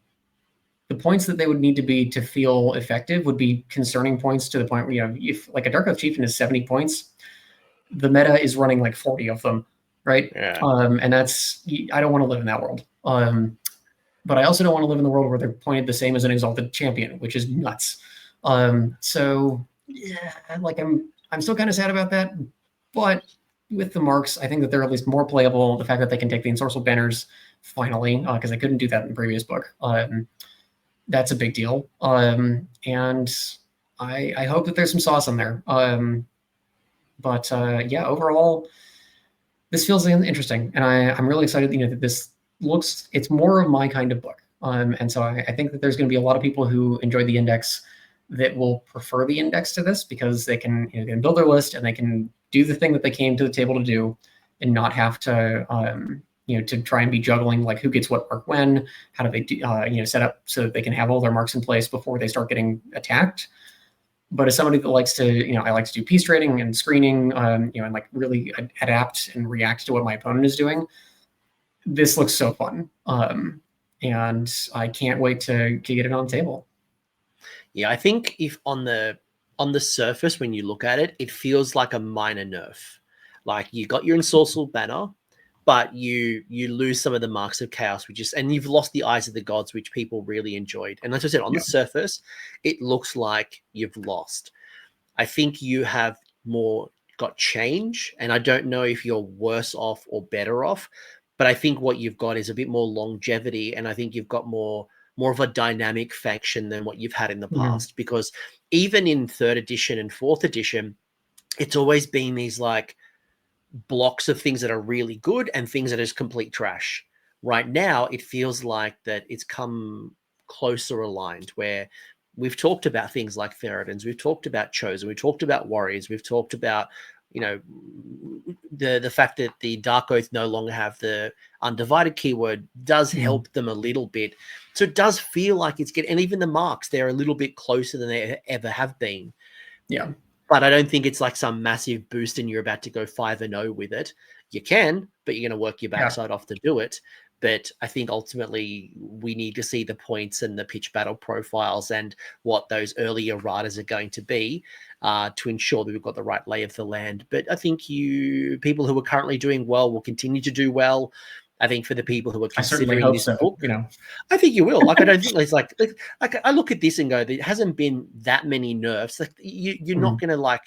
the points that they would need to be to feel effective would be concerning points, to the point where, if like a Dark Oath Chieftain is 70 points, the meta is running like 40 of them. Right. Yeah. And I don't want to live in that world. But I also don't want to live in the world where they're pointed the same as an Exalted Champion, which is nuts. So yeah, like I'm still kind of sad about that. But with the marks, I think that they're at least more playable. The fact that they can take the Ensorcelled Banners finally, because they couldn't do that in the previous book. That's a big deal. And I hope that there's some sauce in there. But overall, this feels interesting, and I'm really excited, that this it's more of my kind of book. And so I think that there's going to be a lot of people who enjoy the index that will prefer the index to this, because they can, they can build their list and they can do the thing that they came to the table to do, and not have to, to try and be juggling like who gets what mark when, how do they do, set up so that they can have all their marks in place before they start getting attacked. But as somebody that likes to, I like to do piece trading and screening, and like really adapt and react to what my opponent is doing, this looks so fun. And I can't wait to get it on the table. Yeah, I think if on the surface, when you look at it, it feels like a minor nerf. Like you got your Ensorcelled Banner, but you lose some of the marks of chaos, and you've lost the Eyes of the Gods, which people really enjoyed. And as I said, on the surface, it looks like you've lost. I think you have more got change, and I don't know if you're worse off or better off, but I think what you've got is a bit more longevity, and I think you've got more of a dynamic faction than what you've had in the past. Because even in 3rd edition and 4th edition, it's always been these like blocks of things that are really good and things that is complete trash. Right now, it feels like that it's come closer aligned, where we've talked about things like Theridans, we've talked about Chosen, we've talked about Warriors, we've talked about, the fact that the Dark Oath no longer have the Undivided keyword does help them a little bit. So it does feel like it's getting, and even the marks, they're a little bit closer than they ever have been. Yeah. But I don't think it's like some massive boost and you're about to go 5-0 with it. You can, but you're going to work your backside off to do it. But I think ultimately we need to see the points and the pitch battle profiles and what those earlier riders are going to be to ensure that we've got the right lay of the land. But I think people who are currently doing well will continue to do well. I think for the people who are considering this book, I think you will. Like, I don't think it's like I look at this and go, there hasn't been that many nerfs. Like you're not going to like,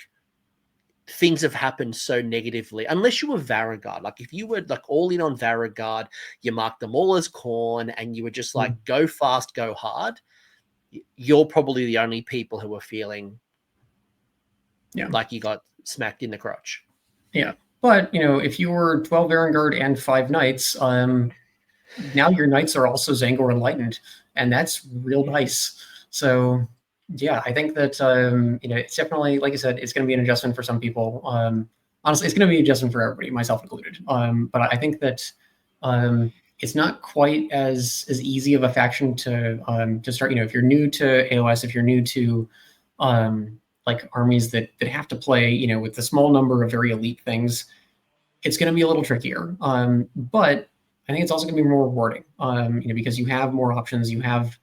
things have happened so negatively unless you were Varigard. Like if you were like all in on Varigard, you marked them all as corn and you were just like go fast, go hard. You're probably the only people who are feeling like you got smacked in the crotch. Yeah. But, if you were 12 Varigard and 5 Knights, now your Knights are also Zangor Enlightened, and that's real nice. So, yeah, I think that, it's definitely, like I said, it's going to be an adjustment for some people. Honestly, it's going to be an adjustment for everybody, myself included. But I think that it's not quite as easy of a faction to start. If you're new to AoS, if you're new to like armies that have to play, with the small number of very elite things, it's going to be a little trickier. But I think it's also going to be more rewarding, because you have more options, you have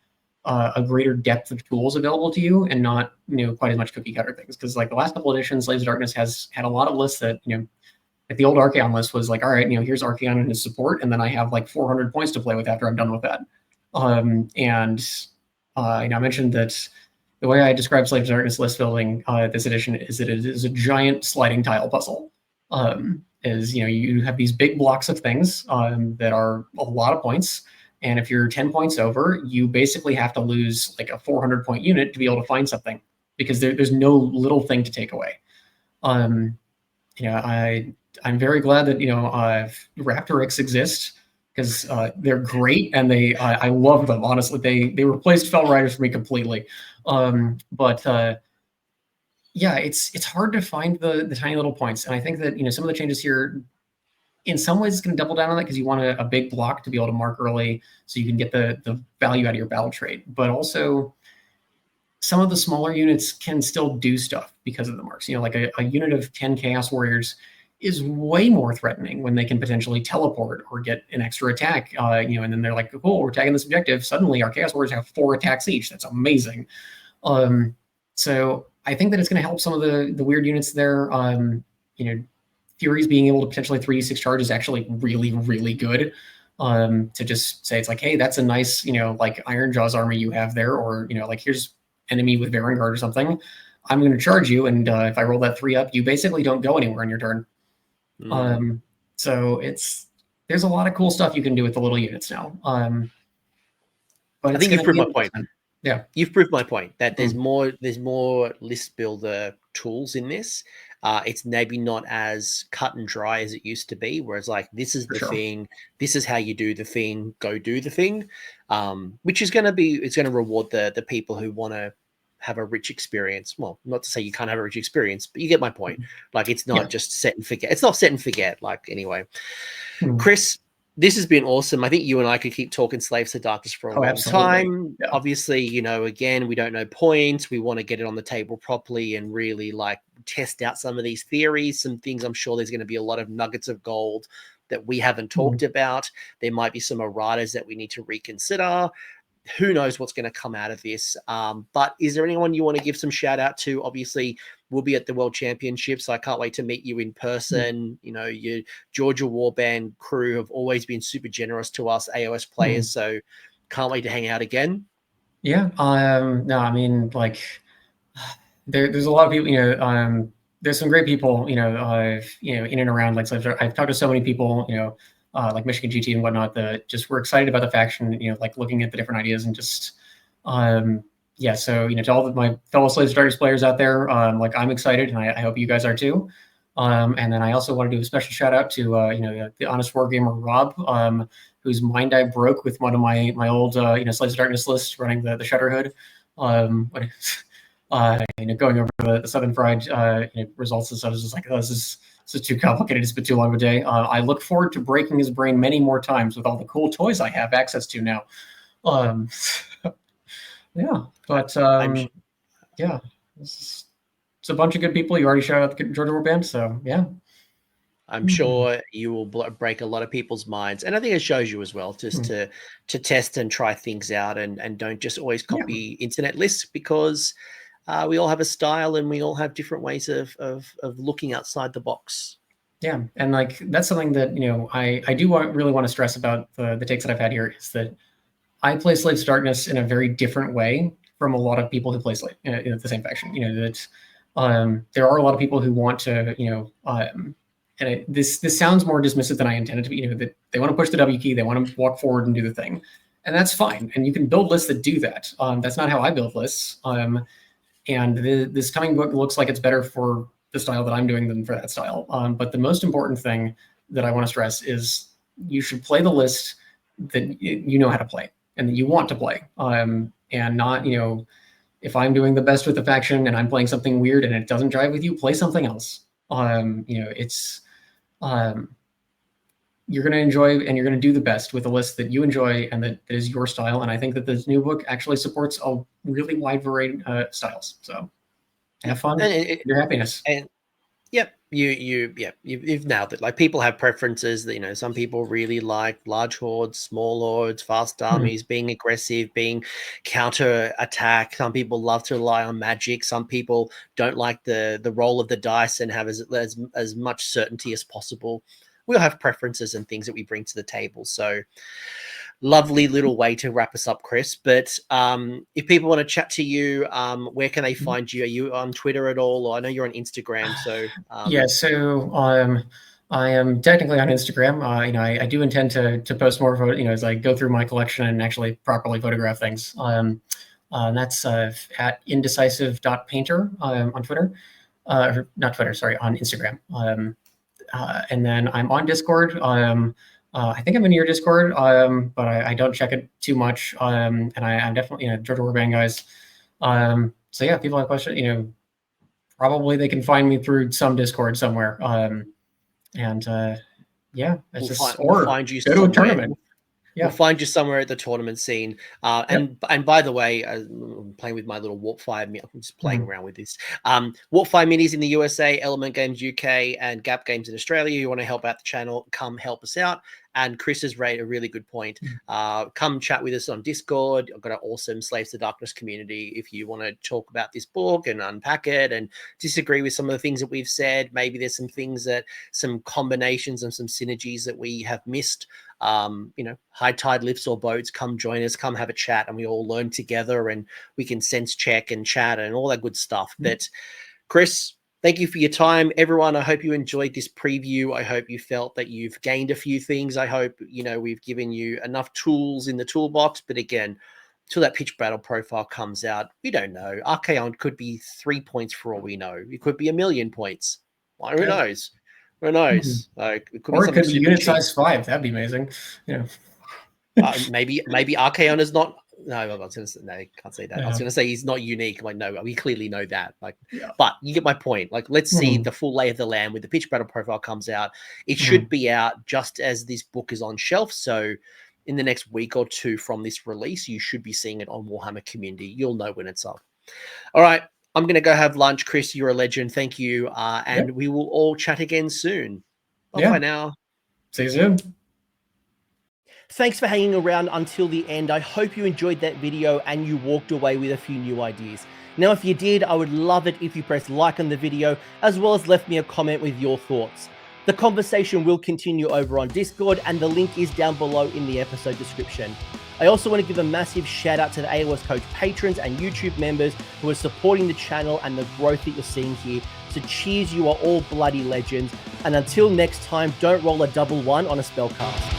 a greater depth of tools available to you, and not quite as much cookie cutter things. Because like the last couple editions, Slaves of Darkness has had a lot of lists that like the old Archaon list was like, all right, here's Archaon and his support, and then I have like 400 points to play with after I'm done with that. I mentioned that the way I describe Slaves of Darkness list building this edition is that it is a giant sliding tile puzzle. You have these big blocks of things that are a lot of points, and if you're 10 points over, you basically have to lose like a 400-point unit to be able to find something, because there's no little thing to take away. I'm very glad that Raptorix exist, because they're great, and I love them, honestly. They replaced Fell Riders for me completely. Yeah, it's hard to find the tiny little points, and I think that some of the changes here, in some ways, it's going to double down on that, because you want a big block to be able to mark early, so you can get the value out of your battle trait. But also, some of the smaller units can still do stuff because of the marks. Like a unit of 10 Chaos Warriors is way more threatening when they can potentially teleport or get an extra attack. And then they're like, cool, we're tagging this objective. Suddenly, our Chaos Warriors have 4 attacks each. That's amazing. So I think that it's going to help some of the weird units there. Furies being able to potentially 3d6 charge is actually really, really good. To just say, it's like, hey, that's a nice, like Iron Jaws army you have there, or like, here's enemy with Varigard or something. I'm going to charge you, and if I roll that 3 up, you basically don't go anywhere on your turn. So there's a lot of cool stuff you can do with the little units now. But I think you've proved my point. Yeah, you've proved my point that there's more list builder tools in this. It's maybe not as cut and dry as it used to be, whereas like, this is the thing, this is how you do the thing, go do the thing, which is going to reward the people who want to have a rich experience. Well, not to say you can't have a rich experience, but you get my point. Like, it's not just set and forget. It's not set and forget. Like, anyway, Chris, This has been awesome. I think you and I could keep talking Slaves to Darkness for a long absolutely. time. Yeah. Obviously, you know, again, we don't know points. We want to get it on the table properly and really like test out some of these theories, some things. I'm sure there's going to be a lot of nuggets of gold that we haven't talked about. There might be some erratas that we need to reconsider. Who knows what's going to come out of this. But is there anyone you want to give some shout out to? Obviously, we'll be at the World Championships. So I can't wait to meet you in person. You know, your Georgia Warband crew have always been super generous to us AoS players. So can't wait to hang out again. Yeah. No, I mean, like, there's a lot of people, you know, there's some great people, you know, in and around like I've talked to so many people, you know, like Michigan GT and whatnot, that just were excited about the faction, you know, like looking at the different ideas and just, yeah. So, you know, to all of my fellow Slaves to Darkness players out there, like I'm excited, and I hope you guys are too. And then I also want to do a special shout out to, you know, the Honest Wargamer Rob, whose mind I broke with one of my old, you know, Slaves to Darkness lists running the Shutterhood. You know, going over the Southern Fried you know, results and stuff, I was just like, oh, this is too complicated. It's been too long of a day. I look forward to breaking his brain many more times with all the cool toys I have access to now. Yeah, but yeah, it's a bunch of good people. You already shouted out the Georgia Warband, so yeah. I'm sure you will break a lot of people's minds, and I think it shows you as well, just to test and try things out, and don't just always copy internet lists, because we all have a style and we all have different ways of looking outside the box. Yeah, and like that's something that, you know, I do really want to stress about the takes that I've had here, is that I play Slaves to Darkness in a very different way from a lot of people who play Slave in the same faction. You know, that there are a lot of people who want to, you know, and this sounds more dismissive than I intended to be. You know, that they want to push the W key, they want to walk forward and do the thing, and that's fine. And you can build lists that do that. That's not how I build lists. And this coming book looks like it's better for the style that I'm doing than for that style. But the most important thing that I want to stress is you should play the list that you know how to play and that you want to play, and not, you know, if I'm doing the best with the faction and I'm playing something weird and it doesn't drive with you, play something else. You know, it's you're going to enjoy and you're going to do the best with a list that you enjoy and that is your style. And I think that this new book actually supports a really wide variety of styles. So have fun, your happiness. And yep, you've nailed it. Like, people have preferences. That, you know, some people really like large hordes, small hordes, fast armies, being aggressive, being counter attack. Some people love to rely on magic. Some people don't like the roll of the dice and have as much certainty as possible. We all have preferences and things that we bring to the table. So lovely little way to wrap us up, Chris. But if people want to chat to you, where can they find you? Are you on Twitter at all? Or I know you're on Instagram. So yeah, so I am technically on Instagram. You know, I do intend to post more photos, you know, as I go through my collection and actually properly photograph things. And that's at indecisive.painter on Twitter. Or not Twitter, sorry, on Instagram. And then I'm on Discord. I think I'm in your Discord, but I don't check it too much. And I'm definitely, you know, Georgia Warband guys. So yeah, if people have questions, you know, probably they can find me through some Discord somewhere. And yeah, we'll find you go to a tournament. Yeah. We'll find you somewhere at the tournament scene. And by the way, I'm playing with my little Warp 5. I'm just playing around with this. Warp 5 minis in the USA, Element Games UK, and Gap Games in Australia. You want to help out the channel, come help us out. And Chris has raised a really good point. Come chat with us on Discord. I've got an awesome Slaves to Darkness community. If you want to talk about this book and unpack it and disagree with some of the things that we've said, maybe there's some things some combinations and some synergies that we have missed. You know, high tide lifts or boats, come join us, come have a chat, and we all learn together, and we can sense check and chat and all that good stuff. But Chris, thank you for your time. Everyone, I hope you enjoyed this preview. I hope you felt that you've gained a few things. I hope, you know, we've given you enough tools in the toolbox. But again, till that pitch battle profile comes out, we don't know. Archaon could be 3 points for all we know. It could be 1,000,000 points. Well, who knows? Who knows? Like, it could be unit size 5. That'd be amazing. You know, maybe Archaon is not No, I was gonna say, no, I can't say that. I Yeah. was gonna say he's not unique. Like, no, we clearly know that. Like, Yeah. but you get my point. Like, let's see Mhm. the full lay of the land when the pitch battle profile comes out. It Mhm. should be out just as this book is on shelf. So, in the next week or two from this release, you should be seeing it on Warhammer Community. You'll know when it's up. All right, I'm gonna go have lunch, Chris. You're a legend. Thank you, and we will all chat again soon. Bye Yeah. now. See you soon. Thanks for hanging around until the end. I hope you enjoyed that video and you walked away with a few new ideas. Now, if you did, I would love it if you pressed like on the video, as well as left me a comment with your thoughts. The conversation will continue over on Discord, and the link is down below in the episode description. I also want to give a massive shout out to the AoS Coach patrons and YouTube members who are supporting the channel and the growth that you're seeing here. So cheers, you are all bloody legends. And until next time, don't roll a double one on a spellcast.